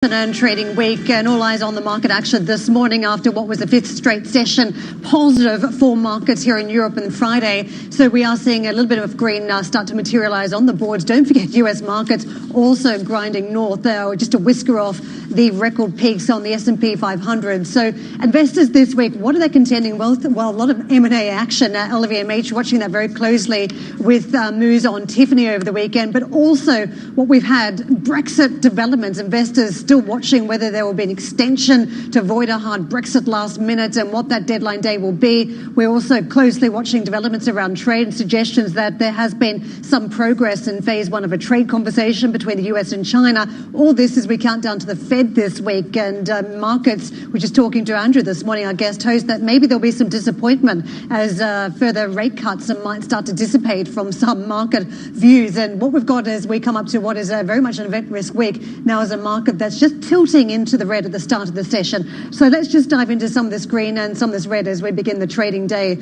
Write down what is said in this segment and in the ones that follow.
Afternoon trading week and all eyes on the market action this morning after what was the fifth straight session positive for markets here in Europe on Friday. So we are seeing a little bit of green start to materialize on the boards. Don't forget US markets also grinding north, just a whisker off the record peaks on the S&P 500. So investors this week, what are they contending? Well, a lot of M&A action. LVMH watching that very closely with moves on Tiffany over the weekend, but also what we've had, Brexit developments. Investors still watching whether there will be an extension to avoid a hard Brexit last minute and what that deadline day will be. We're also closely watching developments around trade and suggestions that there has been some progress in phase one of a trade conversation between the US and China. All this as we count down to the Fed this week and markets. We're just talking to Andrew this morning, our guest host, that maybe there'll be some disappointment as further rate cuts might start to dissipate from some market views. And what we've got as we come up to what is very much an event risk week now is a market that's just tilting into the red at the start of the session. So let's just dive into some of this green and some of this red as we begin the trading day.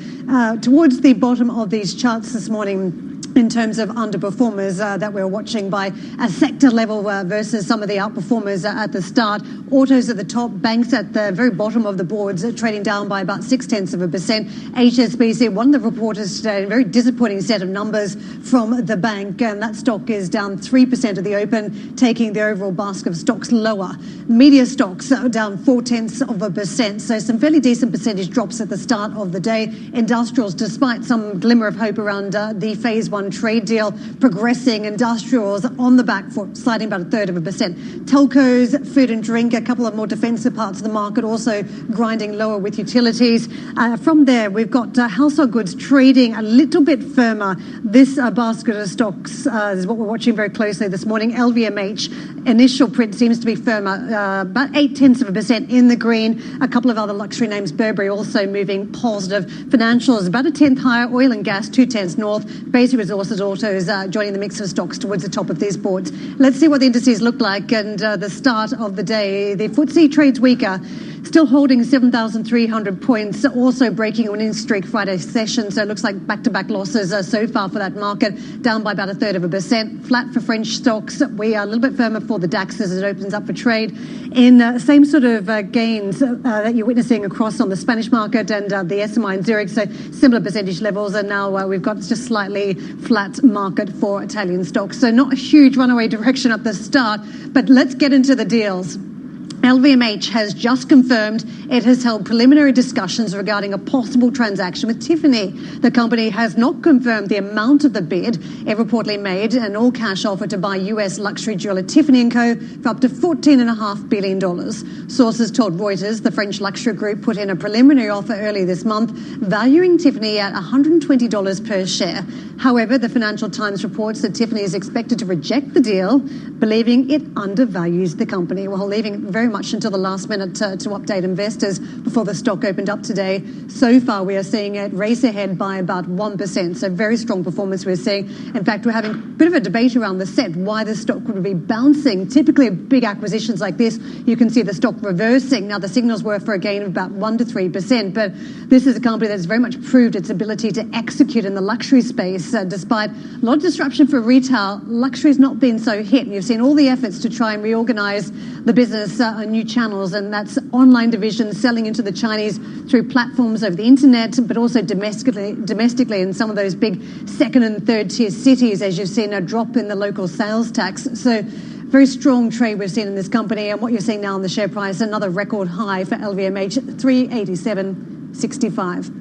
Towards the bottom of these charts this morning, in terms of underperformers that we're watching by a sector level versus some of the outperformers at the start. Autos at the top, banks at the very bottom of the boards trading down by about 0.6%. HSBC, one of the reporters today, a very disappointing set of numbers from the bank, and that stock is down 3% at the open, taking the overall basket of stocks lower. Media stocks are down 0.4%, so some fairly decent percentage drops at the start of the day. Industrials, despite some glimmer of hope around the phase one trade deal progressing, industrials on the back foot, sliding about 0.33%. Telcos, food and drink, a couple of more defensive parts of the market also grinding lower with utilities. From there, we've got household goods trading a little bit firmer. This basket of stocks is what we're watching very closely this morning. LVMH, initial print seems to be firmer, about 0.8% in the green. A couple of other luxury names, Burberry also moving positive. Financials, about 1/10 higher. Oil and gas, 0.2 north. Basic resources, autos joining the mix of stocks towards the top of these boards. Let's see what the indices look like and the start of the day. The FTSE trades weaker, still holding 7,300 points, also breaking a winning streak Friday session. So it looks like back-to-back losses so far for that market, down by about 0.33%. Flat for French stocks. We are a little bit firmer for the DAX as it opens up for trade. In same sort of gains that you're witnessing across on the Spanish market and the SMI in Zurich, so similar percentage levels. And now we've got just slightly flat market for Italian stocks. So not a huge runaway direction at the start, but let's get into the deals. LVMH has just confirmed it has held preliminary discussions regarding a possible transaction with Tiffany. The company has not confirmed the amount of the bid. It reportedly made an all-cash offer to buy US luxury jeweler Tiffany & Co. for up to $14.5 billion. Sources told Reuters the French luxury group put in a preliminary offer earlier this month, valuing Tiffany at $120 per share. However, the Financial Times reports that Tiffany is expected to reject the deal, believing it undervalues the company, while leaving very much until the last minute to update investors before the stock opened up today. So far, we are seeing it race ahead by about 1%. So very strong performance we're seeing. In fact, we're having a bit of a debate around the set, why the stock would be bouncing. Typically, big acquisitions like this, you can see the stock reversing. Now, the signals were for a gain of about 1 to 3%, but this is a company that's very much proved its ability to execute in the luxury space. Despite a lot of disruption for retail, luxury's not been so hit. And you've seen all the efforts to try and reorganize the business on new channels, and that's online divisions selling into the Chinese through platforms over the internet, but also domestically in some of those big second and third tier cities, as you've seen a drop in the local sales tax. So very strong trade we've seen in this company, and what you're seeing now in the share price, another record high for LVMH, 387.65.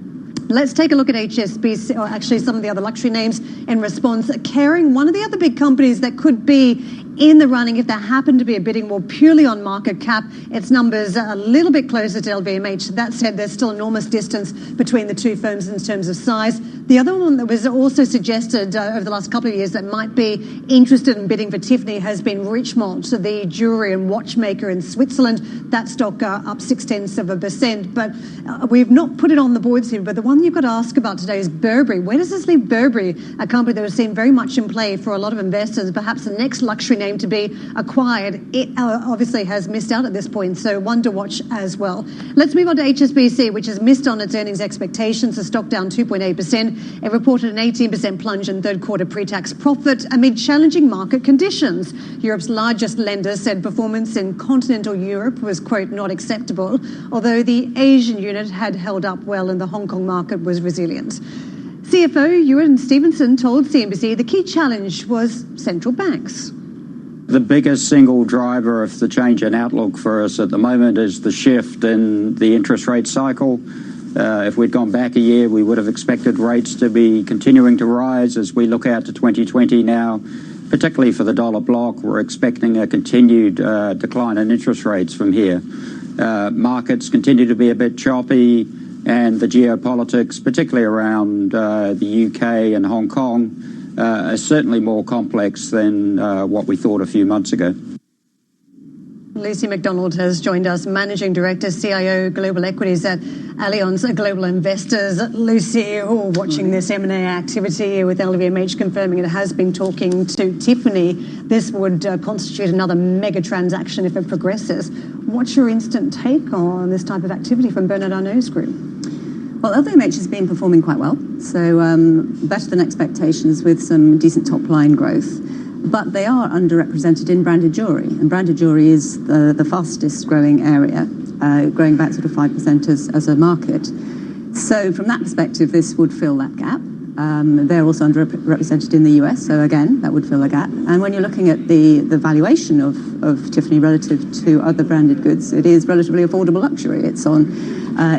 Let's take a look at HSBC, or actually some of the other luxury names in response. Kering, one of the other big companies that could be in the running if there happened to be a bidding war purely on market cap. Its numbers are a little bit closer to LVMH. That said, there's still enormous distance between the two firms in terms of size. The other one that was also suggested over the last couple of years that might be interested in bidding for Tiffany has been Richemont, the jewelry and watchmaker in Switzerland. That stock up 0.6%. But we've not put it on the boards here, but the one you've got to ask about today is Burberry. Where does this leave Burberry, a company that was seen very much in play for a lot of investors, perhaps the next luxury name to be acquired? It obviously has missed out at this point, so one to watch as well. Let's move on to HSBC, which has missed on its earnings expectations. The stock down 2.8%. line. It reported an 18% plunge in third quarter pre-tax profit amid challenging market conditions. Europe's largest lender said performance in continental Europe was, quote, not acceptable, although the Asian unit had held up well and the Hong Kong market was resilient. CFO Ewan Stevenson told CNBC the key challenge was central banks. The biggest single driver of the change in outlook for us at the moment is the shift in the interest rate cycle. If we'd gone back a year, we would have expected rates to be continuing to rise. As we look out to 2020 now, particularly for the dollar block, we're expecting a continued decline in interest rates from here. Markets continue to be a bit choppy, and the geopolitics, particularly around the UK and Hong Kong, are certainly more complex than what we thought a few months ago. Lucy McDonald has joined us, Managing Director, CIO, Global Equities at Allianz Global Investors. Lucy, watching this M&A activity with LVMH confirming it has been talking to Tiffany. This would constitute another mega transaction if it progresses. What's your instant take on this type of activity from Bernard Arnault's group? Well, LVMH has been performing quite well, so better than expectations with some decent top-line growth. But they are underrepresented in branded jewellery, and branded jewellery is the fastest growing area, growing about sort of 5% as a market. So from that perspective, this would fill that gap. They're also underrepresented in the US, so again, that would fill a gap. And when you're looking at the valuation of Tiffany relative to other branded goods, it is relatively affordable luxury. It's on,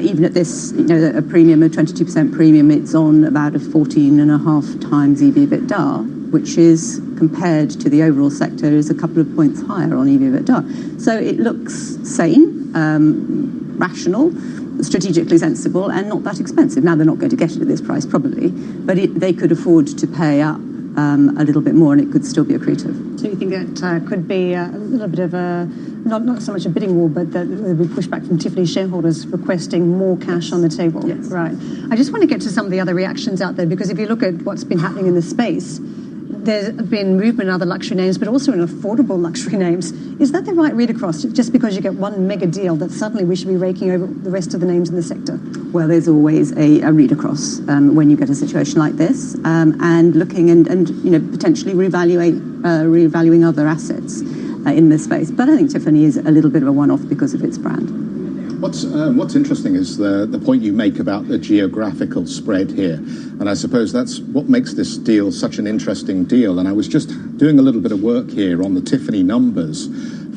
even at this, a premium, a 22% premium, it's on about a 14.5 times EV/EBITDA, which is, compared to the overall sector, is a couple of points higher on EV/EBITDA. So it looks sane, rational, strategically sensible, and not that expensive. Now, they're not going to get it at this price, probably, but they could afford to pay up a little bit more, and it could still be accretive. So you think it could be a little bit of a, not so much a bidding war, but that there will be pushback from Tiffany shareholders requesting more cash on the table? Yes. Right. I just want to get to some of the other reactions out there, because if you look at what's been happening in the space, there's been movement in other luxury names, but also in affordable luxury names. Is that the right read across? Just because you get one mega deal, that suddenly we should be raking over the rest of the names in the sector? Well, there's always a read across when you get a situation like this, and looking and potentially revaluing other assets in this space. But I think Tiffany is a little bit of a one-off because of its brand. What's interesting is the point you make about the geographical spread here, and I suppose that's what makes this deal such an interesting deal. And I was just doing a little bit of work here on the Tiffany numbers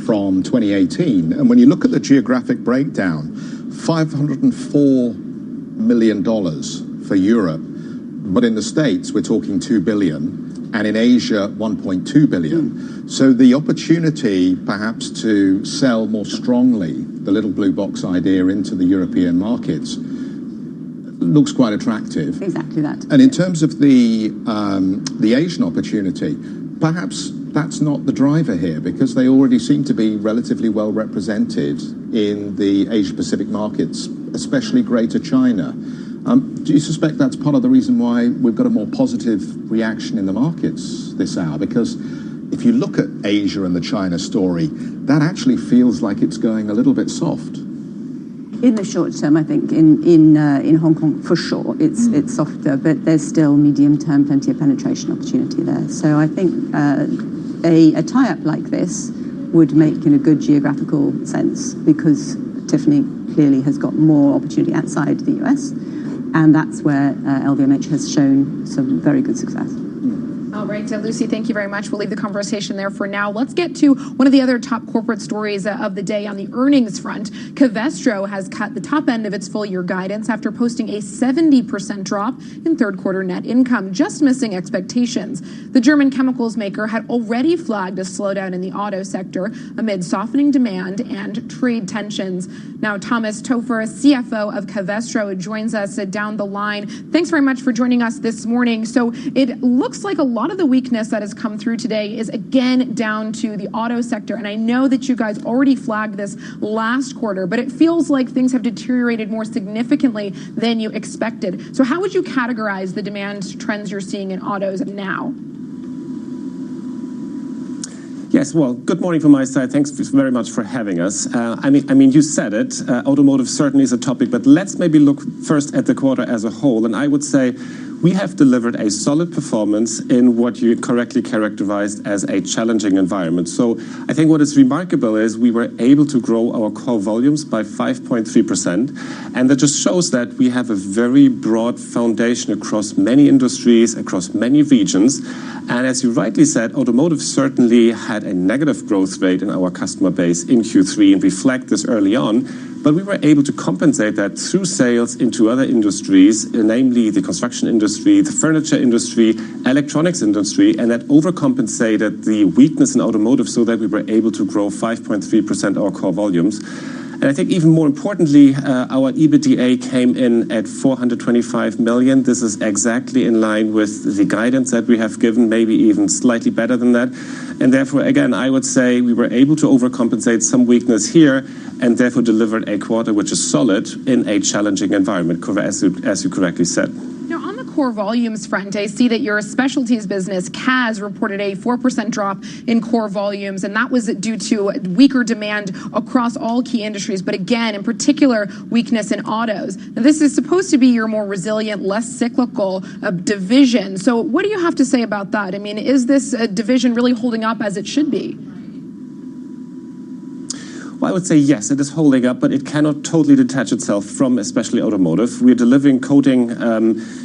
from 2018, and when you look at the geographic breakdown, $504 million for Europe, but in the States we're talking $2 billion. And in Asia, 1.2 billion. So the opportunity, perhaps, to sell more strongly the little blue box idea into the European markets looks quite attractive. Exactly that. And in terms of the Asian opportunity, perhaps that's not the driver here, because they already seem to be relatively well represented in the Asia-Pacific markets, especially Greater China. Do you suspect that's part of the reason why we've got a more positive reaction in the markets this hour? Because if you look at Asia and the China story, that actually feels like it's going a little bit soft. In the short term, I think in Hong Kong, for sure, it's softer, but there's still medium term plenty of penetration opportunity there. So I think a tie-up like this would make good geographical sense, because Tiffany clearly has got more opportunity outside the US. And that's where LVMH has shown some very good success. All right, Lucy, thank you very much. We'll leave the conversation there for now. Let's get to one of the other top corporate stories of the day on the earnings front. Covestro has cut the top end of its full-year guidance after posting a 70% drop in third-quarter net income, just missing expectations. The German chemicals maker had already flagged a slowdown in the auto sector amid softening demand and trade tensions. Now, Thomas Topher, CFO of Covestro, joins us down the line. Thanks very much for joining us this morning. So it looks like a lot of the weakness that has come through today is again down to the auto sector. And I know that you guys already flagged this last quarter, but it feels like things have deteriorated more significantly than you expected. So how would you categorize the demand trends you're seeing in autos now? Yes, well, good morning from my side. Thanks very much for having us. I mean, you said it. Automotive certainly is a topic, but let's maybe look first at the quarter as a whole. And I would say we have delivered a solid performance in what you correctly characterized as a challenging environment. So I think what is remarkable is we were able to grow our core volumes by 5.3%. And that just shows that we have a very broad foundation across many industries, across many regions. And as you rightly said, automotive certainly had a negative growth rate in our customer base in Q3 and reflect this early on. But we were able to compensate that through sales into other industries, namely the construction industry, the furniture industry, electronics industry, and that overcompensated the weakness in automotive so that we were able to grow 5.3% our core volumes. And I think even more importantly, our EBITDA came in at 425 million. This is exactly in line with the guidance that we have given, maybe even slightly better than that. And therefore, again, I would say we were able to overcompensate some weakness here and therefore delivered a quarter which is solid in a challenging environment, as you correctly said. Now, on the core volumes front, I see that your specialties business, CAS, reported a 4% drop in core volumes, and that was due to weaker demand across all key industries, but again, in particular, weakness in autos. Now, this is supposed to be your more resilient, less cyclical division. So what do you have to say about that? I mean, is this division really holding up as it should be? Well, I would say yes, it is holding up, but it cannot totally detach itself from especially automotive. We're delivering coating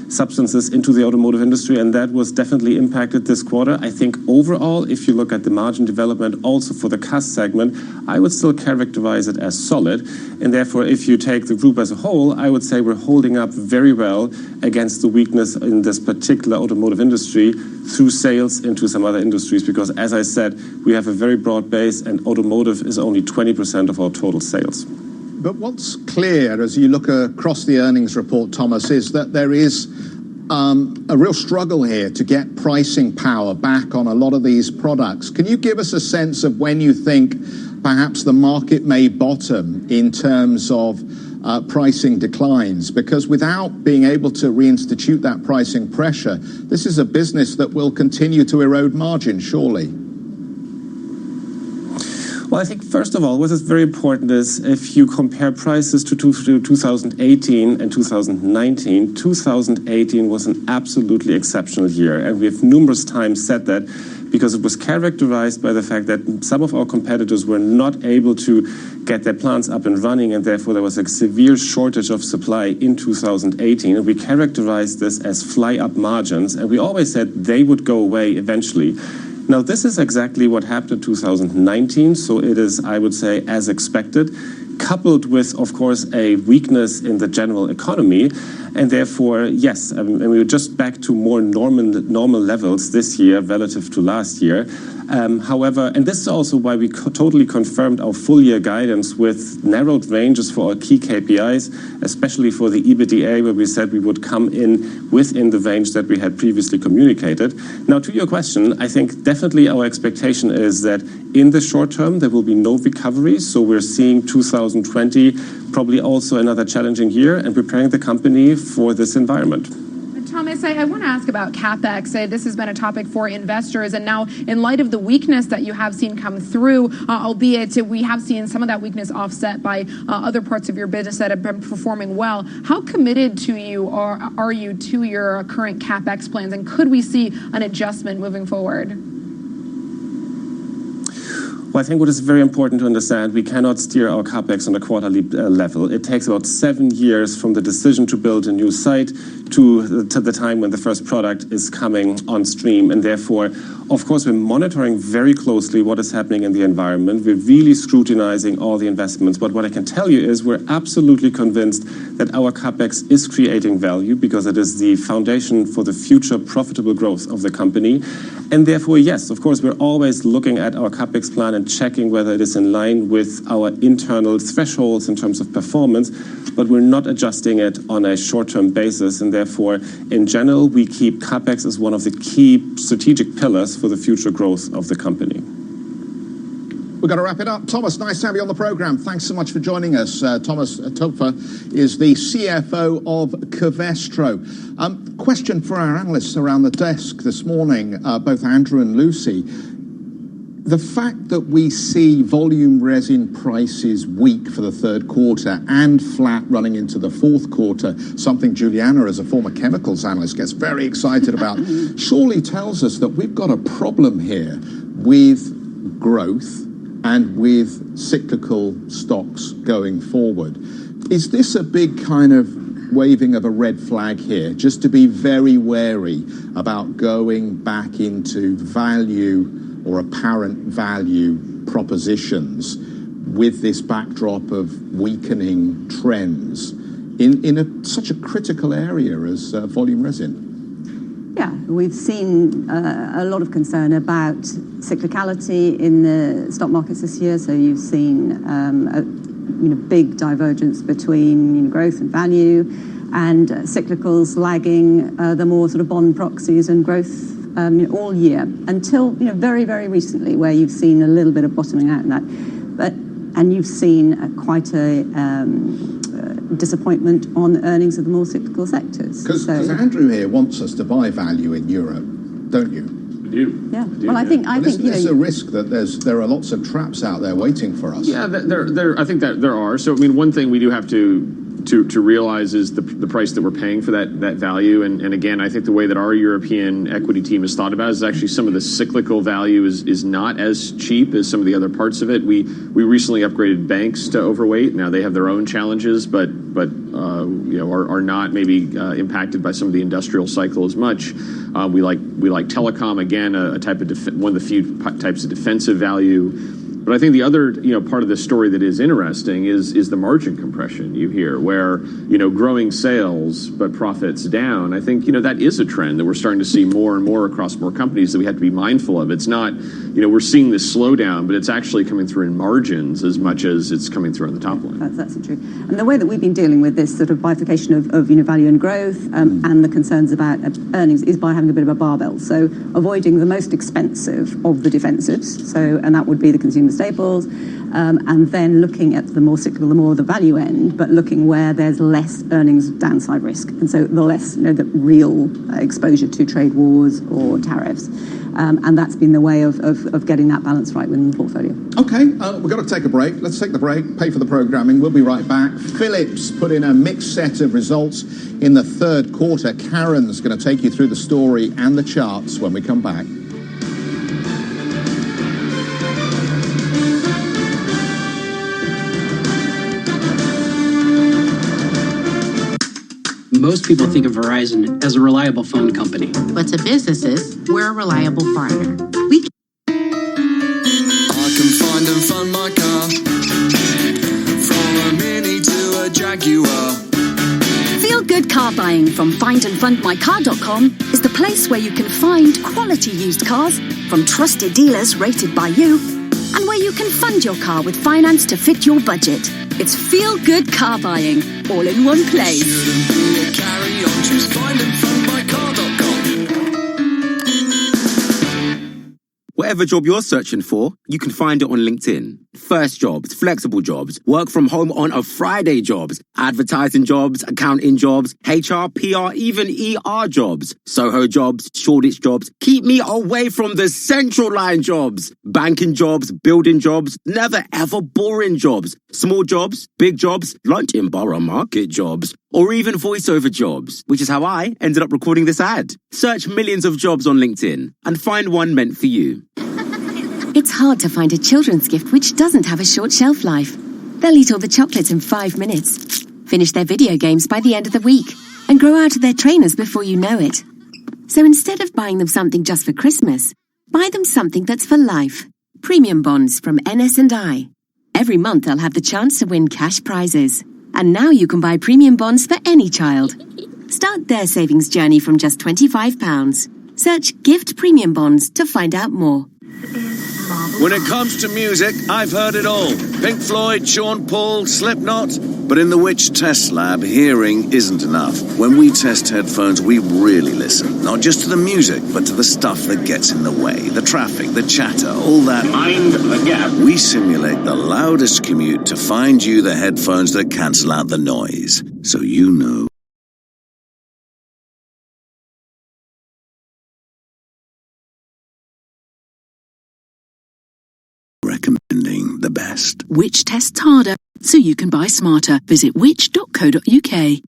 substances into the automotive industry, and that was definitely impacted this quarter. I think overall, if you look at the margin development also for the CAS segment, I would still characterize it as solid. And therefore, if you take the group as a whole, I would say we're holding up very well against the weakness in this particular automotive industry through sales into some other industries, because as I said, we have a very broad base and automotive is only 20% of our total sales. But what's clear as you look across the earnings report, Thomas, is that there is a real struggle here to get pricing power back on a lot of these products. Can you give us a sense of when you think perhaps the market may bottom in terms of pricing declines? Because without being able to reinstitute that pricing pressure, this is a business that will continue to erode margin, surely. Well, I think, first of all, what is very important is if you compare prices to 2018 and 2019, 2018 was an absolutely exceptional year. And we have numerous times said that because it was characterized by the fact that some of our competitors were not able to get their plants up and running, and therefore there was a severe shortage of supply in 2018. And we characterized this as fly-up margins, and we always said they would go away eventually. Now, this is exactly what happened in 2019, so it is, I would say, as expected, coupled with, of course, a weakness in the general economy. And therefore, yes, and we were just back to more normal levels this year relative to last year. However, and this is also why we totally confirmed our full year guidance with narrowed ranges for our key KPIs, especially for the EBITDA, where we said we would come in within the range that we had previously communicated. Now, to your question, I think definitely our expectation is that in the short term, there will be no recovery. So we're seeing 2020 probably also another challenging year and preparing the company for this environment. Thomas, I want to ask about CapEx. This has been a topic for investors, and now in light of the weakness that you have seen come through, albeit we have seen some of that weakness offset by other parts of your business that have been performing well, how committed are you to your current CapEx plans, and could we see an adjustment moving forward? Well, I think what is very important to understand, we cannot steer our CapEx on a quarterly level. It takes about 7 years from the decision to build a new site to the time when the first product is coming on stream. And therefore, of course, we're monitoring very closely what is happening in the environment. We're really scrutinizing all the investments. But what I can tell you is we're absolutely convinced that our CapEx is creating value because it is the foundation for the future profitable growth of the company. And therefore, yes, of course, we're always looking at our CapEx plan and checking whether it is in line with our internal thresholds in terms of performance, but we're not adjusting it on a short-term basis. And therefore, in general, we keep CapEx as one of the key strategic pillars for the future growth of the company. We've got to wrap it up. Thomas, nice to have you on the program. Thanks so much for joining us. Thomas Töpfer is the CFO of Covestro. Question for our analysts around the desk this morning, both Andrew and Lucy. The fact that we see volume resin prices weak for the third quarter and flat running into the fourth quarter, something Juliana, as a former chemicals analyst, gets very excited about, surely tells us that we've got a problem here with growth and with cyclical stocks going forward. Is this a big kind of waving of a red flag here, just to be very wary about going back into value or apparent value propositions with this backdrop of weakening trends in such a critical area as volume resin? Yeah, we've seen a lot of concern about cyclicality in the stock markets this year. So you've seen a big divergence between growth and value, and cyclicals lagging the more sort of bond proxies and growth all year, until very, very recently, where you've seen a little bit of bottoming out in that. And you've seen quite a disappointment on earnings of the more cyclical sectors. Because Andrew here wants us to buy value in Europe, don't you? I do. Yeah. Well, I think isn't this a risk that there are lots of traps out there waiting for us? Yeah, I think that there are. So, I mean, one thing we do have to realize is the price that we're paying for that value. And again, I think the way that our European equity team has thought about it is actually some of the cyclical value is not as cheap as some of the other parts of it. We recently upgraded banks to overweight. Now they have their own challenges, but are not maybe impacted by some of the industrial cycle as much. We like telecom, again, a type of one of the few types of defensive value. But I think the other part of the story that is interesting is the margin compression you hear, where growing sales but profits down. I think that is a trend that we're starting to see more and more across more companies that we have to be mindful of. It's not we're seeing this slowdown, but it's actually coming through in margins as much as it's coming through on the top line. That's true. And the way that we've been dealing with this sort of bifurcation of value and growth and the concerns about earnings is by having a bit of a barbell. So avoiding the most expensive of the defensives. And that would be the consumer staples, and then looking at the more cyclical, the more the value end, but looking where there's less earnings downside risk, and so the less the real exposure to trade wars or tariffs, and that's been the way of getting that balance right within the portfolio. Okay, we've got to take a break. Let's take the break, pay for the programming. We'll be right back. Philips put in a mixed set of results in the third quarter. Karen's going to take you through the story and the charts when we come back. Most people think of Verizon as a reliable phone company. But to businesses, we're a reliable partner. I can find and fund my car, from a Mini to a Jaguar. Feel good car buying from findandfundmycar.com is the place where you can find quality used cars from trusted dealers rated by you, and where you can fund your car with finance to fit your budget. It's feel good car buying, all in one place. Shouldn't be a carry on, choose findandfundmycar.com. Whatever job you're searching for, you can find it on LinkedIn. First jobs, flexible jobs, work from home on a Friday jobs, advertising jobs, accounting jobs, HR, PR, even ER jobs, Soho jobs, Shoreditch jobs. Keep me away from the central line jobs. Banking jobs, building jobs, never ever boring jobs. Small jobs, big jobs, lunch in Borough Market jobs, or even voiceover jobs, which is how I ended up recording this ad. Search millions of jobs on LinkedIn and find one meant for you. It's hard to find a children's gift which doesn't have a short shelf life. They'll eat all the chocolates in 5 minutes, finish their video games by the end of the week, and grow out of their trainers before you know it. So instead of buying them something just for Christmas, buy them something that's for life. Premium bonds from NS&I. Every month they'll have the chance to win cash prizes. And now you can buy premium bonds for any child. Start their savings journey from just £25. Search Gift Premium Bonds to find out more. When it comes to music, I've heard it all. Pink Floyd, Sean Paul, Slipknot. But in the Which Test Lab, hearing isn't enough. When we test headphones, we really listen. Not just to the music, but to the stuff that gets in the way. The traffic, the chatter, all that. Mind the gap. We simulate the loudest commute to find you the headphones that cancel out the noise. So you know test. Which tests harder so you can buy smarter. Visit which.co.uk.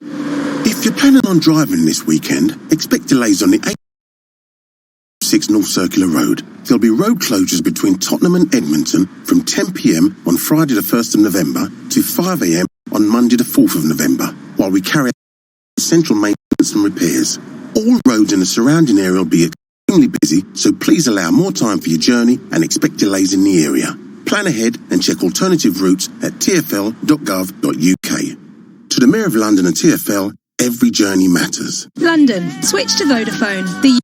If you're planning on driving this weekend, expect delays on the A6 North Circular Road. There'll be road closures between Tottenham and Edmonton from 10 p.m. on Friday the 1st of November to 5 a.m. on Monday the 4th of November, while we carry out essential maintenance and repairs. All roads in the surrounding area will be extremely busy, so please allow more time for your journey and expect delays in the area. Plan ahead and check alternative routes at tfl.gov.uk. To the Mayor of London and TfL, every journey matters. London, switch to Vodafone. The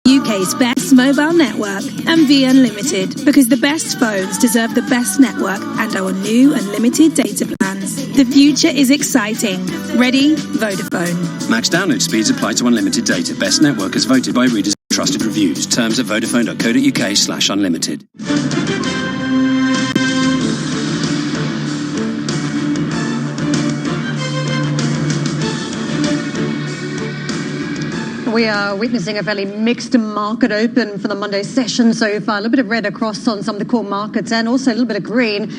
UK's best mobile network and V Unlimited, because the best phones deserve the best network and our new unlimited data plans. The future is exciting. Ready? Vodafone. Max download speeds apply to unlimited data. Best network as voted by readers. Trusted reviews. Terms at vodafone.co.uk/unlimited. We are witnessing a fairly mixed market open for the Monday session so far. A little bit of red across on some of the core markets and also a little bit of green.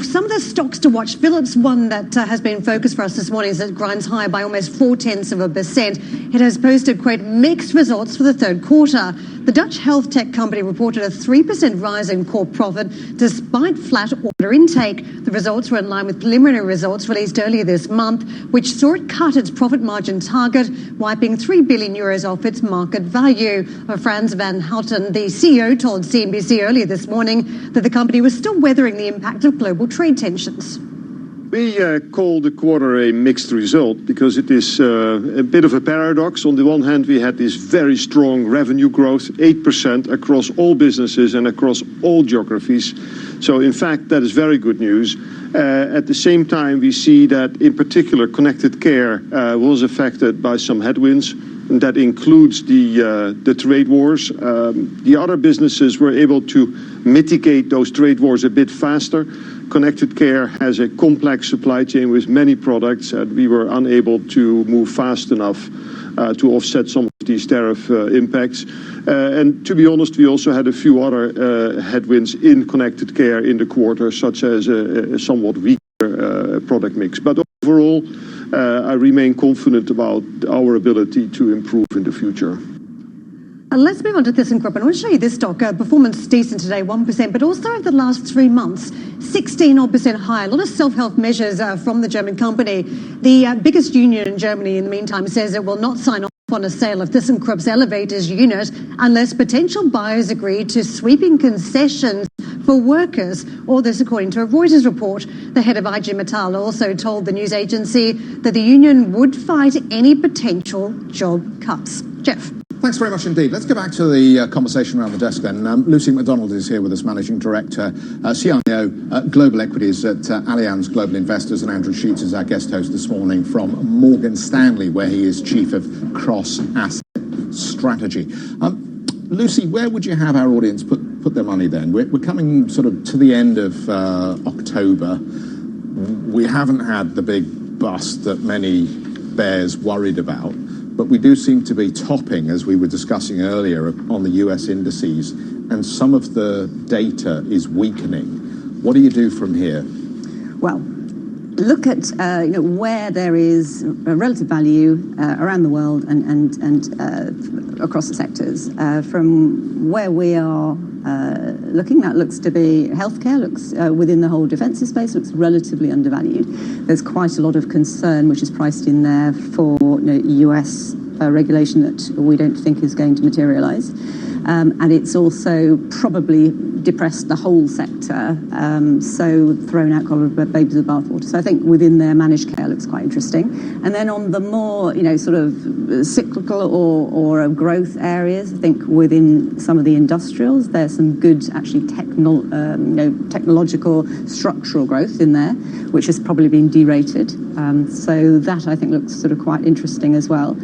Some of the stocks to watch. Philips, one that has been focused for us this morning, as it grinds higher by almost 0.4%. It has posted, quote, mixed results for the third quarter. The Dutch health tech company reported a 3% rise in core profit despite flat order intake. The results were in line with preliminary results released earlier this month, which saw it cut its profit margin target, wiping 3 billion euros off its market value. Frans van Houten, the CEO, told CNBC earlier this morning that the company was still weathering the impact of global trade tensions. We call the quarter a mixed result because it is a bit of a paradox. On the one hand, we had this very strong revenue growth, 8% across all businesses and across all geographies. So in fact, that is very good news. At the same time, we see that in particular Connected Care was affected by some headwinds, and that includes the trade wars. The other businesses were able to mitigate those trade wars a bit faster. Connected Care has a complex supply chain with many products, and we were unable to move fast enough to offset some of these tariff impacts. And to be honest, we also had a few other headwinds in Connected Care in the quarter, such as a somewhat weaker product mix. But overall, I remain confident about our ability to improve in the future. Let's move on to ThyssenKrupp. I want to show you this stock. Performance decent today, 1%, but also over the last 3 months, 16% higher. A lot of self-help measures from the German company. The biggest union in Germany, in the meantime, says it will not sign off on a sale of ThyssenKrupp's elevators unit unless potential buyers agree to sweeping concessions for workers, all this according to a Reuters report. The head of IG Metall also told the news agency that the union would fight any potential job cuts. Jeff. Thanks very much indeed. Let's go back to the conversation around the desk then. Lucy McDonald is here with us, Managing Director, CIO, Global Equities at Allianz Global Investors, and Andrew Sheets is our guest host this morning from Morgan Stanley, where he is Chief of Cross-Asset Strategy. Lucy, where would you have our audience put their money then? We're coming sort of to the end of October. We haven't had the big bust that many bears worried about, but we do seem to be topping, as we were discussing earlier, on the US indices, and some of the data is weakening. What do you do from here? Well, look at where there is a relative value around the world and across the sectors. From where we are looking, that looks to be healthcare, looks within the whole defensive space, looks relatively undervalued. There's quite a lot of concern which is priced in there for US regulation that we don't think is going to materialize. And it's also probably depressed the whole sector, so thrown out babies with bathwater. So I think within there, managed care looks quite interesting. And then on the more, sort of cyclical or growth areas, I think within some of the industrials, there's some good actually technological structural growth in there, which has probably been derated. So that I think looks sort of quite interesting as well.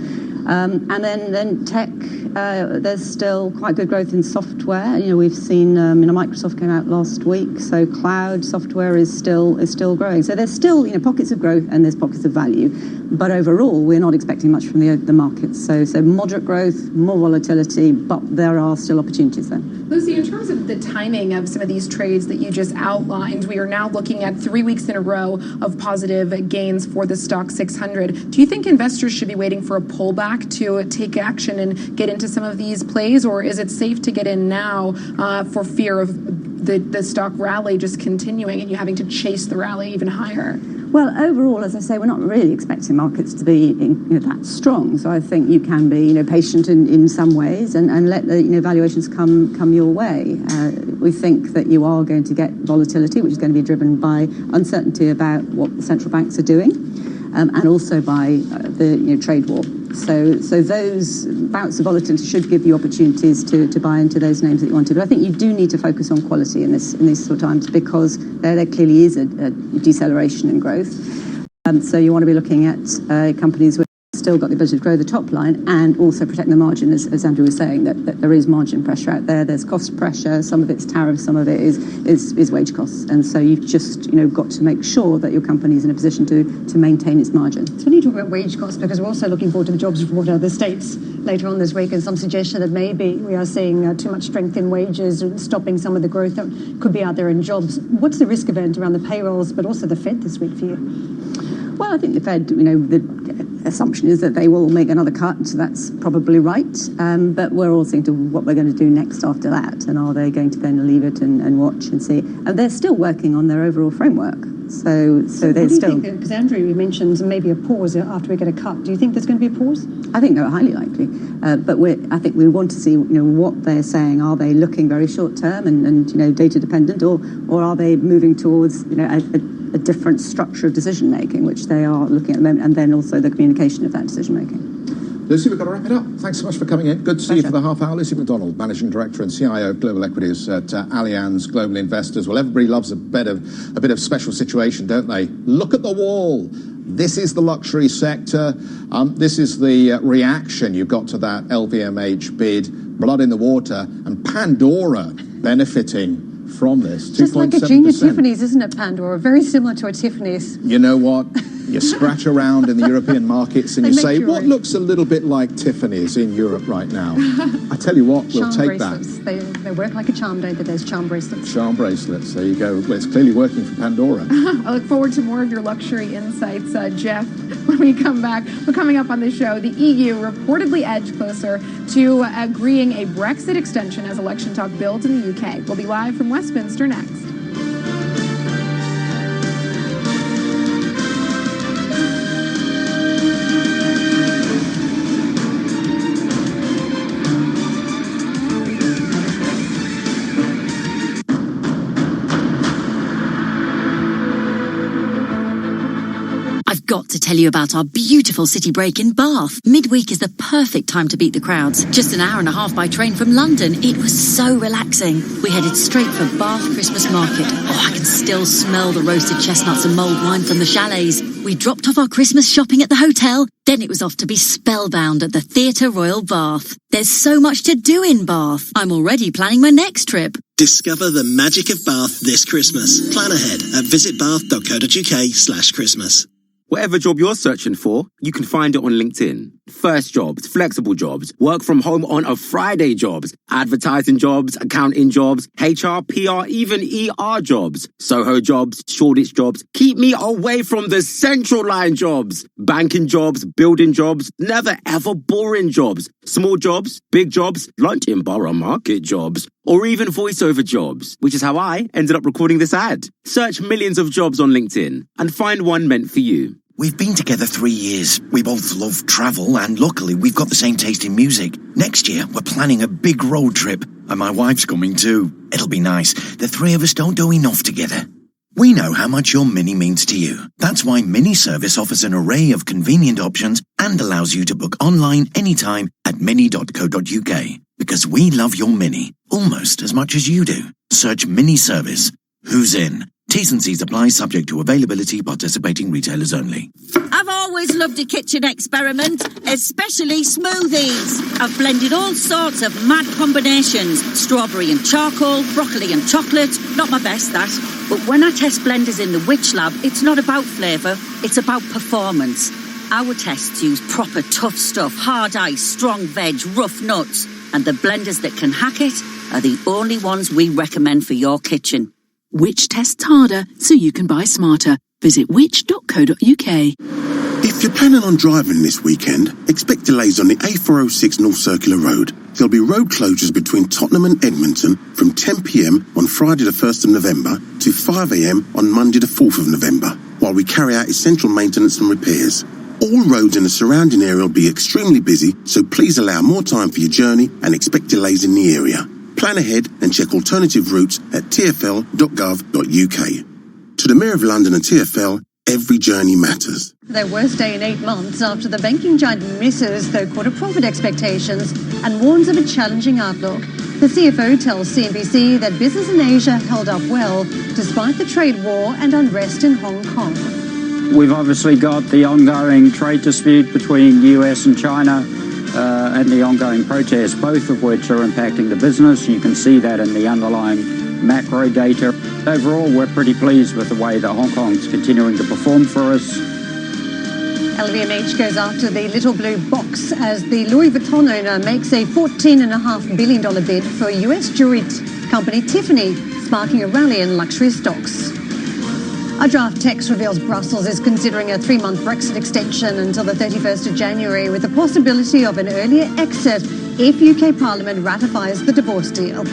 And then tech, there's still quite good growth in software. We've seen, Microsoft came out last week, so cloud software is still growing. So there's still, pockets of growth and there's pockets of value. But overall, we're not expecting much from the markets. So moderate growth, more volatility, but there are still opportunities there. Lucy, in terms of the timing of some of these trades that you just outlined, we are now looking at 3 weeks in a row of positive gains for the stock 600. Do you think investors should be waiting for a pullback to take action and get into some of these plays, or is it safe to get in now for fear of the stock rally just continuing and you having to chase the rally even higher? Well, overall, as I say, we're not really expecting markets to be that strong. So I think you can be patient in some ways and let the valuations come your way. We think that you are going to get volatility, which is going to be driven by uncertainty about what the central banks are doing, and also by the trade war. So those bouts of volatility should give you opportunities to buy into those names that you want to. But I think you do need to focus on quality in these sort of times, because there clearly is a deceleration in growth. So you want to be looking at companies which have still got the ability to grow the top line and also protect the margin, as Andrew was saying, that there is margin pressure out there. There's cost pressure. Some of it's tariffs, some of it is wage costs. And so you've just got to make sure that your company is in a position to maintain its margin. It's funny you talk about wage costs, because we're also looking forward to the jobs report out of the States later on this week, and some suggestion that maybe we are seeing too much strength in wages and stopping some of the growth that could be out there in jobs. What's the risk event around the payrolls, but also the Fed this week for you? Well, I think the Fed, the assumption is that they will make another cut. So that's probably right. But we're all thinking what we're going to do next after that. And are they going to then leave it and watch and see? And they're still working on their overall framework. So they're still... Because Andrew, you mentioned maybe a pause after we get a cut. Do you think there's going to be a pause? I think they're highly likely. But I think we want to see what they're saying. Are they looking very short term and data dependent, or are they moving towards a different structure of decision making, which they are looking at the moment, and then also the communication of that decision making. Lucy, we've got to wrap it up. Thanks so much for coming in. Good to see you for the half hour. Lucy McDonald, Managing Director and CIO of Global Equities at Allianz Global Investors. Well, everybody loves a bit of special situation, don't they? Look at the wall. This is the luxury sector. This is the reaction you've got to that LVMH bid, blood in the water, and Pandora benefiting from this. Just like a junior Tiffany's, isn't it, Pandora? Very similar to a Tiffany's. You know what? You scratch around in the European markets and you say, what looks a little bit like Tiffany's in Europe right now? I tell you what, we'll take bracelets. That. They work like a charm, don't they? There's charm bracelets. Charm bracelets, there you go. Well, it's clearly working for Pandora. I look forward to more of your luxury insights, Jeff, when we come back. But coming up on the show, the EU reportedly edged closer to agreeing a Brexit extension as election talk builds in the UK. We'll be live from Westminster next. Got to tell you about our beautiful city break in Bath. Midweek is the perfect time to beat the crowds. Just an hour and a half by train from London. It was so relaxing. We headed straight for Bath Christmas Market. Oh, I can still smell the roasted chestnuts and mulled wine from the chalets. We dropped off our Christmas shopping at the hotel. Then it was off to be spellbound at the Theatre Royal Bath. There's so much to do in Bath. I'm already planning my next trip. Discover the magic of Bath this Christmas. Plan ahead at visitbath.co.uk/Christmas. Whatever job you're searching for, you can find it on LinkedIn. First jobs, flexible jobs, work from home on a Friday jobs, advertising jobs, accounting jobs, HR, PR, even ER jobs, Soho jobs, Shoreditch jobs. Keep me away from the central line jobs. Banking jobs, building jobs, never ever boring jobs. Small jobs, big jobs, lunch in Borough Market jobs, or even voiceover jobs, which is how I ended up recording this ad. Search millions of jobs on LinkedIn and find one meant for you. We've been together 3 years. We both love travel, and luckily we've got the same taste in music. Next year, we're planning a big road trip, and my wife's coming too. It'll be nice. The three of us don't do enough together. We know how much your Mini means to you. That's why Mini Service offers an array of convenient options and allows you to book online anytime at mini.co.uk. Because we love your Mini almost as much as you do. Search Mini Service. Who's in? T's and C's apply, subject to availability, participating retailers only. I've always loved a kitchen experiment, especially smoothies. I've blended all sorts of mad combinations. Strawberry and charcoal, broccoli and chocolate. Not my best, that. But when I test blenders in the Witch Lab, it's not about flavour, it's about performance. Our tests use proper tough stuff, hard ice, strong veg, rough nuts. And the blenders that can hack it are the only ones we recommend for your kitchen. Which tests harder so you can buy smarter. Visit which.co.uk. If you're planning on driving this weekend, expect delays on the A406 North Circular Road. There'll be road closures between Tottenham and Edmonton from 10 p.m. on Friday the 1st of November to 5 a.m. on Monday the 4th of November, while we carry out essential maintenance and repairs. All roads in the surrounding area will be extremely busy, so please allow more time for your journey and expect delays in the area. Plan ahead and check alternative routes at tfl.gov.uk. To the Mayor of London and TfL, every journey matters. Their worst day in 8 months after the banking giant misses third quarter profit expectations and warns of a challenging outlook. The CFO tells CNBC that business in Asia held up well despite the trade war and unrest in Hong Kong. We've obviously got the ongoing trade dispute between US and China and the ongoing protests, both of which are impacting the business. You can see that in the underlying macro data. Overall, we're pretty pleased with the way that Hong Kong's continuing to perform for us. LVMH goes after the little blue box as the Louis Vuitton owner makes a $14.5 billion bid for US jewelry company Tiffany, sparking a rally in luxury stocks. A draft text reveals Brussels is considering a 3-month Brexit extension until the 31st of January with the possibility of an earlier exit if UK Parliament ratifies the divorce deal.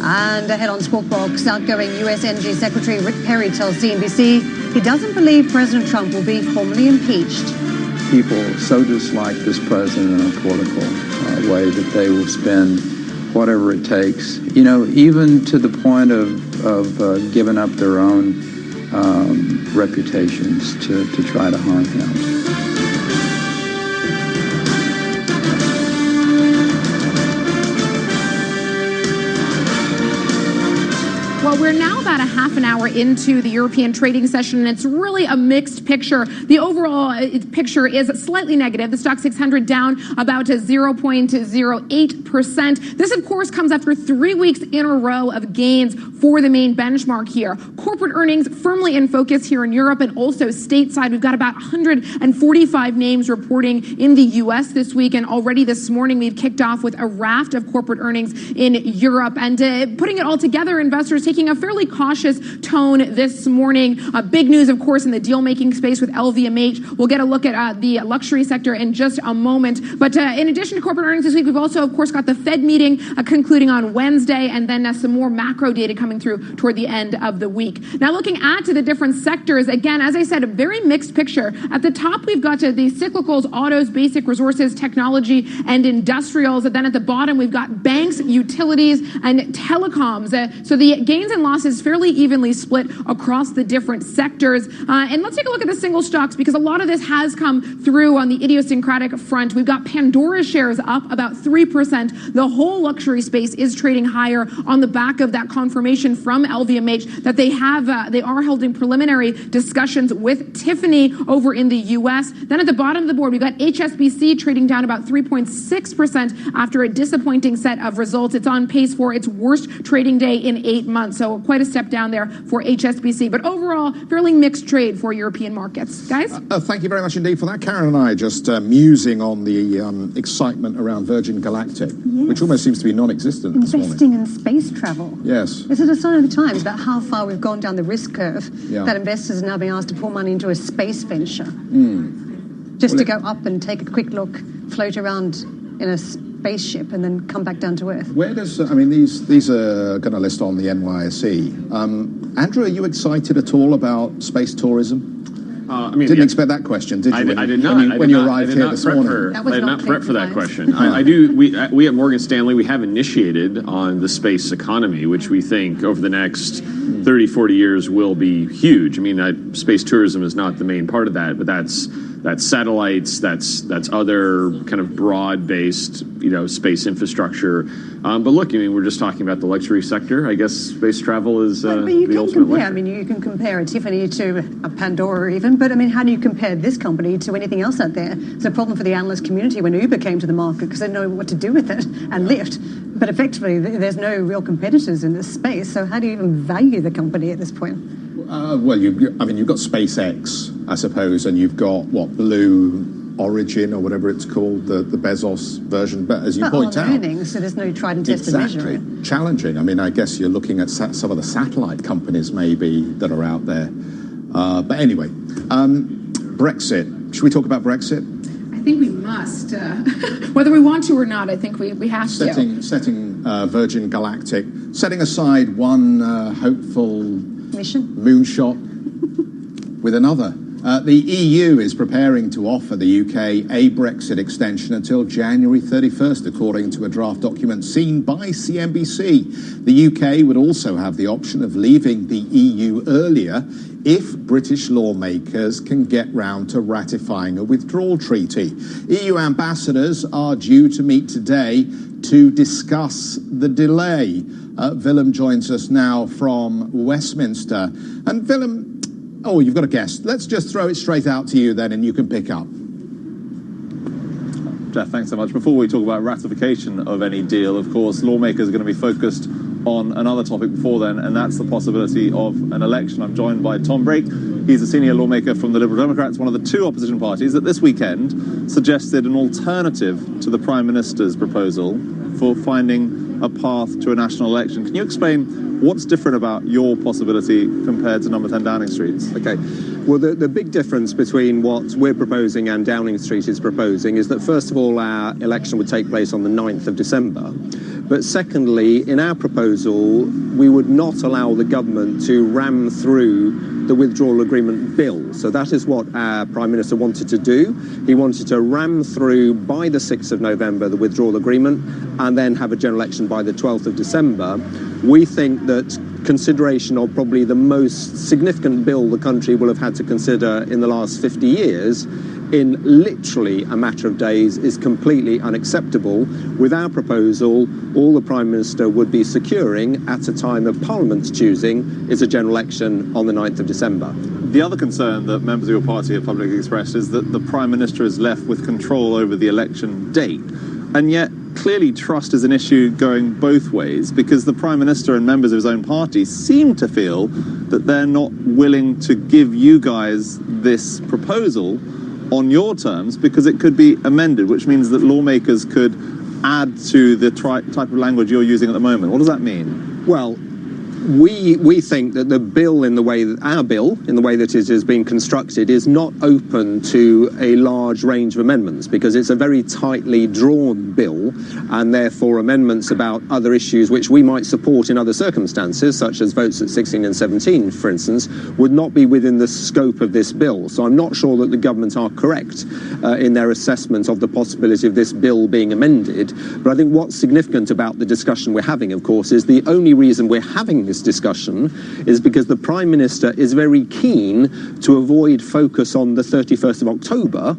And ahead on Squawk Box, outgoing US Energy Secretary Rick Perry tells CNBC he doesn't believe President Trump will be formally impeached. People so dislike this president in a political way that they will spend whatever it takes, even to the point of giving up their own reputations to try to harm him. Well, we're now about a half an hour into the European trading session, and it's really a mixed picture. The overall picture is slightly negative. The Stoxx 600 down about 0.08%. This, of course, comes after 3 weeks in a row of gains for the main benchmark here. Corporate earnings firmly in focus here in Europe and also stateside. We've got about 145 names reporting in the U.S. this week, and already this morning we've kicked off with a raft of corporate earnings in Europe. And putting it all together, investors taking a fairly cautious tone this morning. Big news, of course, in the deal-making space with LVMH. We'll get a look at the luxury sector in just a moment. But in addition to corporate earnings this week, we've also, of course, got the Fed meeting concluding on Wednesday, and then some more macro data coming through toward the end of the week. Now, looking at the different sectors, again, as I said, a very mixed picture. At the top, we've got the cyclicals, autos, basic resources, technology, and industrials. And then at the bottom, we've got banks, utilities, and telecoms. So the gains and losses fairly evenly split across the different sectors. And let's take a look at the single stocks, because a lot of this has come through on the idiosyncratic front. We've got Pandora shares up about 3%. The whole luxury space is trading higher on the back of that confirmation from LVMH that they are holding preliminary discussions with Tiffany over in the U.S. Then at the bottom of the board, we've got HSBC trading down about 3.6% after a disappointing set of results. It's on pace for its worst trading day in 8 months. So quite a step down there for HSBC. But overall, fairly mixed trade for European markets. Guys? Thank you very much indeed for that. Karen and I just musing on the excitement around Virgin Galactic, which almost seems to be non-existent this morning. Investing in space travel. Yes. Is it a sign of the times about how far we've gone down the risk curve that investors are now being asked to pour money into a space venture? Just to go up and take a quick look, float around in a spaceship and then come back down to Earth. Where does, these are going to list on the NYSE. Andrew, are you excited at all about space tourism? Didn't expect that question, did you? I did not. When you arrived here this morning. I did not prep for that question. I do. We at Morgan Stanley, we have initiated on the space economy, which we think over the next 30, 40 years will be huge. Space tourism is not the main part of that, but that's That's satellites, that's other kind of broad-based, space infrastructure. But look, we're just talking about the luxury sector. I guess space travel is the ultimate luxury. You can compare a Tiffany to a Pandora even, but how do you compare this company to anything else out there? It's a problem for the analyst community when Uber came to the market because they didn't know what to do with it, and Lyft. But effectively, there's no real competitors in this space, so how do you even value the company at this point? You've got SpaceX, I suppose, and you've got, Blue Origin or whatever it's called, the Bezos version. But as you point out, earnings, so there's no tried and tested measure. Exactly. Challenging. I guess you're looking at some of the satellite companies maybe that are out there. But anyway, Brexit. Should we talk about Brexit? I think we must. Whether we want to or not, I think we have to. Setting Virgin Galactic, setting aside one hopeful moonshot with another. The EU is preparing to offer the UK a Brexit extension until January 31st, according to a draft document seen by CNBC. The UK would also have the option of leaving the EU earlier if British lawmakers can get round to ratifying a withdrawal treaty. EU ambassadors are due to meet today to discuss the delay. Willem joins us now from Westminster. And Willem, you've got a guest. Let's just throw it straight out to you then, and you can pick up. Jeff, thanks so much. Before we talk about ratification of any deal, of course, lawmakers are going to be focused on another topic before then, and that's the possibility of an election. I'm joined by Tom Brake. He's a senior lawmaker from the Liberal Democrats, one of the two opposition parties that this weekend suggested an alternative to the Prime Minister's proposal for finding a path to a national election. Can you explain what's different about your possibility compared to number 10 Downing Street? Okay. Well, the big difference between what we're proposing and Downing Street is proposing is that, first of all, our election would take place on the 9th of December. But secondly, in our proposal, we would not allow the government to ram through the withdrawal agreement bill. So that is what our Prime Minister wanted to do. He wanted to ram through by the 6th of November the withdrawal agreement and then have a general election by the 12th of December. We think that consideration of probably the most significant bill the country will have had to consider in the last 50 years in literally a matter of days is completely unacceptable. With our proposal, all the Prime Minister would be securing at a time of Parliament's choosing is a general election on the 9th of December. The other concern that members of your party have publicly expressed is that the Prime Minister is left with control over the election date. And yet, clearly trust is an issue going both ways, because the Prime Minister and members of his own party seem to feel that they're not willing to give you guys this proposal on your terms because it could be amended, which means that lawmakers could add to the type of language you're using at the moment. What does that mean? Well, we think that the bill, in the way that our bill, in the way that it is being constructed, is not open to a large range of amendments because it's a very tightly drawn bill, and therefore amendments about other issues which we might support in other circumstances, such as votes at 16 and 17, for instance, would not be within the scope of this bill. So I'm not sure that the government are correct in their assessment of the possibility of this bill being amended. But I think what's significant about the discussion we're having, of course, is the only reason we're having this discussion is because the Prime Minister is very keen to avoid focus on the 31st of October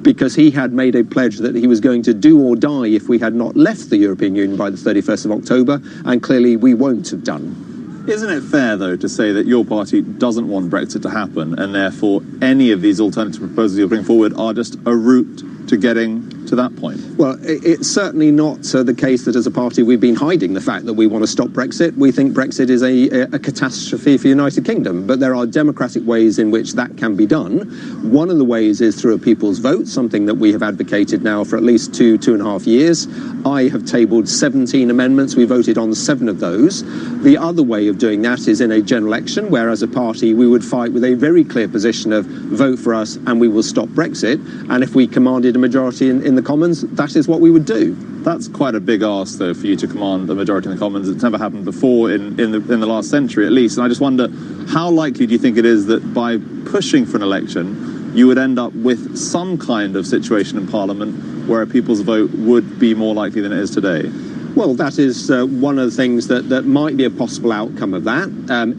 because he had made a pledge that he was going to do or die if we had not left the European Union by the 31st of October, and clearly we won't have done. Isn't it fair, though, to say that your party doesn't want Brexit to happen, and therefore any of these alternative proposals you'll bring forward are just a route to getting to that point? Well, it's certainly not the case that as a party we've been hiding the fact that we want to stop Brexit. We think Brexit is a catastrophe for the United Kingdom, but there are democratic ways in which that can be done. One of the ways is through a people's vote, something that we have advocated now for at least 2.5 years. I have tabled 17 amendments. We voted on 7 of those. The other way of doing that is in a general election, where as a party we would fight with a very clear position of vote for us and we will stop Brexit. And if we commanded a majority in the Commons, that is what we would do. That's quite a big ask, though, for you to command a majority in the Commons. It's never happened before in the last century, at least. And I just wonder, how likely do you think it is that by pushing for an election, you would end up with some kind of situation in Parliament where a people's vote would be more likely than it is today? Well, that is one of the things that might be a possible outcome of that.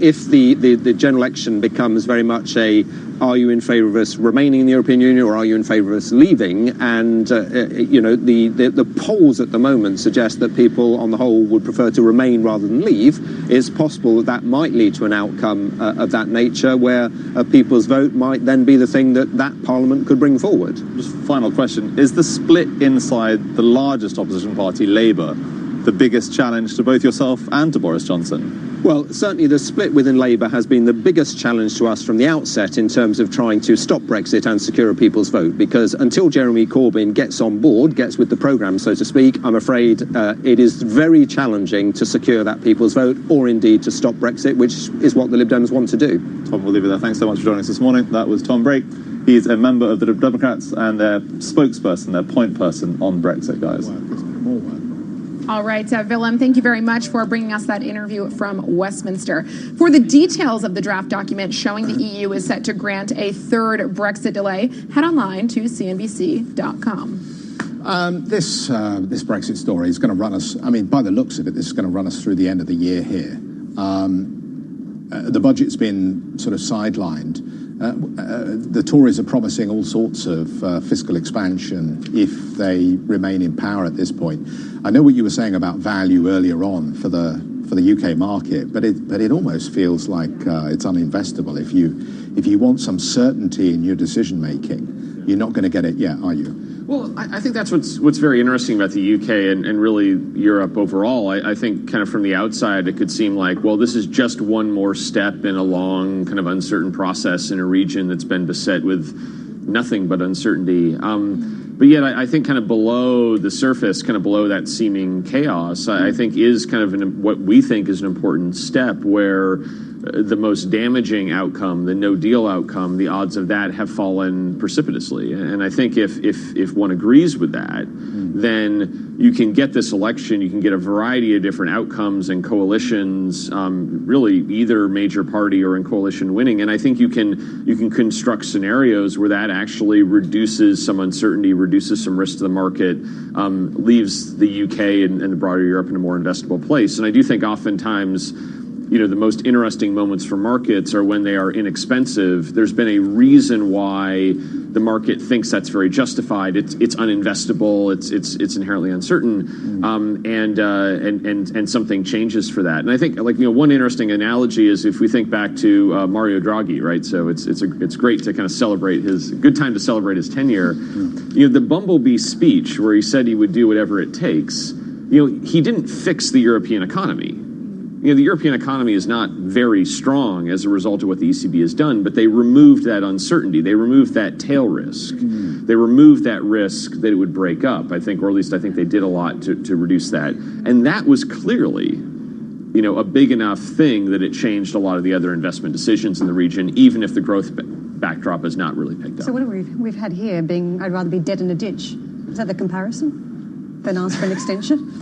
If the general election becomes very much are you in favour of us remaining in the European Union or are you in favour of us leaving? And, the polls at the moment suggest that people on the whole would prefer to remain rather than leave. It's possible that might lead to an outcome of that nature where a people's vote might then be the thing that Parliament could bring forward. Just final question. Is the split inside the largest opposition party, Labour, the biggest challenge to both yourself and to Boris Johnson? Well, certainly the split within Labour has been the biggest challenge to us from the outset in terms of trying to stop Brexit and secure a people's vote, because until Jeremy Corbyn gets on board, gets with the programme, so to speak, I'm afraid it is very challenging to secure that people's vote or indeed to stop Brexit, which is what the Lib Dems want to do. Tom, we'll leave it there. Thanks so much for joining us this morning. That was Tom Brake. He's a member of the Democrats and their spokesperson, their point person on Brexit, guys. All right, Willem, thank you very much for bringing us that interview from Westminster. For the details of the draft document showing the EU is set to grant a third Brexit delay, head online to cnbc.com. This Brexit story is going to run us, by the looks of it, this is going to run us through the end of the year here. The budget's been sort of sidelined. The Tories are promising all sorts of fiscal expansion if they remain in power at this point. I know what you were saying about value earlier on for the UK market, but it almost feels like it's uninvestable. If you want some certainty in your decision making, you're not going to get it yet, are you? Well, I think that's what's very interesting about the UK and really Europe overall. I think kind of from the outside, it could seem like, well, this is just one more step in a long kind of uncertain process in a region that's been beset with nothing but uncertainty. But yet I think kind of below the surface, kind of below that seeming chaos, I think is kind of what we think is an important step where the most damaging outcome, the no-deal outcome, the odds of that have fallen precipitously. And I think if one agrees with that, then you can get this election, you can get a variety of different outcomes and coalitions, really either major party or in coalition winning. And I think you can construct scenarios where that actually reduces some uncertainty, reduces some risk to the market, leaves the UK and the broader Europe in a more investable place. And I do think oftentimes, the most interesting moments for markets are when they are inexpensive. There's been a reason why the market thinks that's very justified. It's uninvestable. It's inherently uncertain, and something changes for that. And I think one interesting analogy is if we think back to Mario Draghi, right? So it's great to kind of celebrate good time to celebrate his tenure. The Bumblebee speech where he said he would do whatever it takes. He didn't fix the European economy. The European economy is not very strong as a result of what the ECB has done, but they removed that uncertainty. They removed that tail risk. They removed that risk that it would break up, I think, or at least I think they did a lot to reduce that. And that was clearly, a big enough thing that it changed a lot of the other investment decisions in the region, even if the growth backdrop has not really picked up. So what we've had here being, I'd rather be dead in a ditch. Is that the comparison? Than ask for an extension?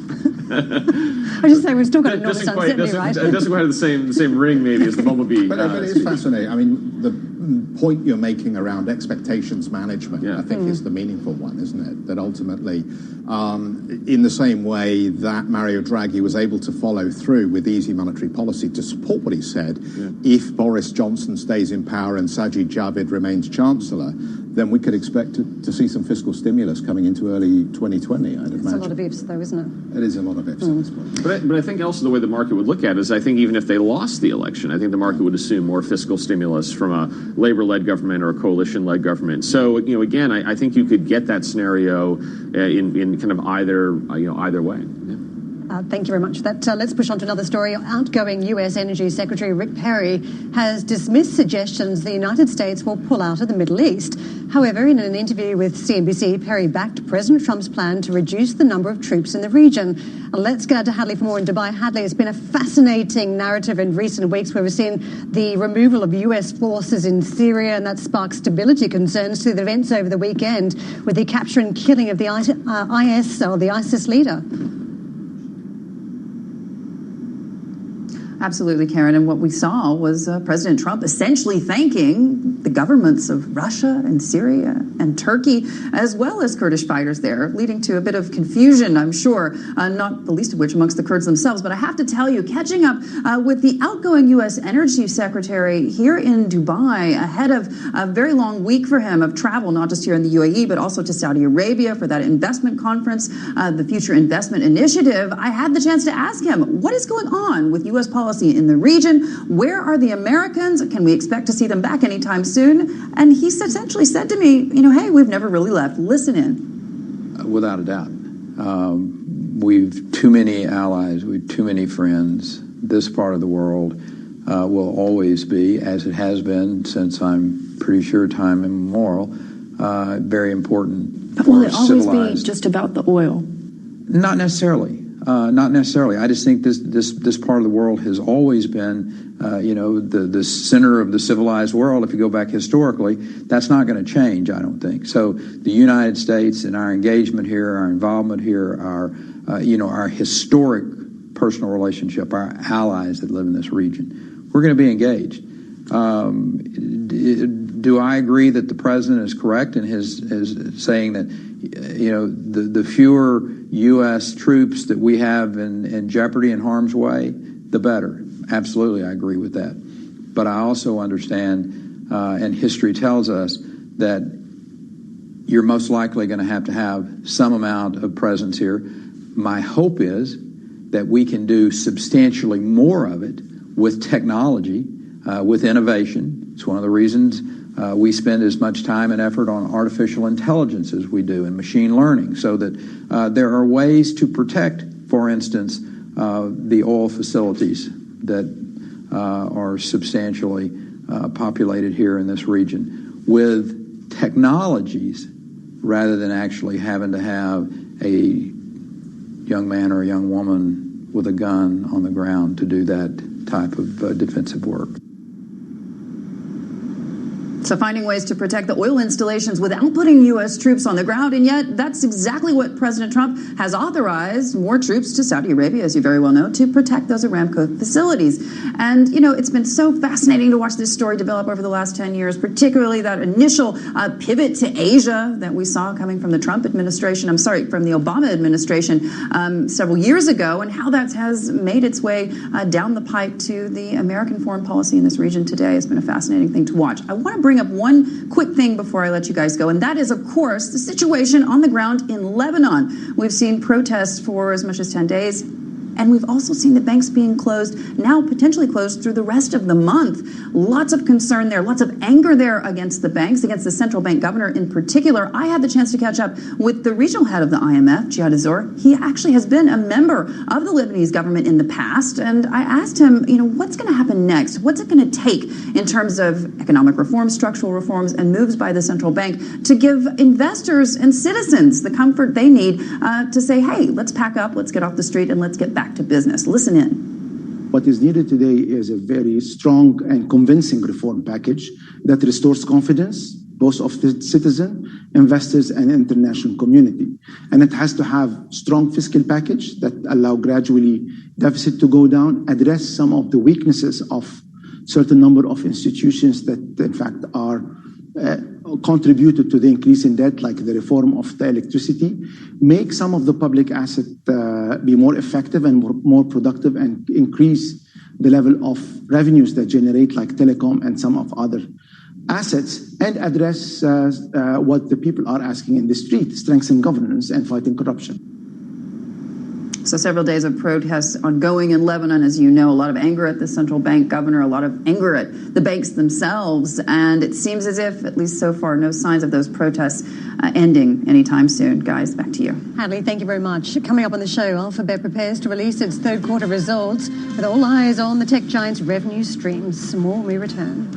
I just say we've still got a North Sun Sydney, right? It doesn't quite have the same ring, maybe, as the Bumblebee. But it is fascinating. The point you're making around expectations management, I think, is the meaningful one, isn't it? That ultimately, in the same way that Mario Draghi was able to follow through with easy monetary policy to support what he said, if Boris Johnson stays in power and Sajid Javid remains Chancellor, then we could expect to see some fiscal stimulus coming into early 2020, I'd imagine. It's a lot of ifs, though, isn't it? It is a lot of ifs at this point. But I think also the way the market would look at it is I think even if they lost the election, I think the market would assume more fiscal stimulus from a Labour-led government or a coalition-led government. So, again, I think you could get that scenario in kind of either way. Thank you very much for that. Let's push on to another story. Outgoing U.S. Energy Secretary Rick Perry has dismissed suggestions the United States will pull out of the Middle East. However, in an interview with CNBC, Perry backed President Trump's plan to reduce the number of troops in the region. Let's get out to Hadley for more in Dubai. Hadley, it's been a fascinating narrative in recent weeks where we've seen the removal of U.S. forces in Syria, and that sparked stability concerns through the events over the weekend with the capture and killing of the ISIS leader. Absolutely, Karen. And what we saw was President Trump essentially thanking the governments of Russia and Syria and Turkey, as well as Kurdish fighters there, leading to a bit of confusion, I'm sure, not the least of which amongst the Kurds themselves. But I have to tell you, catching up with the outgoing U.S. Energy Secretary here in Dubai ahead of a very long week for him of travel, not just here in the UAE, but also to Saudi Arabia for that investment conference, the Future Investment Initiative, I had the chance to ask him, what is going on with U.S. policy in the region? Where are the Americans? Can we expect to see them back anytime soon? And he essentially said to me, hey, we've never really left. Listen in. Without a doubt. We've too many allies. We've too many friends. This part of the world will always be, as it has been since I'm pretty sure time immemorial, very important. But will it always be just about the oil? Not necessarily. Not necessarily. I just think this part of the world has always been, the center of the civilized world. If you go back historically, that's not going to change, I don't think. So the United States and our engagement here, our involvement here, our historic personal relationship, our allies that live in this region, we're going to be engaged. Do I agree that the president is correct in his saying that, the fewer U.S. troops that we have in jeopardy and harm's way, the better. Absolutely, I agree with that. But I also understand, and history tells us, that you're most likely going to have some amount of presence here. My hope is that we can do substantially more of it with technology, with innovation. It's one of the reasons we spend as much time and effort on artificial intelligence as we do, and machine learning, so that there are ways to protect, for instance, the oil facilities that are substantially populated here in this region with technologies, rather than actually having to have a young man or a young woman with a gun on the ground to do that type of defensive work. So finding ways to protect the oil installations without putting U.S. troops on the ground, and yet that's exactly what President Trump has authorized, more troops to Saudi Arabia, as you very well know, to protect those Aramco facilities. And, it's been so fascinating to watch this story develop over the last 10 years, particularly that initial pivot to Asia that we saw coming from the from the Obama administration several years ago, and how that has made its way down the pipe to the American foreign policy in this region today. It's been a fascinating thing to watch. I want to bring up one quick thing before I let you guys go, and that is, of course, the situation on the ground in Lebanon. We've seen protests for as much as 10 days. And we've also seen the banks being closed, now potentially closed through the rest of the month. Lots of concern there, lots of anger there against the banks, against the central bank governor in particular. I had the chance to catch up with the regional head of the IMF, Jihad Azor. He actually has been a member of the Lebanese government in the past. And I asked him, what's going to happen next? What's it going to take in terms of economic reforms, structural reforms, and moves by the central bank to give investors and citizens the comfort they need to say, hey, let's pack up, let's get off the street, and let's get back to business. Listen in. What is needed today is a very strong and convincing reform package that restores confidence, both of the citizen, investors, and international community. And it has to have strong fiscal package that allow gradually deficit to go down, address some of the weaknesses of certain number of institutions that, in fact, are contributed to the increase in debt, like the reform of the electricity, make some of the public asset be more effective and more productive, and increase the level of revenues that generate, like telecom and some of other assets, and address what the people are asking in the street, strengthen governance and fighting corruption. So several days of protests ongoing in Lebanon, as you know, a lot of anger at the central bank governor, a lot of anger at the banks themselves. And it seems as if, at least so far, no signs of those protests ending anytime soon. Guys, back to you. Hadley, thank you very much. Coming up on the show, Alphabet prepares to release its third quarter results with all eyes on the tech giant's revenue streams. More when we return.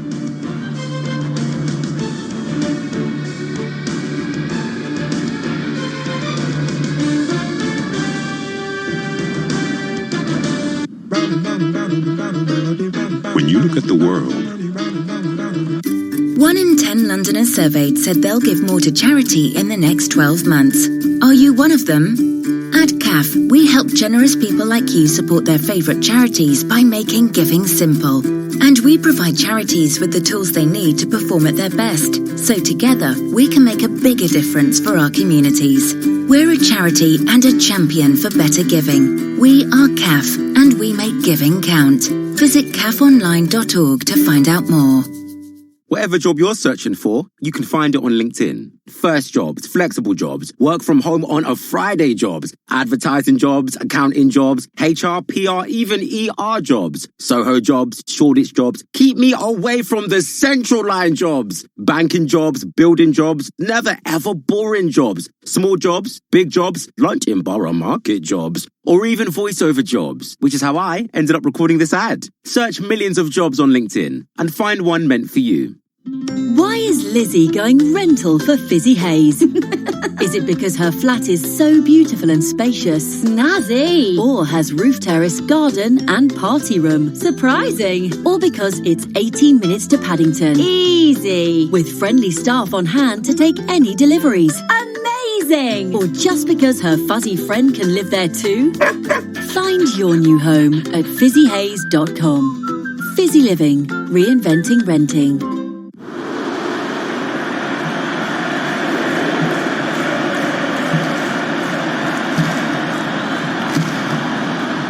When you look at the world, 1 in 10 Londoners surveyed said they'll give more to charity in the next 12 months. Are you one of them? At CAF, we help generous people like you support their favourite charities by making giving simple. And we provide charities with the tools they need to perform at their best. So together, we can make a bigger difference for our communities. We're a charity and a champion for better giving. We are CAF, and we make giving count. Visit cafonline.org to find out more. Whatever job you're searching for, you can find it on LinkedIn. First jobs, flexible jobs, work from home on a Friday jobs, advertising jobs, accounting jobs, HR, PR, even ER jobs, Soho jobs, Shoreditch jobs. Keep me away from the central line jobs. Banking jobs, building jobs, never ever boring jobs. Small jobs, big jobs, lunch in Borough Market jobs, or even voiceover jobs, which is how I ended up recording this ad. Search millions of jobs on LinkedIn and find one meant for you. Why is Lizzie going rental for Fizzy Haze? Is it because her flat is so beautiful and spacious? Snazzy! Or has roof terrace, garden and party room? Surprising! Or because it's 18 minutes to Paddington? Easy! With friendly staff on hand to take any deliveries? Amazing! Or just because her fuzzy friend can live there too? Find your new home at fizzyhaze.com. Fizzy Living, reinventing renting.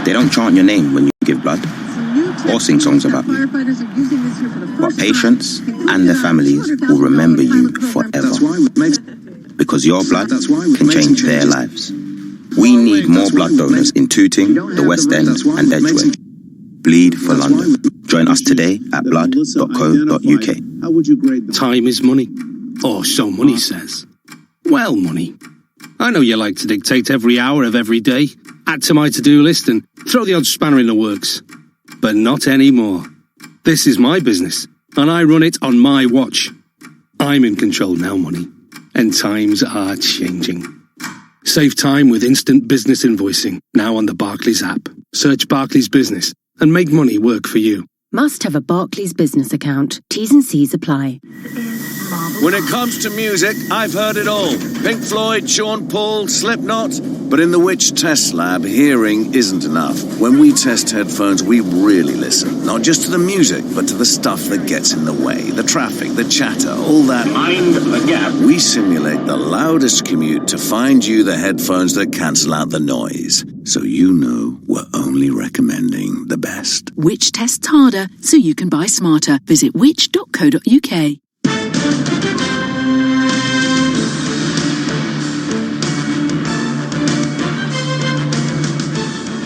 They don't chant your name when you give blood or sing songs about you. But patients and their families will remember you forever. Because your blood can change their lives. We need more blood donors in Tooting, the West End and Edgware. Bleed for London. Join us today at blood.co.uk. Time is money. Or so money says. Well, money. I know you like to dictate every hour of every day, add to my to-do list and throw the odd spanner in the works. But not anymore. This is my business, and I run it on my watch. I'm in control now, money. And times are changing. Save time with instant business invoicing, now on the Barclays app. Search Barclays Business and make money work for you. Must have a Barclays business account. T's and C's apply. When it comes to music, I've heard it all. Pink Floyd, Sean Paul, Slipknot. But in the Which Test Lab, hearing isn't enough. When we test headphones, we really listen. Not just to the music, but to the stuff that gets in the way. The traffic, the chatter, all that. Mind the gap. We simulate the loudest commute to find you the headphones that cancel out the noise. So you know we're only recommending the best. Which tests harder so you can buy smarter. Visit which.co.uk.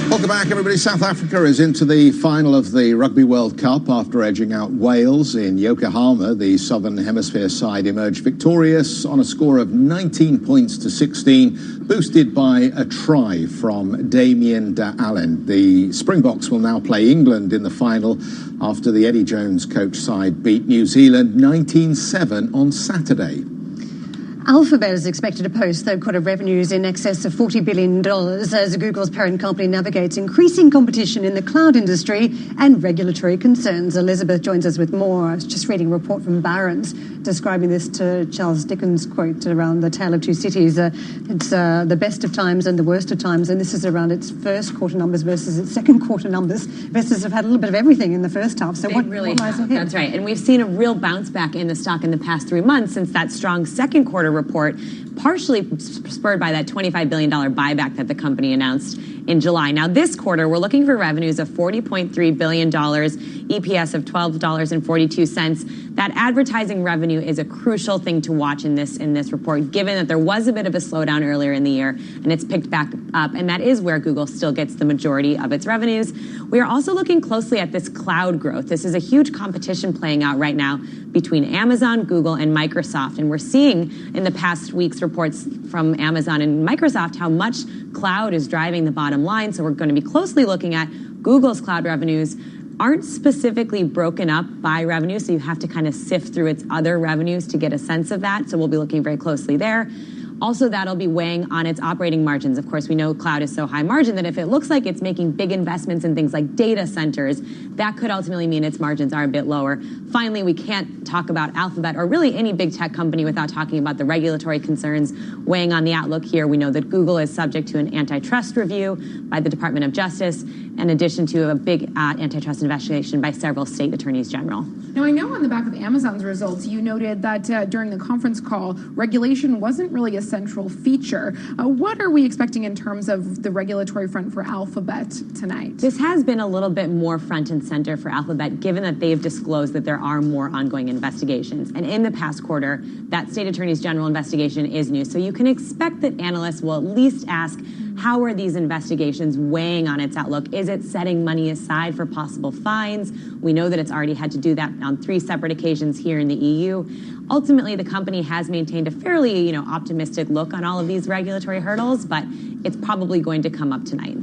Welcome back, everybody. South Africa is into the final of the Rugby World Cup after edging out Wales in Yokohama. The Southern Hemisphere side emerged victorious on a score of 19 points to 16, boosted by a try from Damien de Allen. The Springboks will now play England in the final after the Eddie Jones coach side beat New Zealand 19-7 on Saturday. Alphabet is expected to post third-quarter revenues in excess of $40 billion as Google's parent company navigates increasing competition in the cloud industry and regulatory concerns. Elizabeth joins us with more. I was just reading a report from Barron's describing this to Charles Dickens' quote around the tale of two cities. It's the best of times and the worst of times, and this is around its first quarter numbers versus its second quarter numbers. Investors have had a little bit of everything in the first half. So what lies ahead? That's right. And we've seen a real bounce back in the stock in the past 3 months since that strong second quarter report, partially spurred by that $25 billion buyback that the company announced in July. Now, this quarter, we're looking for revenues of $40.3 billion, EPS of $12.42. That advertising revenue is a crucial thing to watch in this report, given that there was a bit of a slowdown earlier in the year, and it's picked back up, and that is where Google still gets the majority of its revenues. We are also looking closely at this cloud growth. This is a huge competition playing out right now between Amazon, Google, and Microsoft, and we're seeing in the past week's reports from Amazon and Microsoft how much cloud is driving the bottom line. So we're going to be closely looking at Google's cloud revenues. Aren't specifically broken up by revenue, so you have to kind of sift through its other revenues to get a sense of that. So we'll be looking very closely there. Also, that'll be weighing on its operating margins. Of course, we know cloud is so high margin that if it looks like it's making big investments in things like data centers, that could ultimately mean its margins are a bit lower. Finally, we can't talk about Alphabet or really any big tech company without talking about the regulatory concerns weighing on the outlook here. We know that Google is subject to an antitrust review by the Department of Justice, in addition to a big antitrust investigation by several state attorneys general. Now, I know on the back of Amazon's results, you noted that during the conference call, regulation wasn't really a central feature. What are we expecting in terms of the regulatory front for Alphabet tonight? This has been a little bit more front and center for Alphabet, given that they've disclosed that there are more ongoing investigations. And in the past quarter, that state attorney's general investigation is new. So you can expect that analysts will at least ask, how are these investigations weighing on its outlook? Is it setting money aside for possible fines? We know that it's already had to do that on 3 separate occasions here in the EU. Ultimately, the company has maintained a fairly, optimistic look on all of these regulatory hurdles, but it's probably going to come up tonight.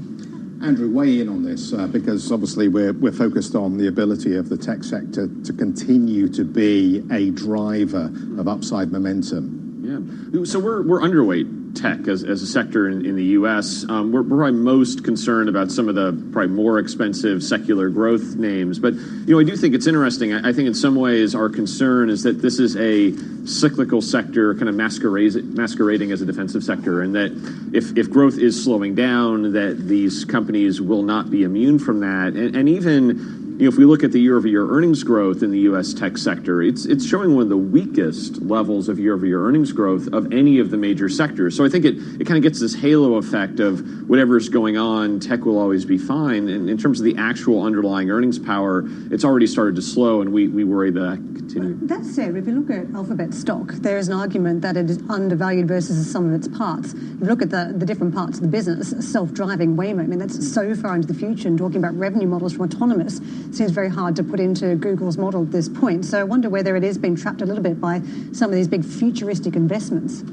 Andrew, weigh in on this because obviously we're focused on the ability of the tech sector to continue to be a driver of upside momentum. Yeah, so we're underweight tech as a sector in the U.S. We're probably most concerned about some of the probably more expensive secular growth names. But, I do think it's interesting. I think in some ways our concern is that this is a cyclical sector kind of masquerading as a defensive sector, and that if growth is slowing down, that these companies will not be immune from that. And even if we look at the year-over-year earnings growth in the U.S. tech sector, it's showing one of the weakest levels of year-over-year earnings growth of any of the major sectors. So I think it kind of gets this halo effect of whatever's going on, tech will always be fine. And in terms of the actual underlying earnings power, it's already started to slow, and we worry that continue. That said, if you look at Alphabet stock, there is an argument that it is undervalued versus the sum of its parts. If you look at the different parts of the business, self-driving Waymo, that's so far into the future, and talking about revenue models from autonomous seems very hard to put into Google's model at this point. So I wonder whether it is being trapped a little bit by some of these big futuristic investments.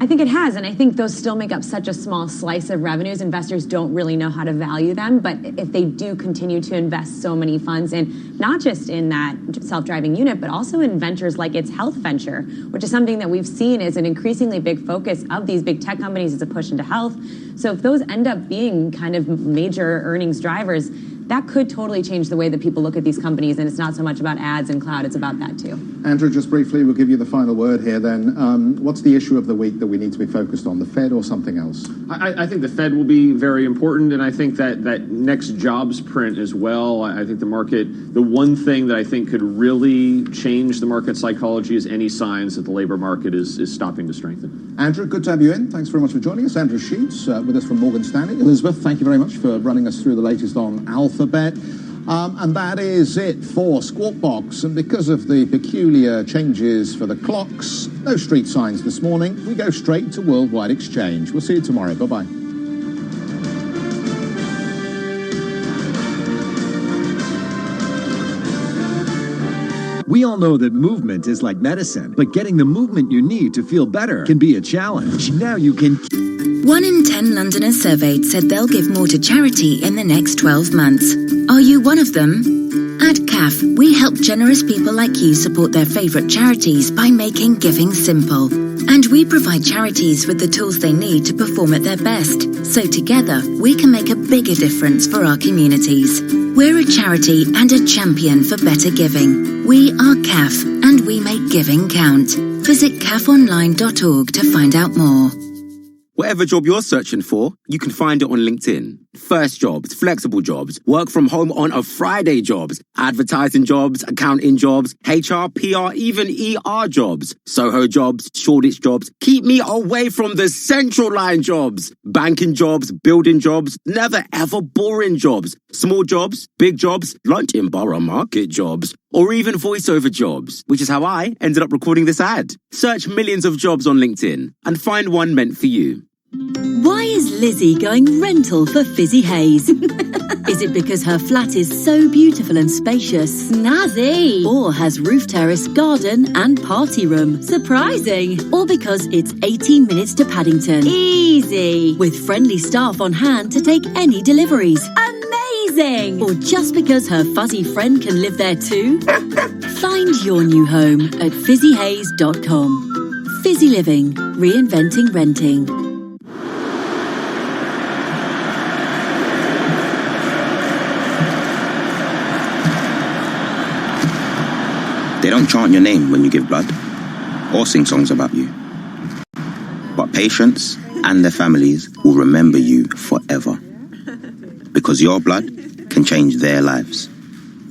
I think it has, and I think those still make up such a small slice of revenues. Investors don't really know how to value them, but if they do continue to invest so many funds in, not just in that self-driving unit, but also in ventures like its health venture, which is something that we've seen is an increasingly big focus of these big tech companies as a push into health. So if those end up being kind of major earnings drivers, that could totally change the way that people look at these companies, and it's not so much about ads and cloud, it's about that too. Andrew, just briefly, we'll give you the final word here then. What's the issue of the week that we need to be focused on, the Fed or something else? I think the Fed will be very important, and I think that next jobs print as well. I think the one thing that I think could really change the market psychology is any signs that the labor market is stopping to strengthen. Andrew, good to have you in. Thanks very much for joining us. Andrew Sheets with us from Morgan Stanley. Elizabeth, thank you very much for running us through the latest on Alphabet. And that is it for Squawk Box. And because of the peculiar changes for the clocks, no street signs this morning. We go straight to Worldwide Exchange. We'll see you tomorrow. Bye-bye. We all know that movement is like medicine, but getting the movement you need to feel better can be a challenge. Now you can... 1 in 10 Londoners surveyed said they'll give more to charity in the next 12 months. Are you one of them? At CAF, we help generous people like you support their favourite charities by making giving simple. And we provide charities with the tools they need to perform at their best. So together, we can make a bigger difference for our communities. We're a charity and a champion for better giving. We are CAF, and we make giving count. Visit cafonline.org to find out more. Whatever job you're searching for, you can find it on LinkedIn. First jobs, flexible jobs, work from home on a Friday jobs, advertising jobs, accounting jobs, HR, PR, even ER jobs, Soho jobs, Shoreditch jobs. Keep me away from the central line jobs. Banking jobs, building jobs, never ever boring jobs. Small jobs, big jobs, lunch in Borough Market jobs, or even voiceover jobs, which is how I ended up recording this ad. Search millions of jobs on LinkedIn and find one meant for you. Why is Lizzie going rental for Fizzy Haze? Is it because her flat is so beautiful and spacious? Snazzy! Or has roof terrace, garden and party room? Surprising! Or because it's 18 minutes to Paddington? Easy! With friendly staff on hand to take any deliveries? Amazing! Or just because her fuzzy friend can live there too? Find your new home at fizzyhaze.com. Fizzy Living, reinventing renting. They don't chant your name when you give blood or sing songs about you. But patients and their families will remember you forever. Because your blood can change their lives.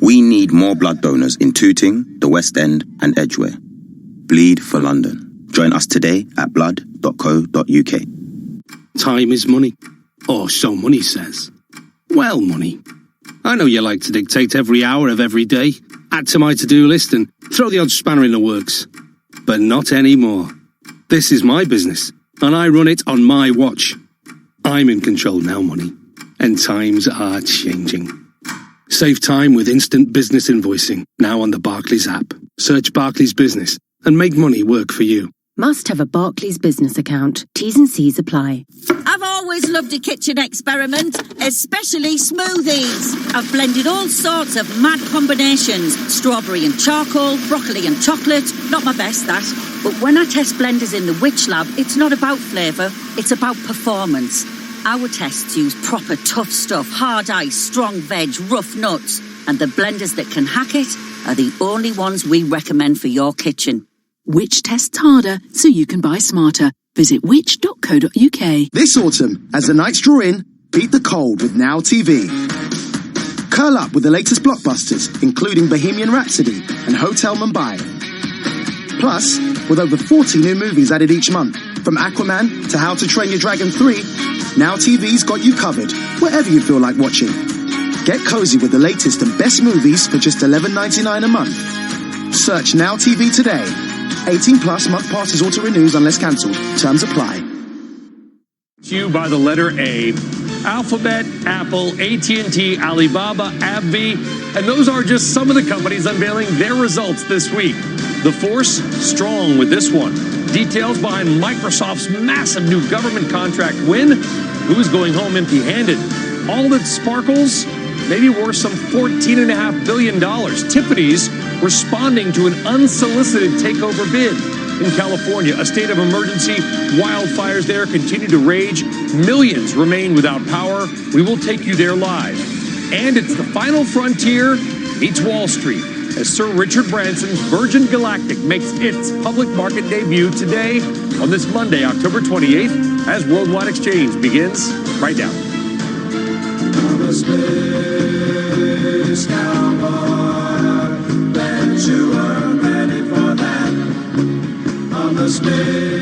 We need more blood donors in Tooting, the West End and Edgware. Bleed for London. Join us today at blood.co.uk. Time is money. Or so money says. Well, money. I know you like to dictate every hour of every day, add to my to-do list and throw the odd spanner in the works. But not anymore. This is my business, and I run it on my watch. I'm in control now, money. And times are changing. Save time with instant business invoicing, now on the Barclays app. Search Barclays Business and make money work for you. Must have a Barclays business account. T's and C's apply. I've always loved a kitchen experiment, especially smoothies. I've blended all sorts of mad combinations. Strawberry and charcoal, broccoli and chocolate. Not my best, that. But when I test blenders in the Witch Lab, it's not about flavour, it's about performance. Our tests use proper tough stuff, hard ice, strong veg, rough nuts. And the blenders that can hack it are the only ones we recommend for your kitchen. Which tests harder so you can buy smarter. Visit which.co.uk. This autumn, as the nights draw in, beat the cold with Now TV. Curl up with the latest blockbusters, including Bohemian Rhapsody and Hotel Mumbai. Plus, with over 40 new movies added each month, from Aquaman to How to Train Your Dragon 3, Now TV's got you covered, wherever you feel like watching. Get cozy with the latest and best movies for just $11.99 a month. Search Now TV today. 18 plus, month passes auto renews unless cancelled. Terms apply. To you by the letter A. Alphabet, Apple, AT&T, Alibaba, AbbVie, and those are just some of the companies unveiling their results this week. The force, strong with this one. Details behind Microsoft's massive new government contract win. Who's going home empty-handed? All that sparkles, maybe worth some $14.5 billion. Tiffany's responding to an unsolicited takeover bid. In California, a state of emergency, wildfires there continue to rage. Millions remain without power. We will take you there live. And it's the final frontier meets Wall Street as Sir Richard Branson's Virgin Galactic makes its public market debut today on this Monday, October 28th, as Worldwide Exchange begins right now.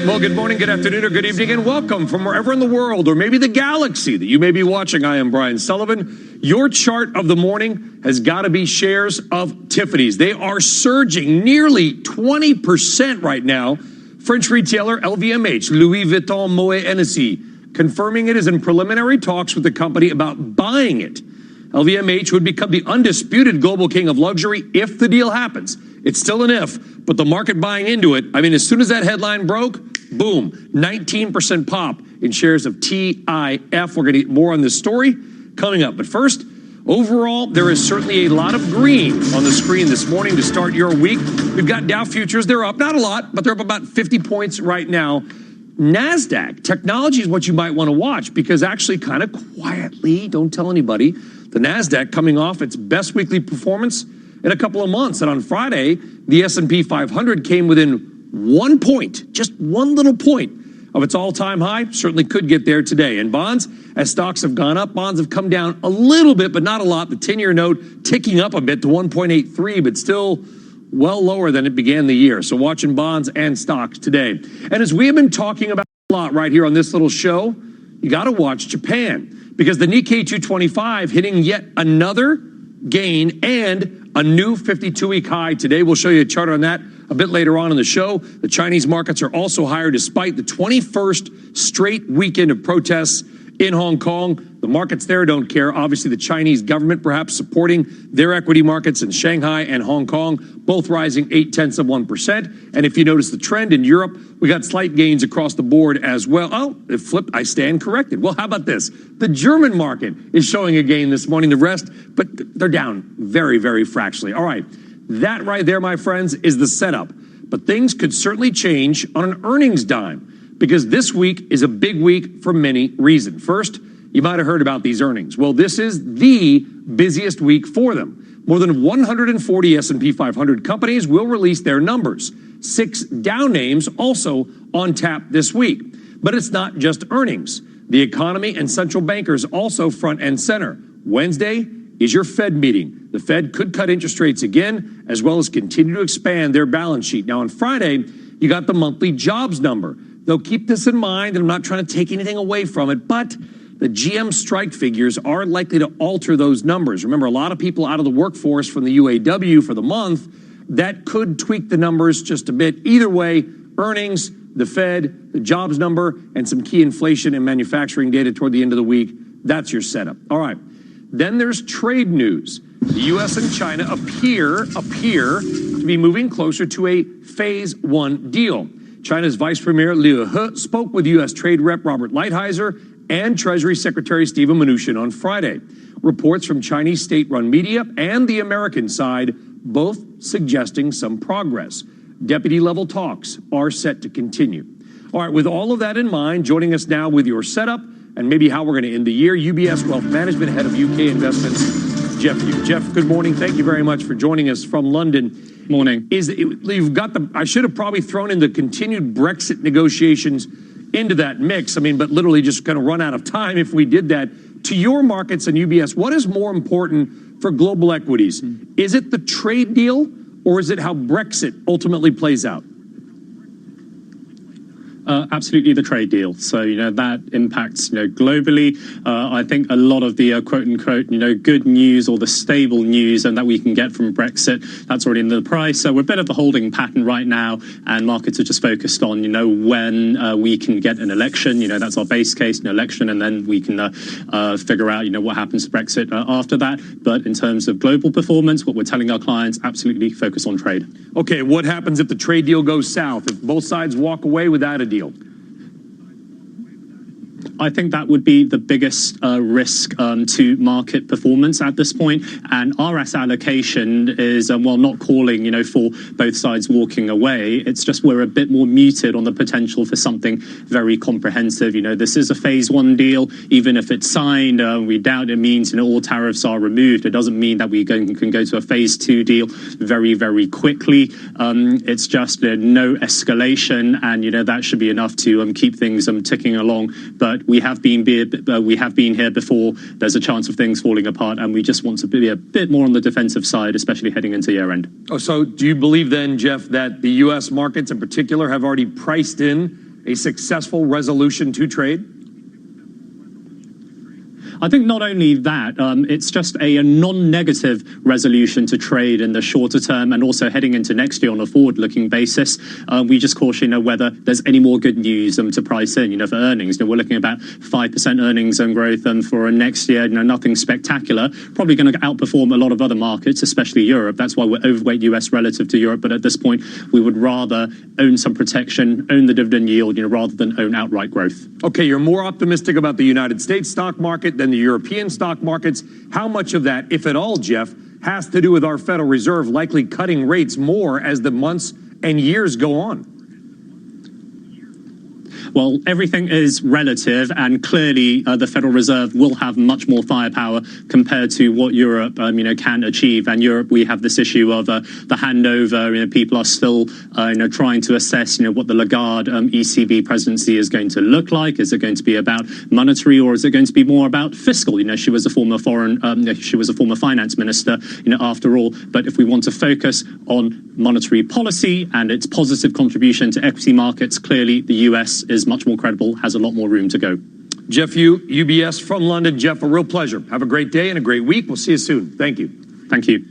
Well, good morning, good afternoon, or good evening, and welcome from wherever in the world, or maybe the galaxy that you may be watching. I am Brian Sullivan. Your chart of the morning has got to be shares of Tiffany's. They are surging nearly 20% right now. French retailer LVMH, Louis Vuitton Moet Hennessy, confirming it is in preliminary talks with the company about buying it. LVMH would become the undisputed global king of luxury if the deal happens. It's still an if, but the market buying into it, I mean, as soon as that headline broke, boom, 19% pop in shares of TIF. We're going to get more on this story coming up. But first, overall, there is certainly a lot of green on the screen this morning to start your week. We've got Dow futures. They're up, not a lot, but they're up about 50 points right now. NASDAQ, technology is what you might want to watch because actually kind of quietly, don't tell anybody, the NASDAQ coming off its best weekly performance in a couple of months. And on Friday, the S&P 500 came within 1 point, just one little point of its all-time high. Certainly could get there today. And bonds, as stocks have gone up, bonds have come down a little bit, but not a lot. The 10-year note ticking up a bit to 1.83, but still well lower than it began the year. So watching bonds and stocks today. And as we have been talking about a lot right here on this little show, you got to watch Japan because the Nikkei 225 hitting yet another gain and a new 52-week high today. We'll show you a chart on that a bit later on in the show. The Chinese markets are also higher despite the 21st straight weekend of protests in Hong Kong. The markets there don't care. Obviously, the Chinese government perhaps supporting their equity markets in Shanghai and Hong Kong, both rising 0.8%. And if you notice the trend in Europe, we got slight gains across the board as well. Oh, it flipped. I stand corrected. Well, how about this? The German market is showing a gain this morning. The rest, but they're down very, very fractionally. All right. That right there, my friends, is the setup. but things could certainly change on an earnings dime, because this week is a big week for many reasons. First, you might have heard about these earnings. Well, this is the busiest week for them. More than 140 S&P 500 companies will release their numbers. 6 Dow names also on tap this week. But it's not just earnings. The economy and central bankers also front and center. Wednesday is your Fed meeting. The Fed could cut interest rates again, as well as continue to expand their balance sheet. Now, on Friday, you got the monthly jobs number. Though keep this in mind, and I'm not trying to take anything away from it, but the GM strike figures are likely to alter those numbers. Remember, a lot of people out of the workforce from the UAW for the month. That could tweak the numbers just a bit. Either way, earnings, the Fed, the jobs number, and some key inflation and manufacturing data toward the end of the week. That's your setup. All right. Then there's trade news. The U.S. and China appear to be moving closer to a phase 1 deal. China's Vice Premier Liu He spoke with U.S. Trade Rep Robert Lighthizer and Treasury Secretary Steven Mnuchin on Friday. Reports from Chinese state-run media and the American side both suggesting some progress. Deputy-level talks are set to continue. All right, with all of that in mind, joining us now with your setup and maybe how we're going to end the year, UBS Wealth Management Head of UK Investments, Jeff Yu. Jeff, good morning. Thank you very much for joining us from London. Morning. You've got I should have probably thrown in the continued Brexit negotiations into that mix. I mean, but literally just going to run out of time if we did that. To your markets and UBS, what is more important for global equities? Is it the trade deal, or is it how Brexit ultimately plays out? Absolutely the trade deal. So, that impacts, globally. I think a lot of the quote unquote, good news or the stable news and that we can get from Brexit, that's already in the price. So we're a bit of a holding pattern right now, and markets are just focused on, when we can get an election. That's our base case, an election, and then we can figure out, what happens to Brexit after that. But in terms of global performance, what we're telling our clients, absolutely focus on trade. Okay, what happens if the trade deal goes south? If both sides walk away without a deal? I think that would be the biggest risk to market performance at this point. And our asset allocation is, not calling, for both sides walking away. It's just we're a bit more muted on the potential for something very comprehensive. This is a phase 1 deal. Even if it's signed, we doubt it means, all tariffs are removed. It doesn't mean that we can go to a phase 2 deal very, very quickly. It's just no escalation, and, that should be enough to keep things ticking along. But we have been here before. There's a chance of things falling apart, and we just want to be a bit more on the defensive side, especially heading into year end. Oh, so do you believe then, Jeff, that the U.S. markets in particular have already priced in a successful resolution to trade? I think not only that, it's just a non-negative resolution to trade in the shorter term, and also heading into next year on a forward-looking basis. We just caution whether there's any more good news to price in. For earnings, we're looking at about 5% earnings growth, and for next year, nothing spectacular. Probably going to outperform a lot of other markets, especially Europe. That's why we're overweight US relative to Europe. But at this point, we would rather own some protection, own the dividend yield, rather than own outright growth. Okay, you're more optimistic about the United States stock market than the European stock markets. How much of that, if at all, Jeff, has to do with our Federal Reserve likely cutting rates more as the months and years go on? Well, everything is relative, and clearly the Federal Reserve will have much more firepower compared to what Europe, can achieve. And Europe, we have this issue of the handover. People are still, trying to assess, what the Lagarde ECB presidency is going to look like. Is it going to be about monetary, or is it going to be more about fiscal? She was a former finance minister, after all. But if we want to focus on monetary policy and its positive contribution to equity markets, clearly the US is much more credible, has a lot more room to go. Jeff Yu, UBS from London. Jeff, a real pleasure. Have a great day and a great week. We'll see you soon. Thank you. Thank you.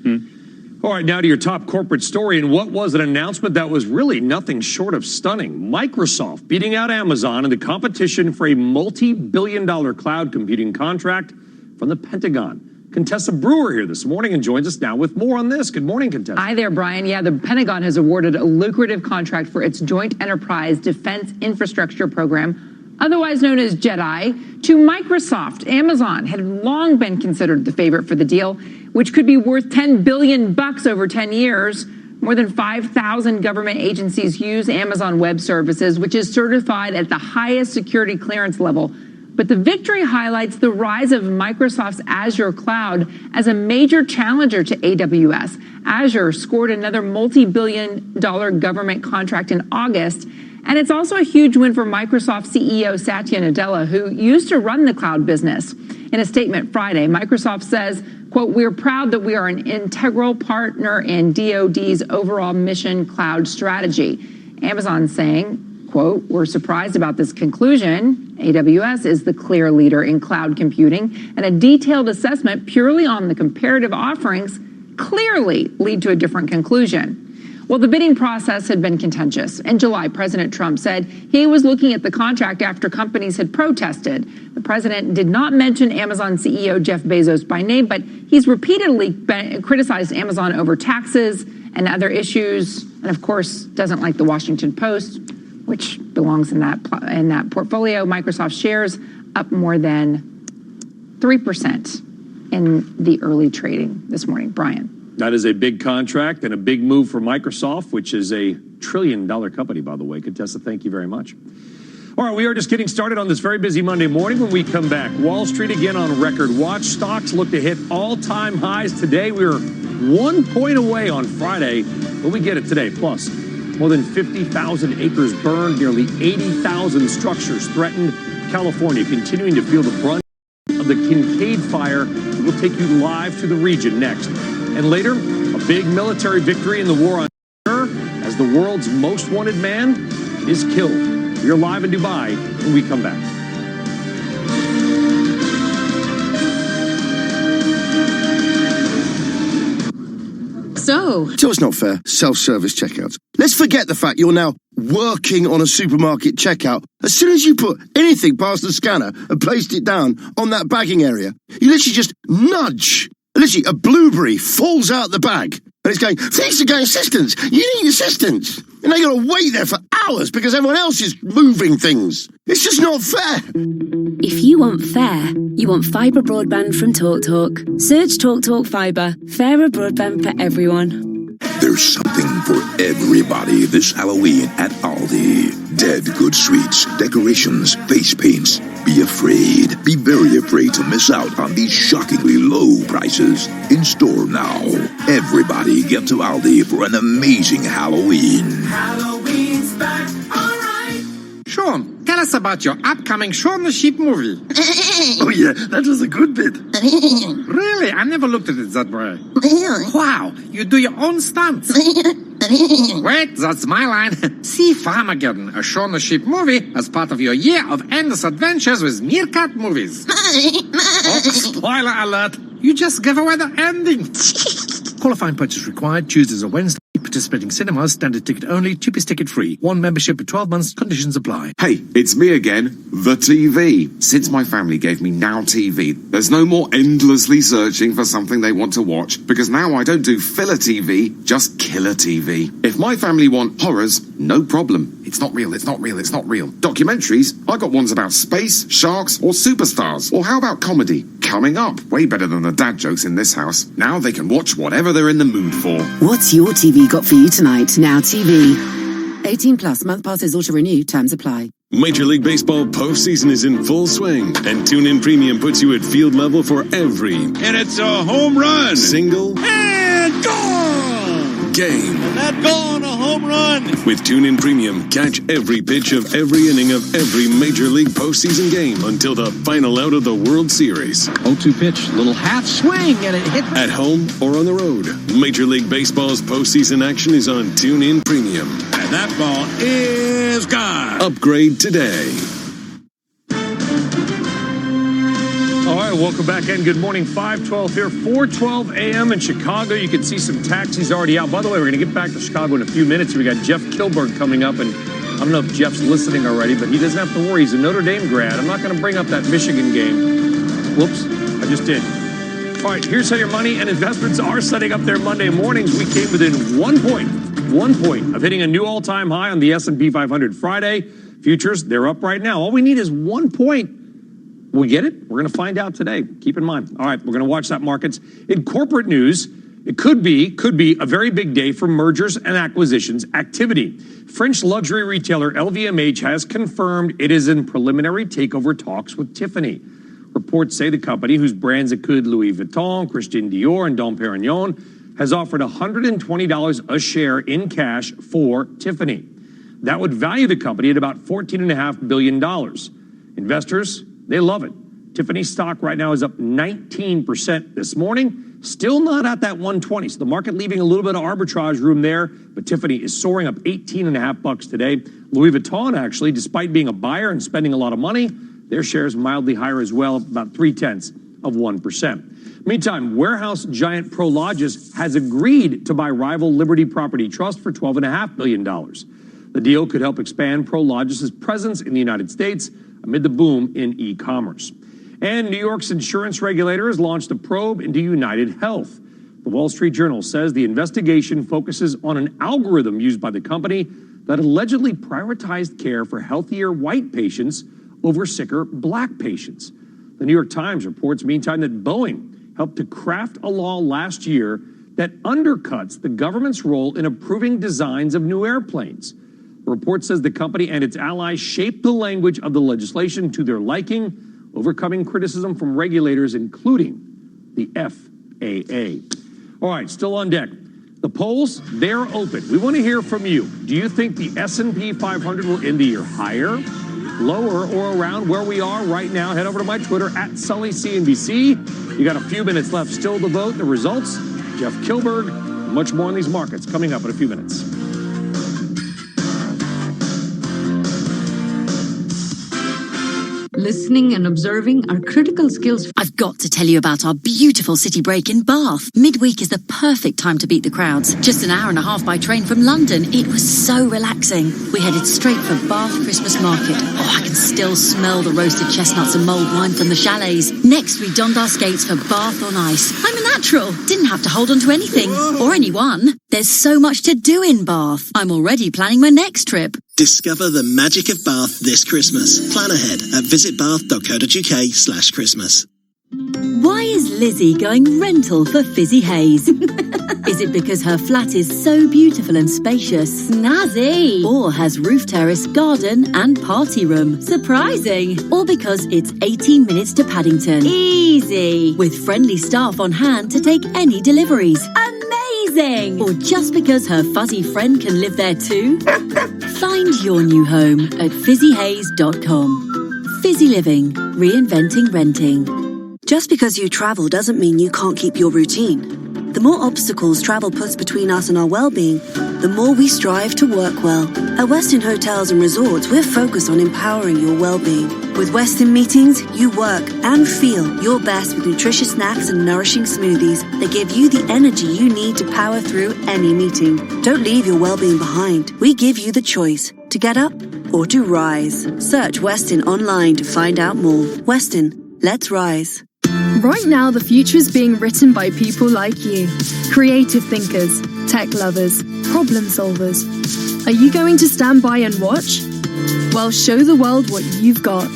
All right, now to your top corporate story, and what was an announcement that was really nothing short of stunning. Microsoft beating out Amazon in the competition for a multi-billion-dollar cloud computing contract from the Pentagon. Contessa Brewer here this morning and joins us now with more on this. Good morning, Contessa. Hi there, Brian. Yeah, the Pentagon has awarded a lucrative contract for its Joint Enterprise Defense Infrastructure Program, otherwise known as JEDI, to Microsoft. Amazon had long been considered the favorite for the deal, which could be worth $10 billion over 10 years. More than 5,000 government agencies use Amazon Web Services, which is certified at the highest security clearance level. But the victory highlights the rise of Microsoft's Azure cloud as a major challenger to AWS. Azure scored another multi-billion-dollar government contract in August, and it's also a huge win for Microsoft CEO Satya Nadella, who used to run the cloud business. In a statement Friday, Microsoft says, quote, "We're proud that we are an integral partner in DoD's overall mission cloud strategy." Amazon saying, quote, "We're surprised about this conclusion. AWS is the clear leader in cloud computing, and a detailed assessment purely on the comparative offerings clearly lead to a different conclusion." Well, the bidding process had been contentious. In July, President Trump said he was looking at the contract after companies had protested. The president did not mention Amazon CEO Jeff Bezos by name, but he's repeatedly criticized Amazon over taxes and other issues, and of course, doesn't like the Washington Post, which belongs in that portfolio. Microsoft shares up more than 3% in the early trading this morning. Brian. That is a big contract and a big move for Microsoft, which is a $1 trillion company, by the way. Contessa, thank you very much. All right, we are just getting started on this very busy Monday morning. When we come back, Wall Street again on record watch. Stocks look to hit all-time highs today. We were 1 point away on Friday, but we get it today. Plus, more than 50,000 acres burned, nearly 80,000 structures threatened. California continuing to feel the brunt of the Kincaid fire. We'll take you live to the region next. And later, a big military victory in the war on terror as the world's most wanted man is killed. We're live in Dubai when we come back. So it's not fair. Self-service checkouts. Let's forget the fact you're now working on a supermarket checkout. As soon as you put anything past the scanner and placed it down on that bagging area, you literally just nudge. Literally, a blueberry falls out the bag. And it's going, thanks to going assistance. You need assistance. And they got to wait there for hours because everyone else is moving things. It's just not fair. If you want fair, you want fibre broadband from TalkTalk. Search TalkTalk Fibre. Fairer broadband for everyone. There's something for everybody this Halloween at Aldi. Dead good sweets, decorations, face paints. Be afraid. Be very afraid to miss out on these shockingly low prices. In store now. Everybody get to Aldi for an amazing Halloween. Halloween's back, alright. Sean, tell us about your upcoming Shaun the Sheep movie. Oh yeah, that was a good bit. Really? I never looked at it that way. Wow, you do your own stunts. Wait, that's my line. See Farmageddon, a Shaun the Sheep movie, as part of your year of endless adventures with Meerkat Movies. Oh, spoiler alert. You just gave away the ending. Qualifying purchase required. Tuesdays or Wednesdays. Participating cinemas. Standard ticket only. Cheapest ticket free. One membership for 12 months. Conditions apply. Hey, it's me again, the TV. Since my family gave me Now TV, there's no more endlessly searching for something they want to watch, because now I don't do filler TV, just killer TV. If my family want horrors, no problem. It's not real, it's not real, it's not real. Documentaries, I got ones about space, sharks, or superstars. Or how about comedy? Coming up, way better than the dad jokes in this house. Now they can watch whatever they're in the mood for. What's your TV got for you tonight? Now TV. 18 plus month passes auto renew. Terms apply. Major League Baseball postseason is in full swing, and TuneIn Premium puts you at field level for every. And it's a home run. Single. And gone. Game. And that gone, a home run. With TuneIn Premium, catch every pitch of every inning of every Major League postseason game until the final out of the World Series. 0-2 pitch, little half swing, and it hit. At home or on the road, Major League Baseball's postseason action is on TuneIn Premium. And that ball is gone. Upgrade today. All right, welcome back and good morning. 5:12 here, 4:12 a.m. in Chicago. You can see some taxis already out. By the way, we're going to get back to Chicago in a few minutes. We got Jeff Kilburg coming up, and I don't know if Jeff's listening already, but he doesn't have to worry. He's a Notre Dame grad. I'm not going to bring up that Michigan game. Whoops, I just did. All right, here's how your money and investments are setting up their Monday mornings. We came within 1 point of hitting a new all-time high on the S&P 500 Friday. Futures, they're up right now. All we need is 1 point. Will we get it? We're going to find out today. Keep in mind. All right, we're going to watch that markets. In corporate news, It could be a very big day for mergers and acquisitions activity. French luxury retailer LVMH has confirmed it is in preliminary takeover talks with Tiffany. Reports say the company, whose brands include Louis Vuitton, Christian Dior, and Dom Perignon, has offered $120 a share in cash for Tiffany. That would value the company at about $14.5 billion. Investors, they love it. Tiffany stock right now is up 19% this morning. Still not at that 120. So the market leaving a little bit of arbitrage room there, but Tiffany is soaring up $18.5 today. Louis Vuitton, actually, despite being a buyer and spending a lot of money, their shares mildly higher as well, about 0.3%. Meantime, warehouse giant Prologis has agreed to buy rival Liberty Property Trust for $12.5 billion. The deal could help expand Prologis' presence in the United States amid the boom in e-commerce. And New York's insurance regulator has launched a probe into United Health. The Wall Street Journal says the investigation focuses on an algorithm used by the company that allegedly prioritized care for healthier white patients over sicker black patients. The New York Times reports, meantime, that Boeing helped to craft a law last year that undercuts the government's role in approving designs of new airplanes. The report says the company and its allies shaped the language of the legislation to their liking, overcoming criticism from regulators, including the FAA. All right, still on deck. The polls, they're open. We want to hear from you. Do you think the S&P 500 will end the year higher, lower, or around where we are right now? Head over to my Twitter, @SullyCNBC. You got a few minutes left still to vote. The results, Jeff Kilberg, much more on these markets coming up in a few minutes. Listening and observing are critical skills. I've got to tell you about our beautiful city break in Bath. Midweek is the perfect time to beat the crowds. Just an hour and a half by train from London. It was so relaxing. We headed straight for Bath Christmas Market. Oh, I can still smell the roasted chestnuts and mulled wine from the chalets. Next, we donned our skates for Bath on ice. I'm a natural. Didn't have to hold on to anything or anyone. There's so much to do in Bath. I'm already planning my next trip. Discover the magic of Bath this Christmas. Plan ahead at visitbath.co.uk/Christmas. Why is Lizzie going rental for Fizzy Haze? Is it because her flat is so beautiful and spacious? Snazzy! Or has roof terrace, garden and party room? Surprising! Or because it's 18 minutes to Paddington? Easy! With friendly staff on hand to take any deliveries. Amazing! Or just because her fuzzy friend can live there too? Find your new home at fizzyhaze.com. Fizzy Living, reinventing renting. Just because you travel doesn't mean you can't keep your routine. The more obstacles travel puts between us and our well-being, the more we strive to work well. At Westin Hotels and Resorts, we're focused on empowering your well-being. With Westin meetings, you work and feel your best with nutritious snacks and nourishing smoothies that give you the energy you need to power through any meeting. Don't leave your well-being behind. We give you the choice to get up or to rise. Search Westin online to find out more. Westin, let's rise. Right now, the future is being written by people like you. Creative thinkers, tech lovers, problem solvers. Are you going to stand by and watch? Well, show the world what you've got.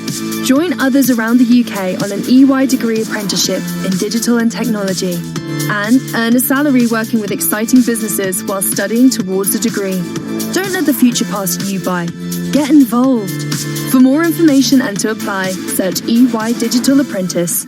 Join others around the UK on an EY degree apprenticeship in digital and technology. And earn a salary working with exciting businesses while studying towards a degree. Don't let the future pass you by. Get involved. For more information and to apply, search EY Digital Apprentice.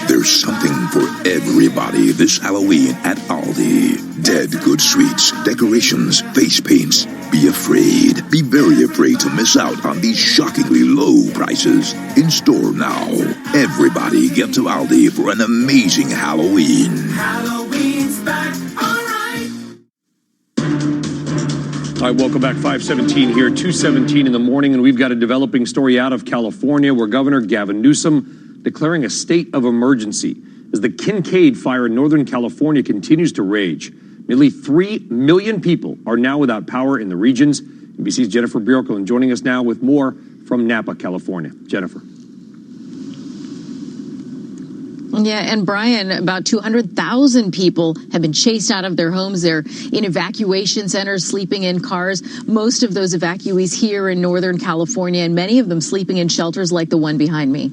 There's something for everybody this Halloween at Aldi. Dead good sweets, decorations, face paints. Be afraid. Be very afraid to miss out on these shockingly low prices. In store now. Everybody get to Aldi for an amazing Halloween. Halloween's back, all right. All right, welcome back. 5:17 here, 2:17 in the morning, and we've got a developing story out of California where Governor Gavin Newsom declaring a state of emergency as the Kincaid fire in Northern California continues to rage. Nearly 3 million people are now without power in the regions. NBC's Jennifer Bjorklund joining us now with more from Napa, California. Jennifer. Yeah, and Brian, about 200,000 people have been chased out of their homes. They're in evacuation centers, sleeping in cars. Most of those evacuees here in Northern California, and many of them sleeping in shelters like the one behind me.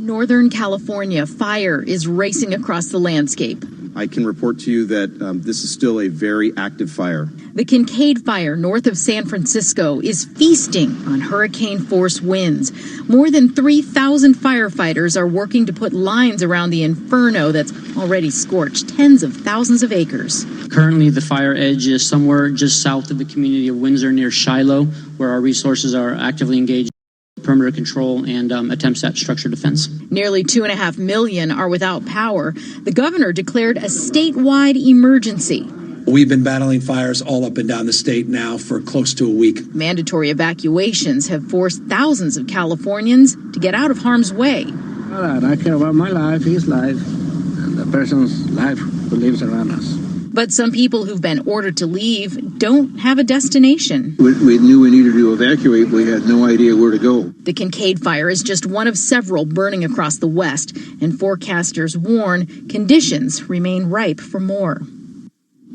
Northern California, fire is racing across the landscape. I can report to you that this is still a very active fire. The Kincaid Fire north of San Francisco is feasting on hurricane-force winds. More than 3,000 firefighters are working to put lines around the inferno that's already scorched tens of thousands of acres. Currently, the fire edge is somewhere just south of the community of Windsor near Shiloh, where our resources are actively engaged in perimeter control and attempts at structure defense. Nearly 2.5 million are without power. The governor declared a statewide emergency. We've been battling fires all up and down the state now for close to a week. Mandatory evacuations have forced thousands of Californians to get out of harm's way. Well, I care about my life, his life, and the person's life who lives around us. But some people who've been ordered to leave don't have a destination. We knew we needed to evacuate. We had no idea where to go. The Kincaid Fire is just one of several burning across the West, and forecasters warn conditions remain ripe for more.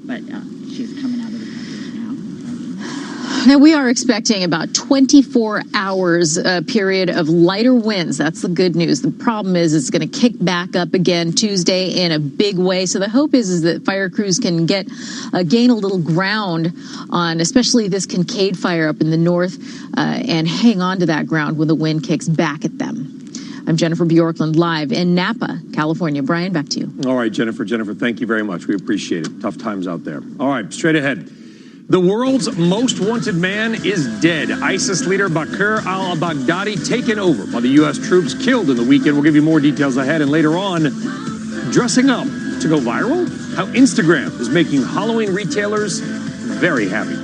But she's coming out of the country now. Now, we are expecting about 24 hours period of lighter winds. That's the good news. The problem is it's going to kick back up again Tuesday in a big way. So the hope is that fire crews can gain a little ground on especially this Kincaid Fire up in the north and hang on to that ground when the wind kicks back at them. I'm Jennifer Bjorklund, live in Napa, California. Brian, back to you. All right, Jennifer, thank you very much. We appreciate it. Tough times out there. All right, straight ahead. The world's most wanted man is dead. ISIS leader Bakr al-Baghdadi taken over by the U.S. troops, killed in the weekend. We'll give you more details ahead. And later on, dressing up to go viral? How Instagram is making Halloween retailers very happy.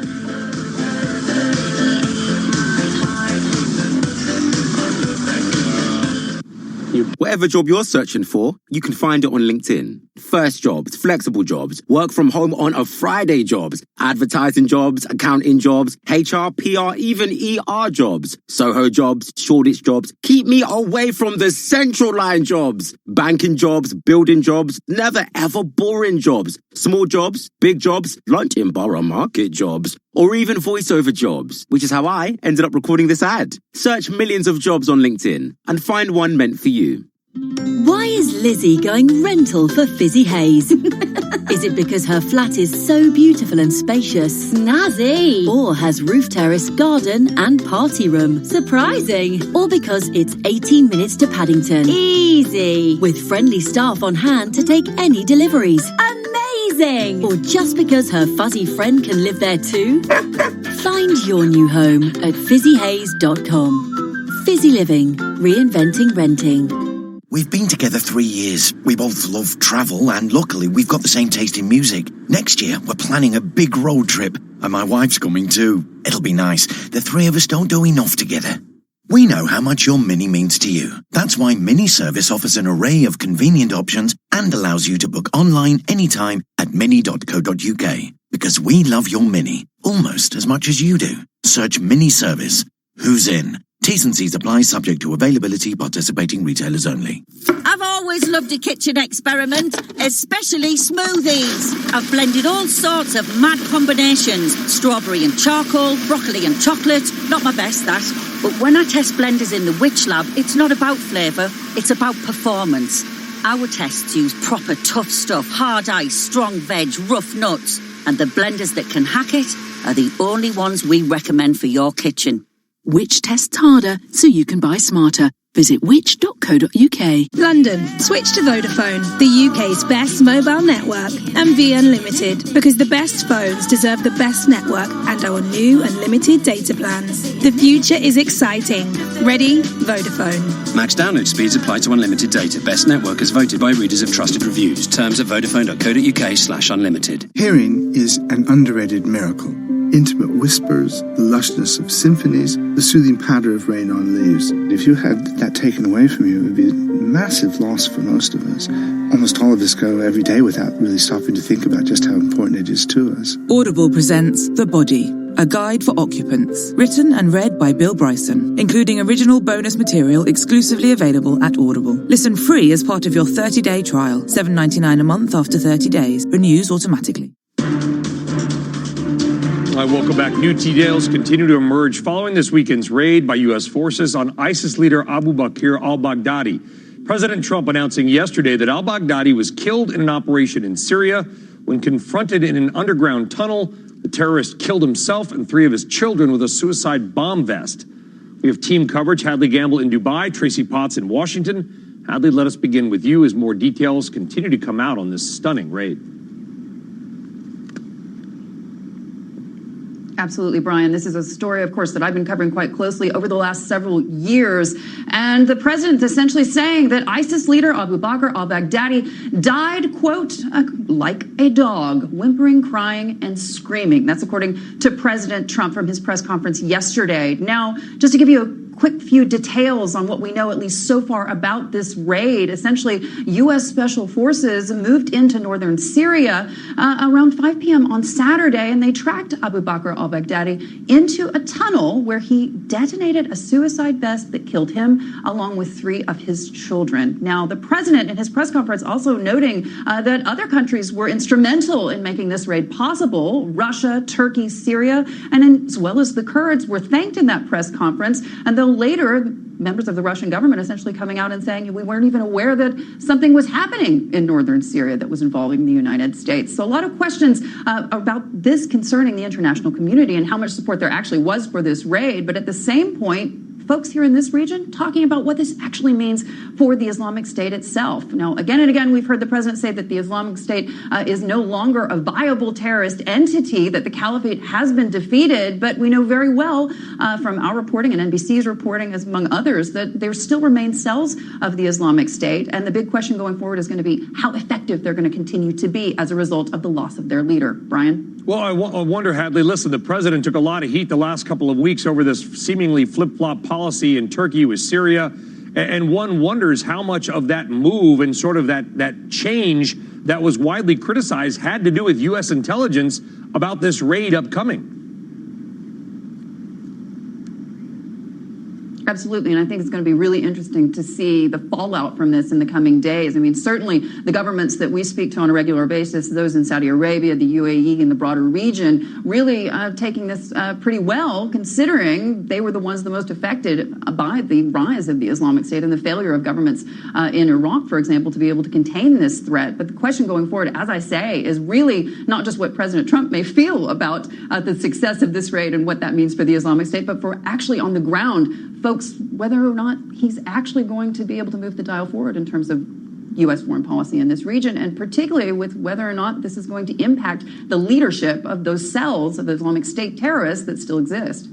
Whatever job you're searching for, you can find it on LinkedIn. First jobs, flexible jobs, work from home on a Friday jobs, advertising jobs, accounting jobs, HR, PR, even ER jobs, Soho jobs, Shoreditch jobs. Keep me away from the central line jobs. Banking jobs, building jobs, never ever boring jobs. Small jobs, big jobs, London Borough Market jobs, or even voiceover jobs, which is how I ended up recording this ad. Search millions of jobs on LinkedIn and find one meant for you. Why is Lizzie going rental for Fizzy Haze? Is it because her flat is so beautiful and spacious? Snazzy! Or has roof terrace, garden and party room? Surprising! Or because it's 18 minutes to Paddington? Easy! With friendly staff on hand to take any deliveries? Amazing! Or just because her fuzzy friend can live there too? Find your new home at fizzyhaze.com. Fizzy Living. Reinventing renting. We've been together 3 years. We both love travel, and luckily we've got the same taste in music. Next year, we're planning a big road trip, and my wife's coming too. It'll be nice. The three of us don't do enough together. We know how much your Mini means to you. That's why Mini Service offers an array of convenient options and allows you to book online anytime at mini.co.uk. Because we love your Mini almost as much as you do. Search Mini Service. Who's in? T's and C's apply, subject to availability, participating retailers only. I've always loved a kitchen experiment, especially smoothies. I've blended all sorts of mad combinations. Strawberry and charcoal, broccoli and chocolate. Not my best, that. But when I test blenders in the Witch Lab, it's not about flavour, it's about performance. Our tests use proper tough stuff, hard ice, strong veg, rough nuts. And the blenders that can hack it are the only ones we recommend for your kitchen. Which tests harder so you can buy smarter. Visit which.co.uk. London, switch to Vodafone, the UK's best mobile network, and V Unlimited, because the best phones deserve the best network and our new unlimited data plans. The future is exciting. Ready? Vodafone. Max download speeds apply to unlimited data. Best network as voted by readers of trusted reviews. Terms at vodafone.co.uk/unlimited. Hearing is an underrated miracle. Intimate whispers, the lushness of symphonies, the soothing patter of rain on leaves. If you had that taken away from you, it would be a massive loss for most of us. Almost all of us go every day without really stopping to think about just how important it is to us. Audible presents The Body, a guide for occupants, written and read by Bill Bryson, including original bonus material exclusively available at Audible. Listen free as part of your 30-day trial, $7.99 a month after 30 days. Renews automatically. All right, welcome back. New details continue to emerge following this weekend's raid by U.S. forces on ISIS leader Abu Bakr al-Baghdadi, President Trump announcing yesterday that al-Baghdadi was killed in an operation in Syria. When confronted in an underground tunnel, the terrorist killed himself and 3 of his children with a suicide bomb vest. We have team coverage. Hadley Gamble in Dubai, Tracy Potts in Washington. Hadley, let us begin with you as more details continue to come out on this stunning raid. Absolutely, Brian. This is a story, of course, that I've been covering quite closely over the last several years. And the president's essentially saying that ISIS leader Abu Bakr al-Baghdadi died, quote, like a dog, whimpering, crying, and screaming. That's according to President Trump from his press conference yesterday. Now, just to give you a quick few details on what we know, at least so far, about this raid. Essentially, U.S. Special Forces moved into northern Syria around 5 p.m. on Saturday, and they tracked Abu Bakr al-Baghdadi into a tunnel where he detonated a suicide vest that killed him, along with 3 of his children. Now, the president in his press conference also noting that other countries were instrumental in making this raid possible. Russia, Turkey, Syria, and as well as the Kurds were thanked in that press conference. And though later, members of the Russian government essentially coming out and saying we weren't even aware that something was happening in northern Syria that was involving the United States. So a lot of questions about this concerning the international community and how much support there actually was for this raid. But at the same point, folks here in this region talking about what this actually means for the Islamic State itself. Now, again and again, we've heard the president say that the Islamic State is no longer a viable terrorist entity, that the caliphate has been defeated. But we know very well from our reporting and NBC's reporting, as among others, that there still remain cells of the Islamic State. And the big question going forward is going to be how effective they're going to continue to be as a result of the loss of their leader. Brian? Well, I wonder, Hadley, listen, the president took a lot of heat the last couple of weeks over this seemingly flip-flop policy in Turkey with Syria. And one wonders how much of that move and sort of that change that was widely criticized had to do with U.S. intelligence about this raid upcoming. Absolutely, and I think it's going to be really interesting to see the fallout from this in the coming days. I mean, certainly the governments that we speak to on a regular basis, those in Saudi Arabia, the UAE, and the broader region, really taking this pretty well, considering they were the ones the most affected by the rise of the Islamic State and the failure of governments in Iraq, for example, to be able to contain this threat. But the question going forward, as I say, is really not just what President Trump may feel about the success of this raid and what that means for the Islamic State, but for actually on the ground, folks, whether or not he's actually going to be able to move the dial forward in terms of U.S. foreign policy in this region, and particularly with whether or not this is going to impact the leadership of those cells of the Islamic State terrorists that still exist.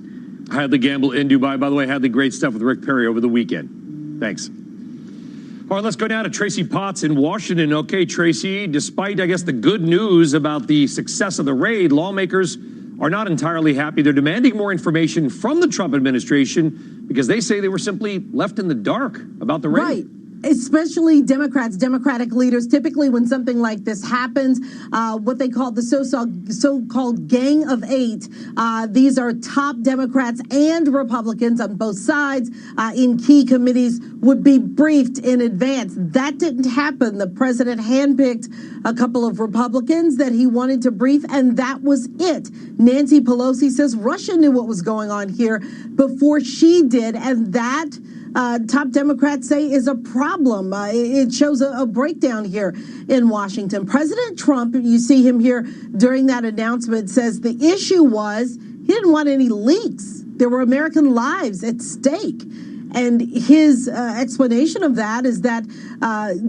Hadley Gamble in Dubai. By the way, Hadley, great stuff with Rick Perry over the weekend. Thanks. All right, let's go now to Tracy Potts in Washington. Okay, Tracy, despite, I guess, the good news about the success of the raid, lawmakers are not entirely happy. They're demanding more information from the Trump administration because they say they were simply left in the dark about the raid. Right. Especially Democrats, Democratic leaders. Typically when something like this happens, what they call the so-called Gang of Eight, these are top Democrats and Republicans on both sides in key committees, would be briefed in advance. That didn't happen. The president handpicked a couple of Republicans that he wanted to brief, and that was it. Nancy Pelosi says Russia knew what was going on here before she did, and that top Democrats say is a problem. It shows a breakdown here in Washington. President Trump, you see him here during that announcement, says the issue was he didn't want any leaks. There were American lives at stake. And his explanation of that is that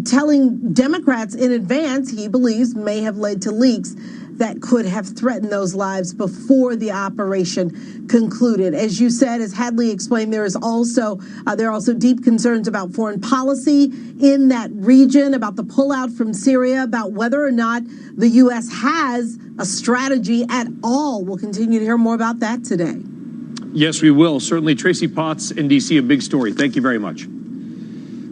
telling Democrats in advance, he believes, may have led to leaks that could have threatened those lives before the operation concluded. As you said, as Hadley explained, there are also deep concerns about foreign policy in that region, about the pullout from Syria, about whether or not the U.S. has a strategy at all. We'll continue to hear more about that today. Yes, we will. Certainly. Tracy Potts in D.C., a big story. Thank you very much.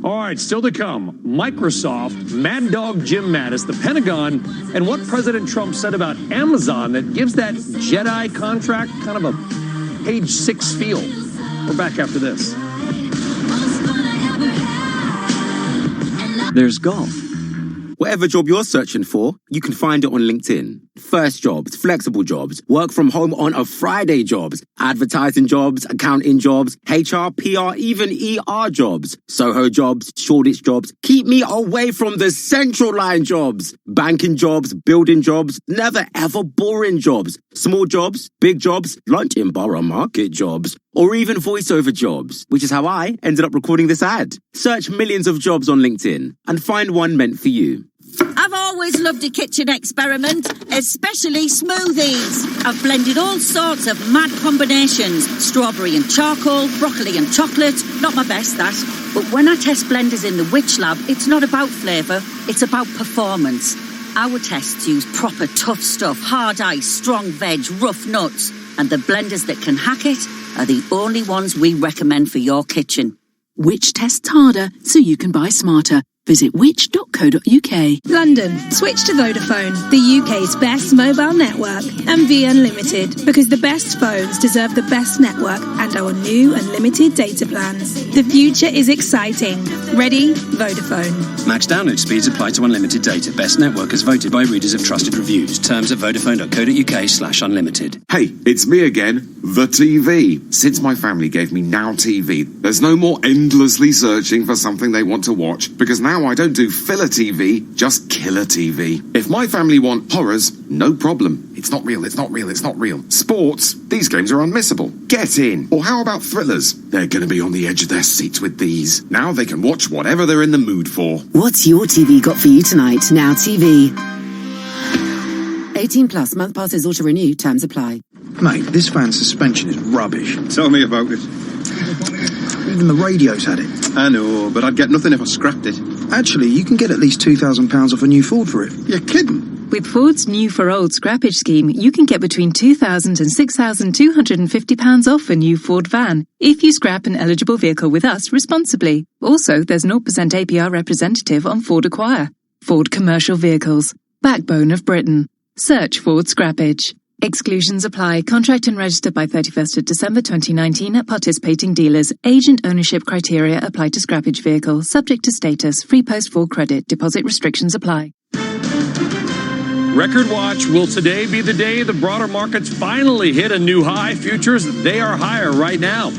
All right, still to come, Microsoft, Mad Dog Jim Mattis, the Pentagon, and what President Trump said about Amazon that gives that Jedi contract kind of a page 6 feel. We're back after this. There's golf. Whatever job you're searching for, you can find it on LinkedIn. First jobs, flexible jobs, work from home on a Friday jobs, advertising jobs, accounting jobs, HR, PR, even ER jobs, Soho jobs, Shoreditch jobs. Keep me away from the central line jobs. Banking jobs, building jobs, never ever boring jobs. Small jobs, big jobs, lunch in Borough Market jobs, or even voiceover jobs, which is how I ended up recording this ad. Search millions of jobs on LinkedIn and find one meant for you. I've always loved a kitchen experiment, especially smoothies. I've blended all sorts of mad combinations. Strawberry and charcoal, broccoli and chocolate. Not my best, that. But when I test blenders in the Witch Lab, it's not about flavour, it's about performance. Our tests use proper tough stuff, hard ice, strong veg, rough nuts. And the blenders that can hack it are the only ones we recommend for your kitchen. Which tests harder so you can buy smarter. Visit which.co.uk. London, switch to Vodafone, the UK's best mobile network, and Be Unlimited, because the best phones deserve the best network and our new unlimited data plans. The future is exciting. Ready? Vodafone. Max download speeds apply to unlimited data. Best network as voted by readers of trusted reviews. Terms at vodafone.co.uk/unlimited. Hey, it's me again, the TV. Since my family gave me Now TV, there's no more endlessly searching for something they want to watch, because now I don't do filler TV, just killer TV. If my family want horrors, no problem. It's not real, it's not real, it's not real. Sports, these games are unmissable. Get in. Or how about thrillers? They're going to be on the edge of their seats with these. Now they can watch whatever they're in the mood for. What's your TV got for you tonight? Now TV. 18 plus, month passes auto renew, terms apply. Mate, this fan suspension is rubbish. Tell me about it. Even the radio's had it. I know, but I'd get nothing if I scrapped it. Actually, you can get at least £2,000 off a new Ford for it. You're kidding. With Ford's new for old scrappage scheme, you can get between £2,000 and £6,250 off a new Ford van if you scrap an eligible vehicle with us responsibly. Also, there's 0% APR representative on Ford Acquire. Ford Commercial Vehicles, backbone of Britain. Search Ford Scrappage. Exclusions apply. Contract and registered by 31st of December 2019 at participating dealers. Agent ownership criteria apply to scrappage vehicle. Subject to status. Free post full credit. Deposit restrictions apply. Record watch. Will today be the day the broader markets finally hit a new high? Futures, they are higher right now.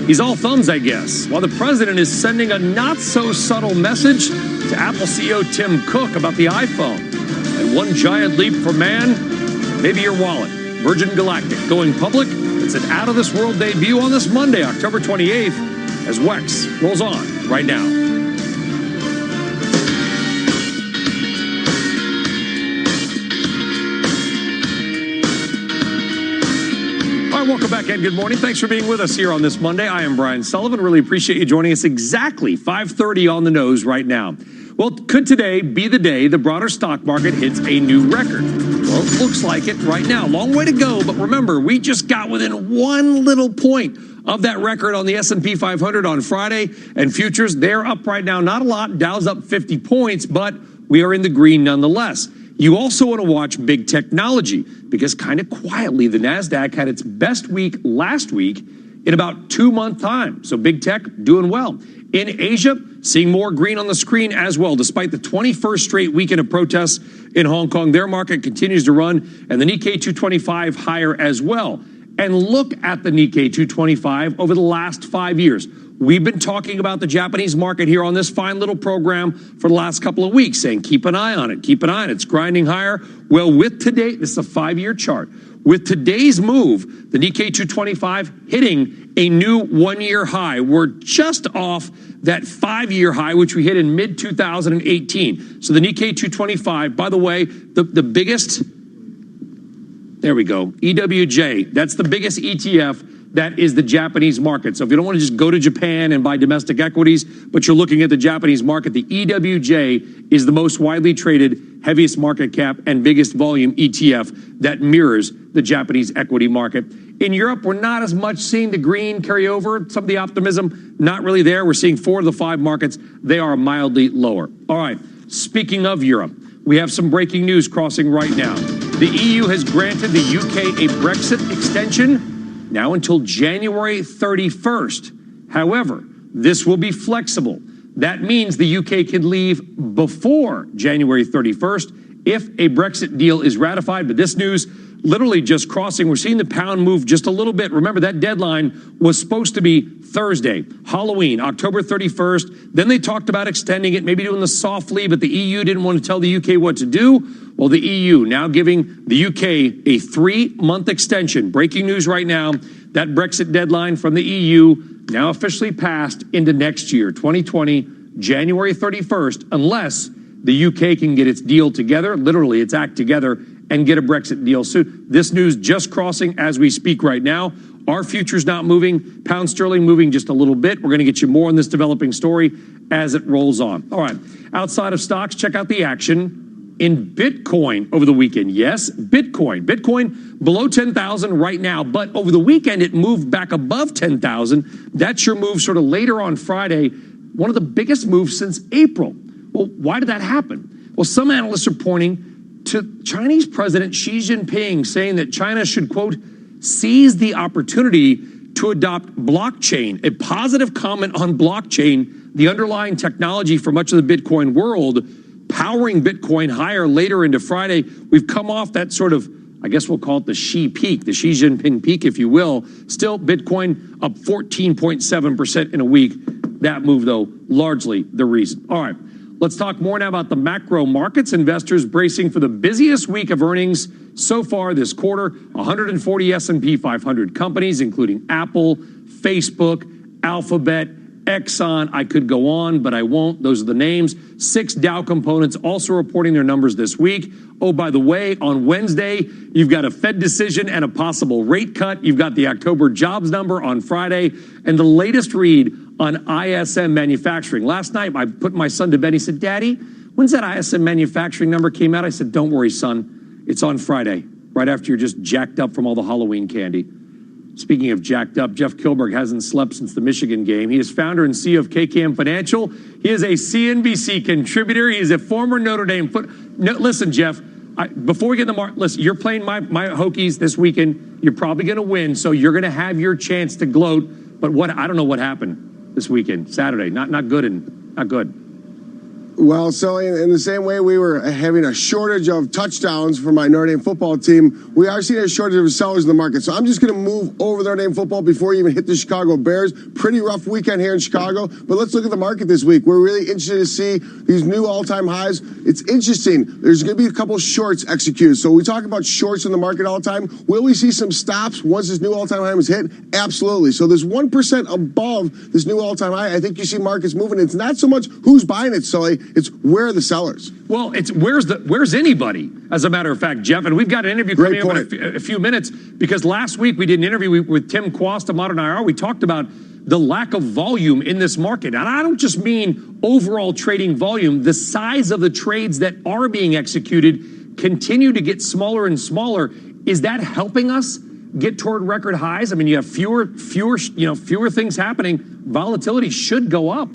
He's all thumbs, I guess, while the president is sending a not-so-subtle message to Apple CEO Tim Cook about the iPhone. And one giant leap for man, maybe your wallet. Virgin Galactic going public. It's an out-of-this-world debut on this Monday, October 28th, as WEX rolls on right now. All right, welcome back and good morning. Thanks for being with us here on this Monday. I am Brian Sullivan. Really appreciate you joining us exactly 5:30 on the nose right now. Well, could today be the day the broader stock market hits a new record? Well, it looks like it right now. Long way to go, but remember, we just got within one little point of that record on the S&P 500 on Friday, and futures, they're up right now. Not a lot. Dow's up 50 points, but we are in the green nonetheless. You also want to watch big technology because kind of quietly, the NASDAQ had its best week last week in about 2-month time. So big tech doing well. In Asia, seeing more green on the screen as well. Despite the 21st straight weekend of protests in Hong Kong, their market continues to run, and the Nikkei 225 higher as well. And look at the Nikkei 225 over the last 5 years. We've been talking about the Japanese market here on this fine little program for the last couple of weeks, saying keep an eye on it, keep an eye on it. It's grinding higher. Well, with today, this is a 5-year chart. With today's move, the Nikkei 225 hitting a new 1-year high. We're just off that 5-year high, which we hit in mid-2018. So the Nikkei 225, by the way, the biggest, there we go, EWJ, that's the biggest ETF that is the Japanese market. So if you don't want to just go to Japan and buy domestic equities, but you're looking at the Japanese market, the EWJ is the most widely traded, heaviest market cap, and biggest volume ETF that mirrors the Japanese equity market. In Europe, we're not as much seeing the green carry over. Some of the optimism, not really there. We're seeing 4 of the 5 markets. They are mildly lower. All right, speaking of Europe, we have some breaking news crossing right now. The EU has granted the UK a Brexit extension now until January 31st. However, this will be flexible. That means the UK can leave before January 31st if a Brexit deal is ratified. But this news literally just crossing. We're seeing the pound move just a little bit. Remember, that deadline was supposed to be Thursday, Halloween, October 31st. Then they talked about extending it, maybe doing the softly, but the EU didn't want to tell the UK what to do. Well, the EU now giving the UK a 3-month extension. Breaking news right now, that Brexit deadline from the EU now officially passed into next year, 2020, January 31st, unless the UK can get its deal together, literally its act together, and get a Brexit deal soon. This news just crossing as we speak right now. Our future's not moving. Pound sterling moving just a little bit. We're going to get you more on this developing story as it rolls on. All right. Outside of stocks, check out the action in Bitcoin over the weekend. Yes, Bitcoin. Bitcoin below 10,000 right now, but over the weekend it moved back above 10,000. That's your move sort of later on Friday. One of the biggest moves since April. Well, why did that happen? Well, some analysts are pointing to Chinese President Xi Jinping saying that China should, quote, seize the opportunity to adopt blockchain, a positive comment on blockchain, the underlying technology for much of the Bitcoin world, powering Bitcoin higher later into Friday. We've come off that sort of, I guess we'll call it the Xi peak, the Xi Jinping peak, if you will. Still, Bitcoin up 14.7% in a week. That move, though, largely the reason. All right. Let's talk more now about the macro markets. Investors bracing for the busiest week of earnings so far this quarter. 140 S&P 500 companies, including Apple, Facebook, Alphabet, Exxon. I could go on, but I won't. Those are the names. 6 Dow components also reporting their numbers this week. Oh, by the way, on Wednesday, you've got a Fed decision and a possible rate cut. You've got the October jobs number on Friday and the latest read on ISM manufacturing. Last night, I put my son to bed. He said, Daddy, when's that ISM manufacturing number came out? I said, don't worry, son. It's on Friday, right after you're just jacked up from all the Halloween candy. Speaking of jacked up, Jeff Kilberg hasn't slept since the Michigan game. He is founder and CEO of KKM Financial. He is a CNBC contributor. He is a former Notre Dame listen, Jeff, before we get in the market, listen, you're playing my Hokies this weekend. You're probably going to win, so you're going to have your chance to gloat. But I don't know what happened this weekend, Saturday. Not good. Well, so in the same way we were having a shortage of touchdowns for my Notre Dame football team, we are seeing a shortage of sellers in the market. So I'm just going to move over Notre Dame football before you even hit the Chicago Bears. Pretty rough weekend here in Chicago. But let's look at the market this week. We're really interested to see these new all-time highs. It's interesting. There's going to be a couple shorts executed. So we talk about shorts in the market all the time. Will we see some stops once this new all-time high is hit? Absolutely. So there's 1% above this new all-time high. I think you see markets moving. It's not so much who's buying it, Sully. It's where are the sellers? Well, it's where's anybody, as a matter of fact, Jeff. And we've got an interview coming up in a few minutes, because last week we did an interview with Tim Quast of Modern IR. We talked about the lack of volume in this market. And I don't just mean overall trading volume. The size of the trades that are being executed continue to get smaller and smaller. Is that helping us get toward record highs? I mean, you have fewer things happening. Volatility should go up.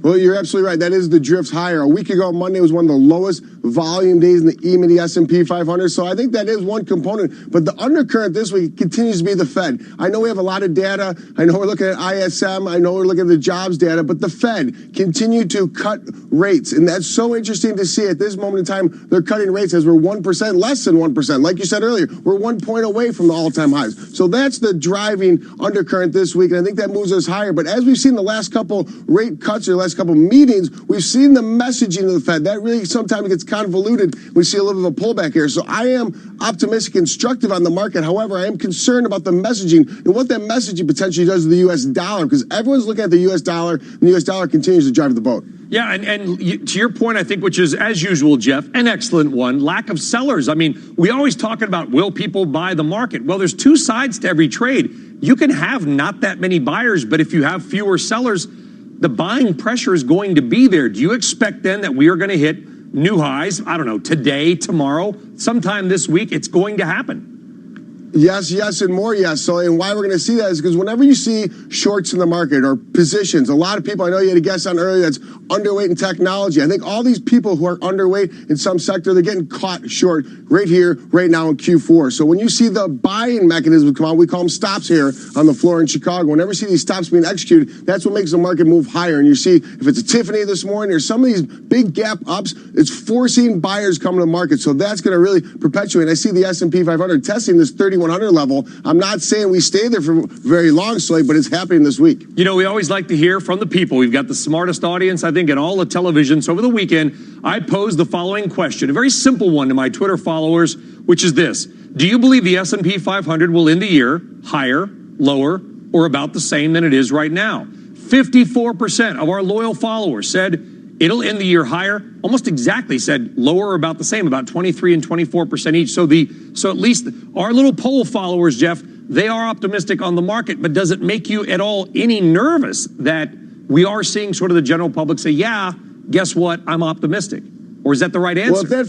Well, you're absolutely right. That is the drift higher. A week ago, Monday was one of the lowest volume days in the EMA, the S&P 500. So I think that is one component. But the undercurrent this week continues to be the Fed. I know we have a lot of data. I know we're looking at ISM. I know we're looking at the jobs data. But the Fed continue to cut rates. And that's so interesting to see. At this moment in time, they're cutting rates as we're 1%, less than 1%. Like you said earlier, we're 1 point away from the all-time highs. So that's the driving undercurrent this week. And I think that moves us higher. But as we've seen the last couple rate cuts or last couple meetings, we've seen the messaging of the Fed. That really sometimes gets convoluted. We see a little bit of a pullback here. So I am optimistic, constructive on the market. However, I am concerned about the messaging and what that messaging potentially does to the U.S. dollar, because everyone's looking at the U.S. dollar, and the U.S. dollar continues to drive the boat. Yeah, and to your point, I think, which is, as usual, Jeff, an excellent one, lack of sellers. I mean, we always talking about, will people buy the market? Well, there's two sides to every trade. You can have not that many buyers, but if you have fewer sellers, the buying pressure is going to be there. Do you expect then that we are going to hit new highs? I don't know, today, tomorrow, sometime this week? It's going to happen. Yes, and more yes. So, and why we're going to see that is because whenever you see shorts in the market or positions, a lot of people, I know you had a guest on earlier that's underweight in technology. I think all these people who are underweight in some sector, they're getting caught short right here, right now in Q4. So when you see the buying mechanism come out, we call them stops here on the floor in Chicago. Whenever you see these stops being executed, that's what makes the market move higher. And you see if it's a Tiffany this morning or some of these big gap ups, it's forcing buyers coming to the market. So that's going to really perpetuate. I see the S&P 500 testing this 3,100 level. I'm not saying we stay there for very long, Slade, but it's happening this week. You know, we always like to hear from the people. We've got the smartest audience, I think, in all of television. So over the weekend, I posed the following question, a very simple one to my Twitter followers, which is this. Do you believe the S&P 500 will end the year higher, lower, or about the same than it is right now? 54% of our loyal followers said it'll end the year higher, almost exactly said lower or about the same, about 23 and 24% each. So at least our little poll followers, Jeff, they are optimistic on the market, but does it make you at all any nervous that we are seeing sort of the general public say, yeah, guess what, I'm optimistic? Or is that the right answer? Well,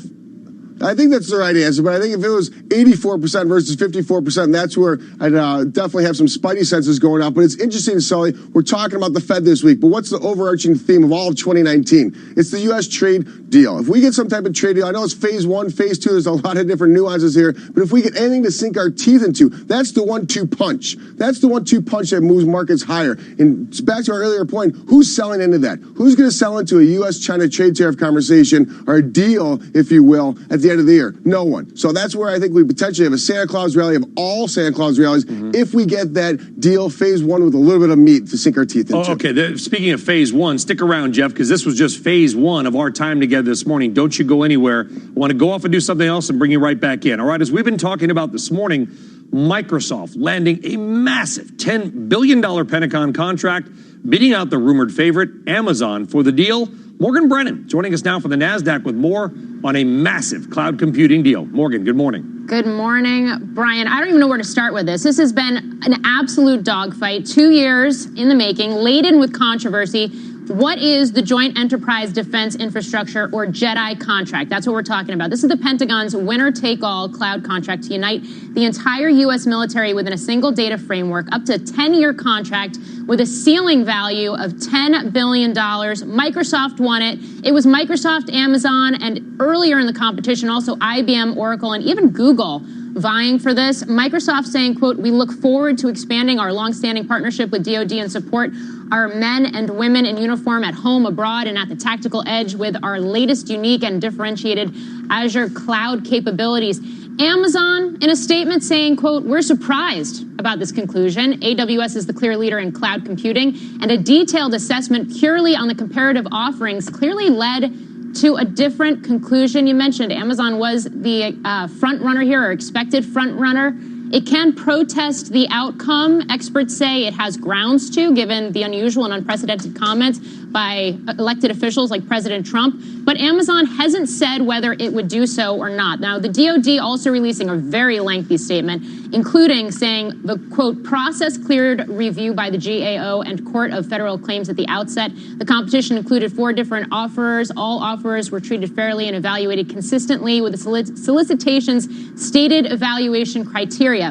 I think that's the right answer, but I think if it was 84% versus 54%, that's where I'd definitely have some spidey senses going out. But it's interesting, Sully, we're talking about the Fed this week, but what's the overarching theme of all of 2019? It's the U.S. trade deal. If we get some type of trade deal, I know it's phase one, phase two, there's a lot of different nuances here, but if we get anything to sink our teeth into, that's the 1-2 punch. That's the 1-2 punch that moves markets higher. And back to our earlier point, who's selling into that? Who's going to sell into a U.S.-China trade tariff conversation or a deal, if you will, at the end of the year? No one. So that's where I think we potentially have a Santa Claus rally of all Santa Claus rallies if we get that deal, phase one, with a little bit of meat to sink our teeth into. Oh, okay. Speaking of phase one, stick around, Jeff, because this was just phase one of our time together this morning. Don't you go anywhere. I want to go off and do something else and bring you right back in. All right, as we've been talking about this morning, Microsoft landing a massive $10 billion Pentagon contract, beating out the rumored favorite, Amazon, for the deal. Morgan Brennan joining us now from the NASDAQ with more on a massive cloud computing deal. Morgan, good morning. Good morning, Brian. I don't even know where to start with this. This has been an absolute dogfight, 2 years in the making, laden with controversy. What is the Joint Enterprise Defense Infrastructure, or JEDI, contract? That's what we're talking about. This is the Pentagon's winner-take-all cloud contract to unite the entire U.S. military within a single data framework, up to a 10-year contract with a ceiling value of $10 billion. Microsoft won it. It was Microsoft, Amazon, and earlier in the competition, also IBM, Oracle, and even Google vying for this. Microsoft saying, quote, "We look forward to expanding our longstanding partnership with DoD and support our men and women in uniform at home, abroad, and at the tactical edge with our latest unique and differentiated Azure cloud capabilities." Amazon, in a statement, saying, quote, "We're surprised about this conclusion. AWS is the clear leader in cloud computing, and a detailed assessment purely on the comparative offerings clearly led to a different conclusion." You mentioned Amazon was the front runner here, or expected front runner. It can protest the outcome. Experts say it has grounds to, given the unusual and unprecedented comments by elected officials like President Trump. But Amazon hasn't said whether it would do so or not. Now, the DoD also releasing a very lengthy statement, including saying the, quote, "process cleared review by the GAO and Court of Federal Claims at the outset. The competition included 4 different offers. All offers were treated fairly and evaluated consistently with the solicitation's stated evaluation criteria."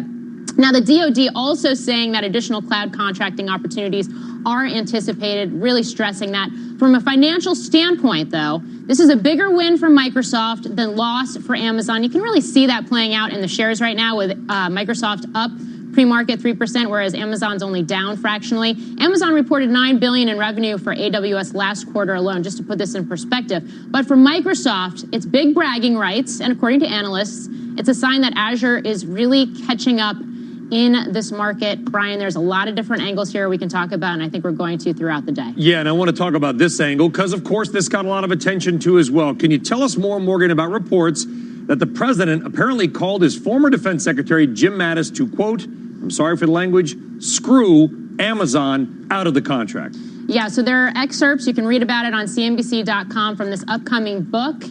Now, the DoD also saying that additional cloud contracting opportunities are anticipated, really stressing that. From a financial standpoint, though, this is a bigger win for Microsoft than loss for Amazon. You can really see that playing out in the shares right now, with Microsoft up pre-market 3%, whereas Amazon's only down fractionally. Amazon reported $9 billion in revenue for AWS last quarter alone, just to put this in perspective. But for Microsoft, it's big bragging rights, and according to analysts, it's a sign that Azure is really catching up in this market. Brian, there's a lot of different angles here we can talk about, and I think we're going to throughout the day. Yeah, and I want to talk about this angle because, of course, this got a lot of attention too as well. Can you tell us more, Morgan, about reports that the president apparently called his former defense secretary, Jim Mattis, to, quote, I'm sorry for the language, screw Amazon out of the contract? Yeah, so there are excerpts. You can read about it on CNBC.com from this upcoming book.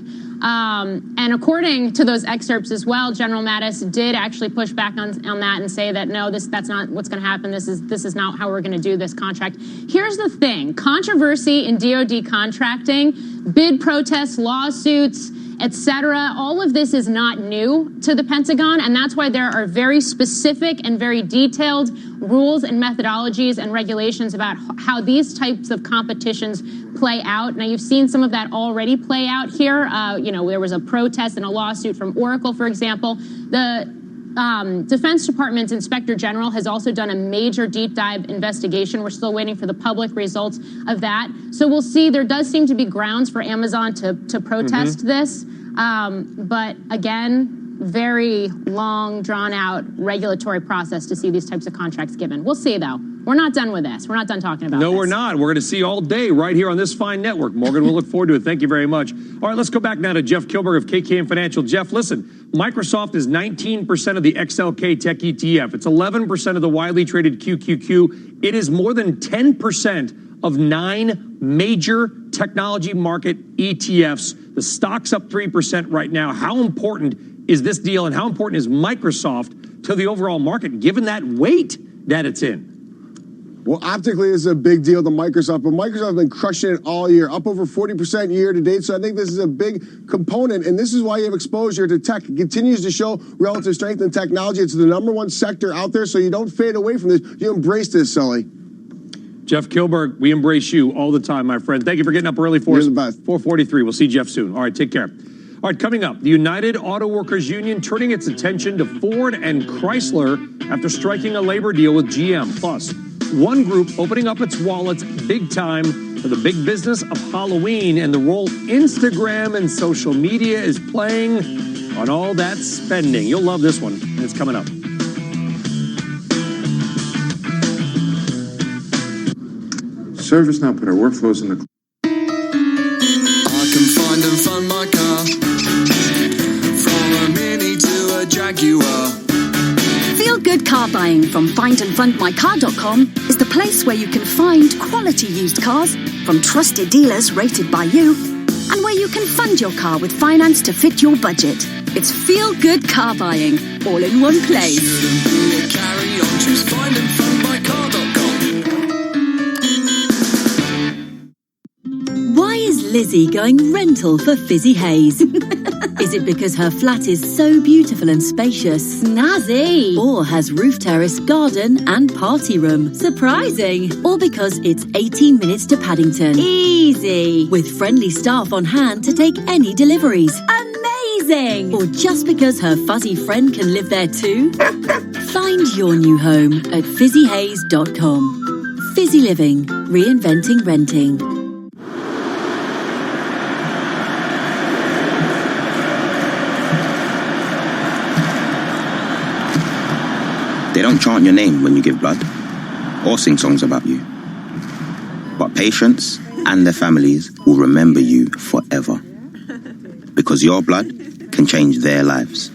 And according to those excerpts as well, General Mattis did actually push back on that and say that, no, that's not what's going to happen. This is not how we're going to do this contract. Here's the thing. Controversy in DoD contracting, bid protests, lawsuits, etc. All of this is not new to the Pentagon, and that's why there are very specific and very detailed rules and methodologies and regulations about how these types of competitions play out. Now, you've seen some of that already play out here. There was a protest and a lawsuit from Oracle, for example. The Defense Department's Inspector General has also done a major deep dive investigation. We're still waiting for the public results of that. So we'll see. There does seem to be grounds for Amazon to protest this. But again, very long, drawn-out regulatory process to see these types of contracts given. We'll see, though. We're not done with this. We're not done talking about this. No, we're not. We're going to see all day right here on this fine network. Morgan, we'll look forward to it. Thank you very much. All right, let's go back now to Jeff Kilberg of KKM Financial. Jeff, listen, Microsoft is 19% of the XLK Tech ETF. It's 11% of the widely traded QQQ. It is more than 10% of 9 major technology market ETFs. The stock's up 3% right now. How important is this deal, and how important is Microsoft to the overall market, given that weight that it's in? Well, optically, this is a big deal to Microsoft, but Microsoft has been crushing it all year, up over 40% year to date. So I think this is a big component, and this is why you have exposure to tech. It continues to show relative strength in technology. It's the #1 sector out there, so you don't fade away from this. You embrace this, Sully. Jeff Kilberg, we embrace you all the time, my friend. Thank you for getting up early for us. You're the best. 4:43. We'll see Jeff soon. All right, take care. All right, coming up, the United Auto Workers Union turning its attention to Ford and Chrysler after striking a labor deal with GM. Plus, one group opening up its wallets big time for the big business of Halloween and the role Instagram and social media is playing on all that spending. You'll love this one. It's coming up. ServiceNow put our workflows in the I can find and fund my car, from a Mini to a Jaguar. Feel good car buying from findandfundmycar.com is the place where you can find quality used cars from trusted dealers rated by you, and where you can fund your car with finance to fit your budget. It's feel good car buying all in one place. Shouldn't be a carry on, choose findandfundmycar.com. Why is Lizzie going rental for Fizzy Haze? Is it because her flat is so beautiful and spacious? Snazzy! Or has roof terrace, garden and party room? Surprising! Or because it's 18 minutes to Paddington? Easy! With friendly staff on hand to take any deliveries? Amazing! Or just because her fuzzy friend can live there too? Find your new home at fizzyhaze.com. Fizzy Living. Reinventing renting. They don't chant your name when you give blood, or sing songs about you. But patients and their families will remember you forever. Because your blood can change their lives.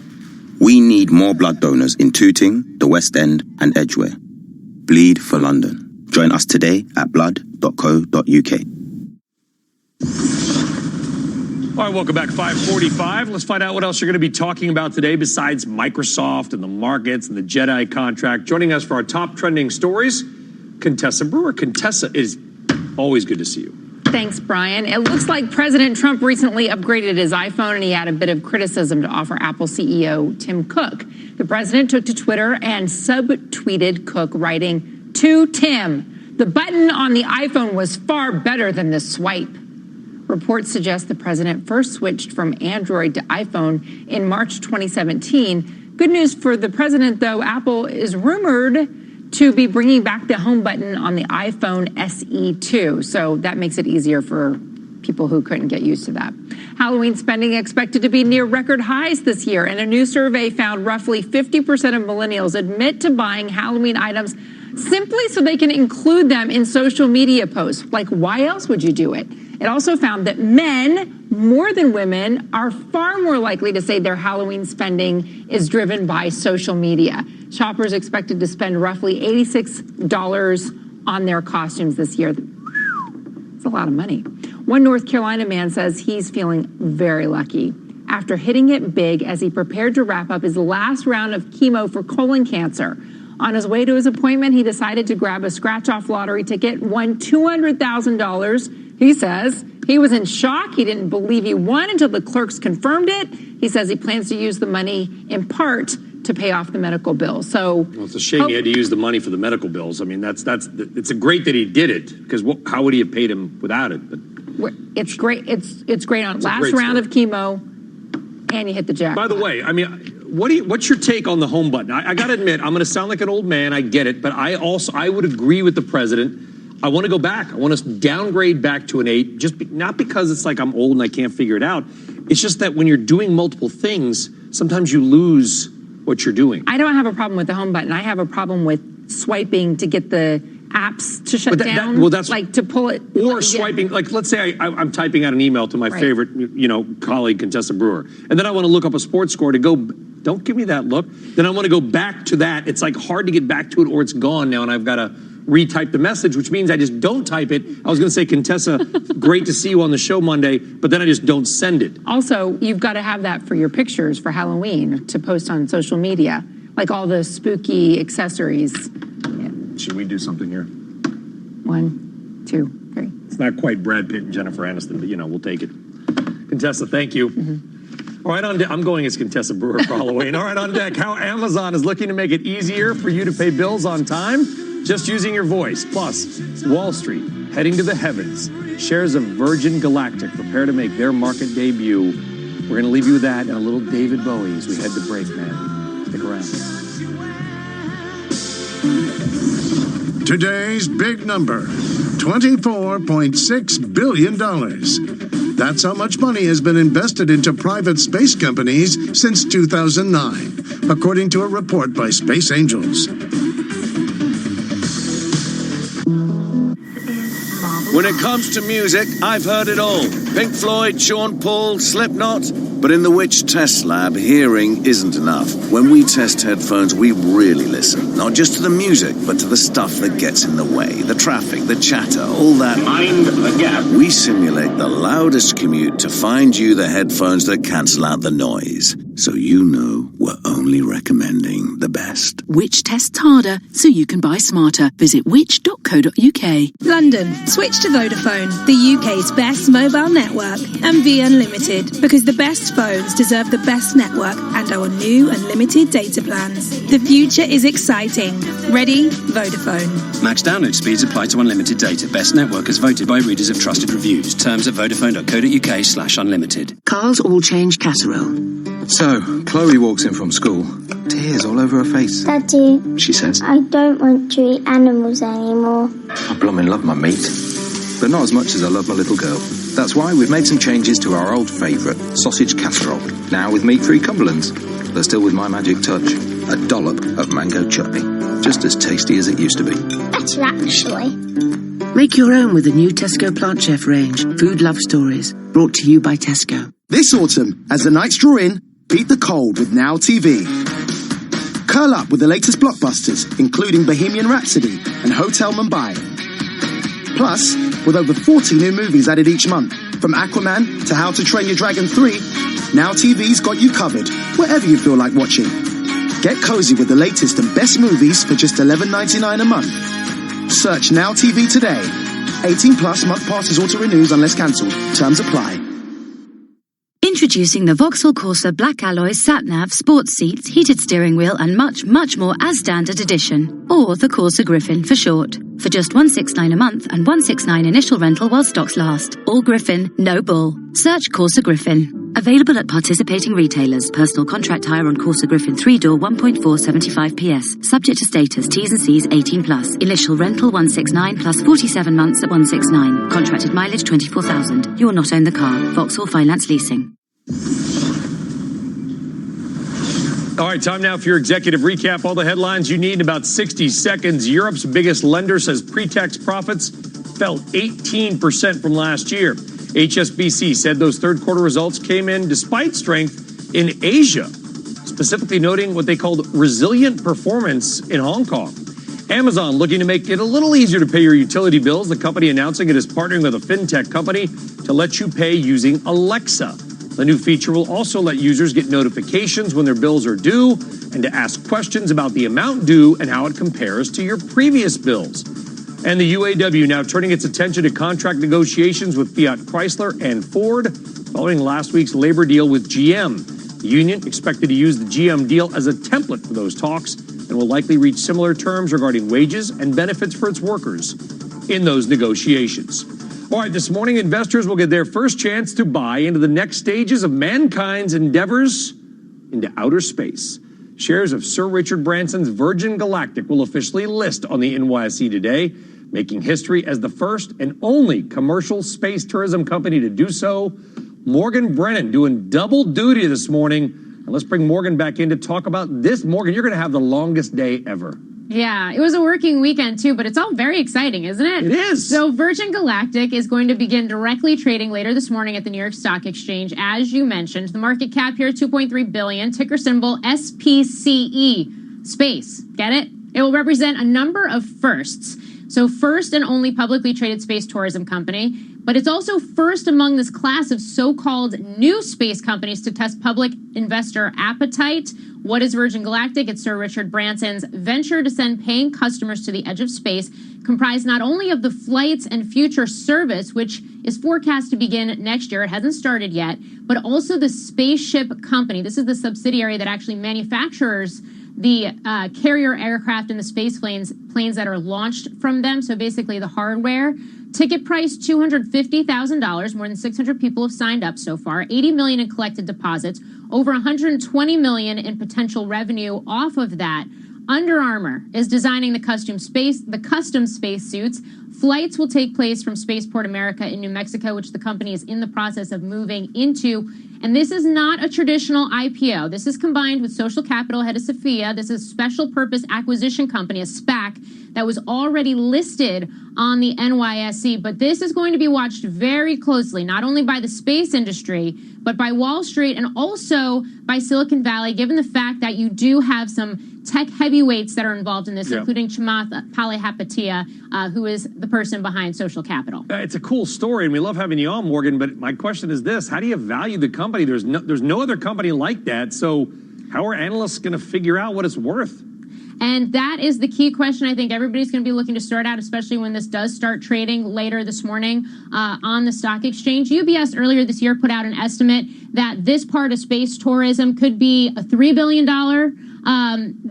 We need more blood donors in Tooting, the West End and Edgware. Bleed for London. Join us today at blood.co.uk. All right, welcome back, 5:45. Let's find out what else you're going to be talking about today besides Microsoft and the markets and the Jedi contract. Joining us for our top trending stories, Contessa Brewer. Contessa, it is always good to see you. Thanks, Brian. It looks like President Trump recently upgraded his iPhone, and he had a bit of criticism to offer Apple CEO Tim Cook. The president took to Twitter and subtweeted Cook, writing, "To Tim, the button on the iPhone was far better than the swipe." Reports suggest the president first switched from Android to iPhone in March 2017. Good news for the president, though. Apple is rumored to be bringing back the home button on the iPhone SE 2. So that makes it easier for people who couldn't get used to that. Halloween spending expected to be near record highs this year. And a new survey found roughly 50% of millennials admit to buying Halloween items simply so they can include them in social media posts. Like, why else would you do it? It also found that men, more than women, are far more likely to say their Halloween spending is driven by social media. Shoppers expected to spend roughly $86 on their costumes this year. It's a lot of money. One North Carolina man says he's feeling very lucky after hitting it big as he prepared to wrap up his last round of chemo for colon cancer. On his way to his appointment, he decided to grab a scratch-off lottery ticket, won $200,000. He says He was in shock. He didn't believe he won until the clerks confirmed it. He says he plans to use the money in part to pay off the medical bill. So well, it's a shame he had to use the money for the medical bills. I mean, it's great that he did it, because how would he have paid him without it? But it's great. It's great on last round of chemo, and you hit the jackpot. By the way, I mean, what's your take on the home button? I got to admit, I'm going to sound like an old man. I get it, but I would agree with the president. I want to go back. I want to downgrade back to an 8, not because it's like I'm old and I can't figure it out. It's just that when you're doing multiple things, sometimes you lose what you're doing. I don't have a problem with the home button. I have a problem with swiping to get the apps to shut down. That's like to pull it. Or swiping, like let's say I'm typing out an email to my favorite, colleague, Contessa Brewer, and then I want to look up a sports score to go. Don't give me that look. Then I want to go back to that. It's like hard to get back to it, or it's gone now, and I've got to retype the message, which means I just don't type it. I was going to say, Contessa, great to see you on the show Monday, but then I just don't send it. Also, you've got to have that for your pictures for Halloween to post on social media, like all the spooky accessories. Yeah. Should we do something here? 1, 2, 3. It's not quite Brad Pitt and Jennifer Aniston, but we'll take it. Contessa, thank you. All right, on deck, I'm going as Contessa Brewer for Halloween. All right, on deck, how Amazon is looking to make it easier for you to pay bills on time, just using your voice. Plus, Wall Street heading to the heavens. Shares of Virgin Galactic prepare to make their market debut. We're going to leave you with that and a little David Bowie as we head to break, man. Stick around. Today's big number, $24.6 billion. That's how much money has been invested into private space companies since 2009, according to a report by Space Angels. When it comes to music, I've heard it all. Pink Floyd, Sean Paul, Slipknot. But in the Witch Test Lab, hearing isn't enough. When we test headphones, we really listen. Not just to the music, but to the stuff that gets in the way. The traffic, the chatter, all that. Mind the gap. We simulate the loudest commute to find you the headphones that cancel out the noise. So you know we're only recommending the best. Which tests harder so you can buy smarter. Visit which.co.uk. London, switch to Vodafone, the UK's best mobile network, and Be Unlimited, because the best phones deserve the best network and our new unlimited data plans. The future is exciting. Ready? Vodafone. Max download speeds apply to unlimited data. Best network as voted by readers of trusted reviews. Terms at vodafone.co.uk/unlimited. Carl's All Change Casserole. So, Chloe walks in from school, tears all over her face. Daddy, she says, I don't want to eat animals anymore. I blooming love my meat, but not as much as I love my little girl. That's why we've made some changes to our old favourite, sausage casserole. Now with meat-free Cumberlands, but still with my magic touch, a dollop of mango chutney. Just as tasty as it used to be. Better, actually. Make your own with the new Tesco Plant Chef range. Food Love Stories. Brought to you by Tesco. This autumn, as the nights draw in, beat the cold with Now TV. Curl up with the latest blockbusters, including Bohemian Rhapsody and Hotel Mumbai. Plus, with over 40 new movies added each month, from Aquaman to How to Train Your Dragon 3, Now TV's got you covered, wherever you feel like watching. Get cozy with the latest and best movies for just $11.99 a month. Search Now TV today. 18 plus month passes auto-renews unless cancelled. Terms apply. Introducing the Vauxhall Corsa Black Alloy Sat-Nav sports seats, heated steering wheel and much, much more as standard edition. Or the Corsa Griffin for short. For just $169 a month and $169 initial rental while stocks last. All Griffin, no bull. Search Corsa Griffin. Available at participating retailers. Personal contract hire on Corsa Griffin 3-door 1.475 PS. Subject to status, T's and C's 18 plus. Initial rental 169 plus 47 months at 169. Contracted mileage 24,000. You will not own the car. Vauxhall Finance Leasing. All right, time now for your executive recap. All the headlines you need in about 60 seconds. Europe's biggest lender says pre-tax profits fell 18% from last year. HSBC said those third quarter results came in despite strength in Asia, specifically noting what they called resilient performance in Hong Kong. Amazon looking to make it a little easier to pay your utility bills. The company announcing it is partnering with a fintech company to let you pay using Alexa. The new feature will also let users get notifications when their bills are due and to ask questions about the amount due and how it compares to your previous bills. And the UAW now turning its attention to contract negotiations with Fiat Chrysler and Ford following last week's labor deal with GM. The union expected to use the GM deal as a template for those talks and will likely reach similar terms regarding wages and benefits for its workers in those negotiations. All right, this morning, investors will get their first chance to buy into the next stages of mankind's endeavors into outer space. Shares of Sir Richard Branson's Virgin Galactic will officially list on the NYSE today, making history as the first and only commercial space tourism company to do so. Morgan Brennan doing double duty this morning. And let's bring Morgan back in to talk about this. Morgan, you're going to have the longest day ever. Yeah, it was a working weekend too, but it's all very exciting, isn't it? It is. So Virgin Galactic is going to begin directly trading later this morning at the New York Stock Exchange, as you mentioned. The market cap here, $2.3 billion, ticker symbol SPCE, space. Get it? It will represent a number of firsts. So first and only publicly traded space tourism company, but it's also first among this class of so-called new space companies to test public investor appetite. What is Virgin Galactic? It's Sir Richard Branson's venture to send paying customers to the edge of space, comprised not only of the flights and future service, which is forecast to begin next year. It hasn't started yet, but also the spaceship company. This is the subsidiary that actually manufactures the carrier aircraft and the space planes that are launched from them. So basically the hardware. Ticket price, $250,000. More than 600 people have signed up so far. $80 million in collected deposits. Over $120 million in potential revenue off of that. Under Armour is designing the custom space suits. Flights will take place from Spaceport America in New Mexico, which the company is in the process of moving into. And this is not a traditional IPO. This is combined with Social Capital head of Sophia. This is a special purpose acquisition company, a SPAC, that was already listed on the NYSE. But this is going to be watched very closely, not only by the space industry, but by Wall Street and also by Silicon Valley, given the fact that you do have some tech heavyweights that are involved in this, including Chamath Palihapitiya, who is the person behind Social Capital. It's a cool story, and we love having you on, Morgan, but my question is this. How do you value the company? There's no other company like that, so how are analysts going to figure out what it's worth? And that is the key question I think everybody's going to be looking to sort out, especially when this does start trading later this morning on the stock exchange. UBS earlier this year put out an estimate that this part of space tourism could be a $3 billion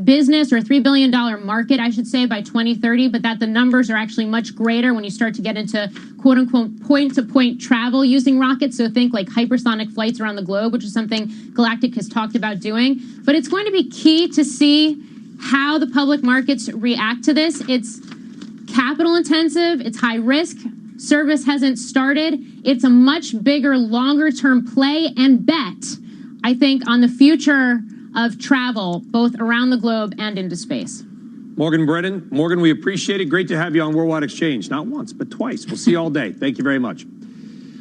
business, or a $3 billion market, I should say, by 2030, but that the numbers are actually much greater when you start to get into quote-unquote point-to-point travel using rockets. So think like hypersonic flights around the globe, which is something Galactic has talked about doing. But it's going to be key to see how the public markets react to this. It's capital intensive, it's high risk, service hasn't started. It's a much bigger, longer term play and bet, I think, on the future of travel, both around the globe and into space. Morgan Brennan. Morgan, we appreciate it. Great to have you on Worldwide Exchange. Not once, but twice. We'll see you all day. Thank you very much.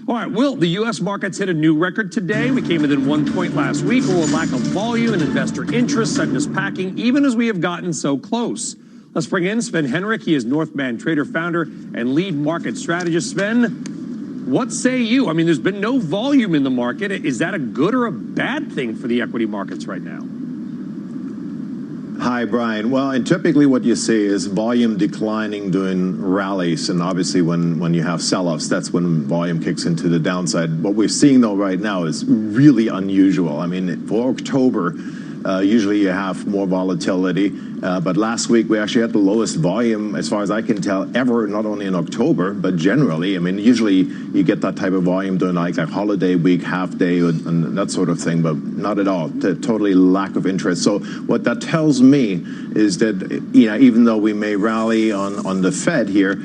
All right, Will, the U.S. markets hit a new record today. We came within 1 point last week, or a lack of volume and investor interest sent us packing, even as we have gotten so close. Let's bring in Sven Henrik. He is Northman Trader founder and lead market strategist. Sven, what say you? I mean, there's been no volume in the market. Is that a good or a bad thing for the equity markets right now? Hi, Brian. Well, and typically what you see is volume declining during rallies, and obviously when you have sell-offs, that's when volume kicks into the downside. What we're seeing, though, right now is really unusual. I mean, for October, usually you have more volatility, but last week we actually had the lowest volume, as far as I can tell, ever, not only in October, but generally. I mean, usually you get that type of volume during like holiday week, half day, and that sort of thing, but not at all. Totally lack of interest. So what that tells me is that, you know, even though we may rally on the Fed here,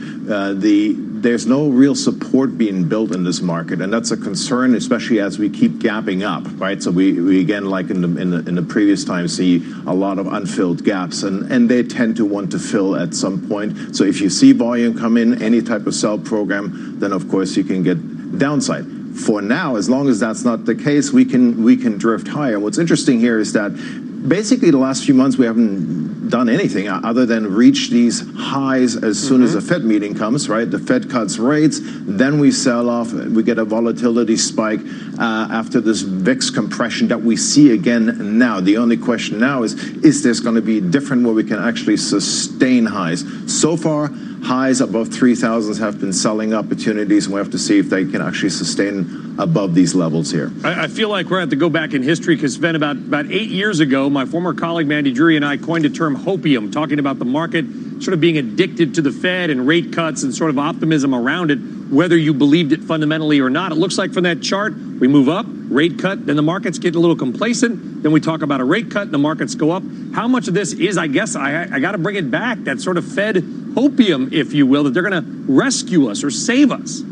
there's no real support being built in this market, and that's a concern, especially as we keep gapping up, right? So we again, like in the previous time, see a lot of unfilled gaps, and they tend to want to fill at some point. So if you see volume come in, any type of sell program, then of course you can get downside. For now, as long as that's not the case, we can drift higher. What's interesting here is that basically the last few months we haven't done anything other than reach these highs as soon as the Fed meeting comes, right? The Fed cuts rates, then we sell off, we get a volatility spike after this VIX compression that we see again now. The only question now is this going to be different where we can actually sustain highs? So far, highs above 3,000s have been selling opportunities, and we have to see if they can actually sustain above these levels here. I feel like we're going to have to go back in history because, Sven, about 8 years ago, my former colleague Mandy Drury and I coined a term hopium, talking about the market sort of being addicted to the Fed and rate cuts and sort of optimism around it, whether you believed it fundamentally or not. It looks like from that chart, we move up, rate cut, then the markets get a little complacent, then we talk about a rate cut, and the markets go up. How much of this is, I guess, I got to bring it back, that sort of Fed hopium, if you will, that they're going to rescue us or save us?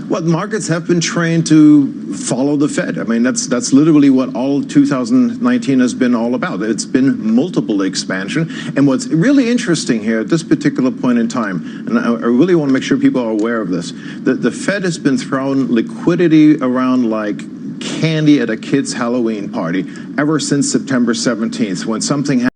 Well, markets have been trained to follow the Fed. I mean, that's literally what all 2019 has been all about. It's been multiple expansion. And what's really interesting here at this particular point in time, and I really want to make sure people are aware of this, the Fed has been throwing liquidity around like candy at a kid's Halloween party ever since September 17th, when something happened.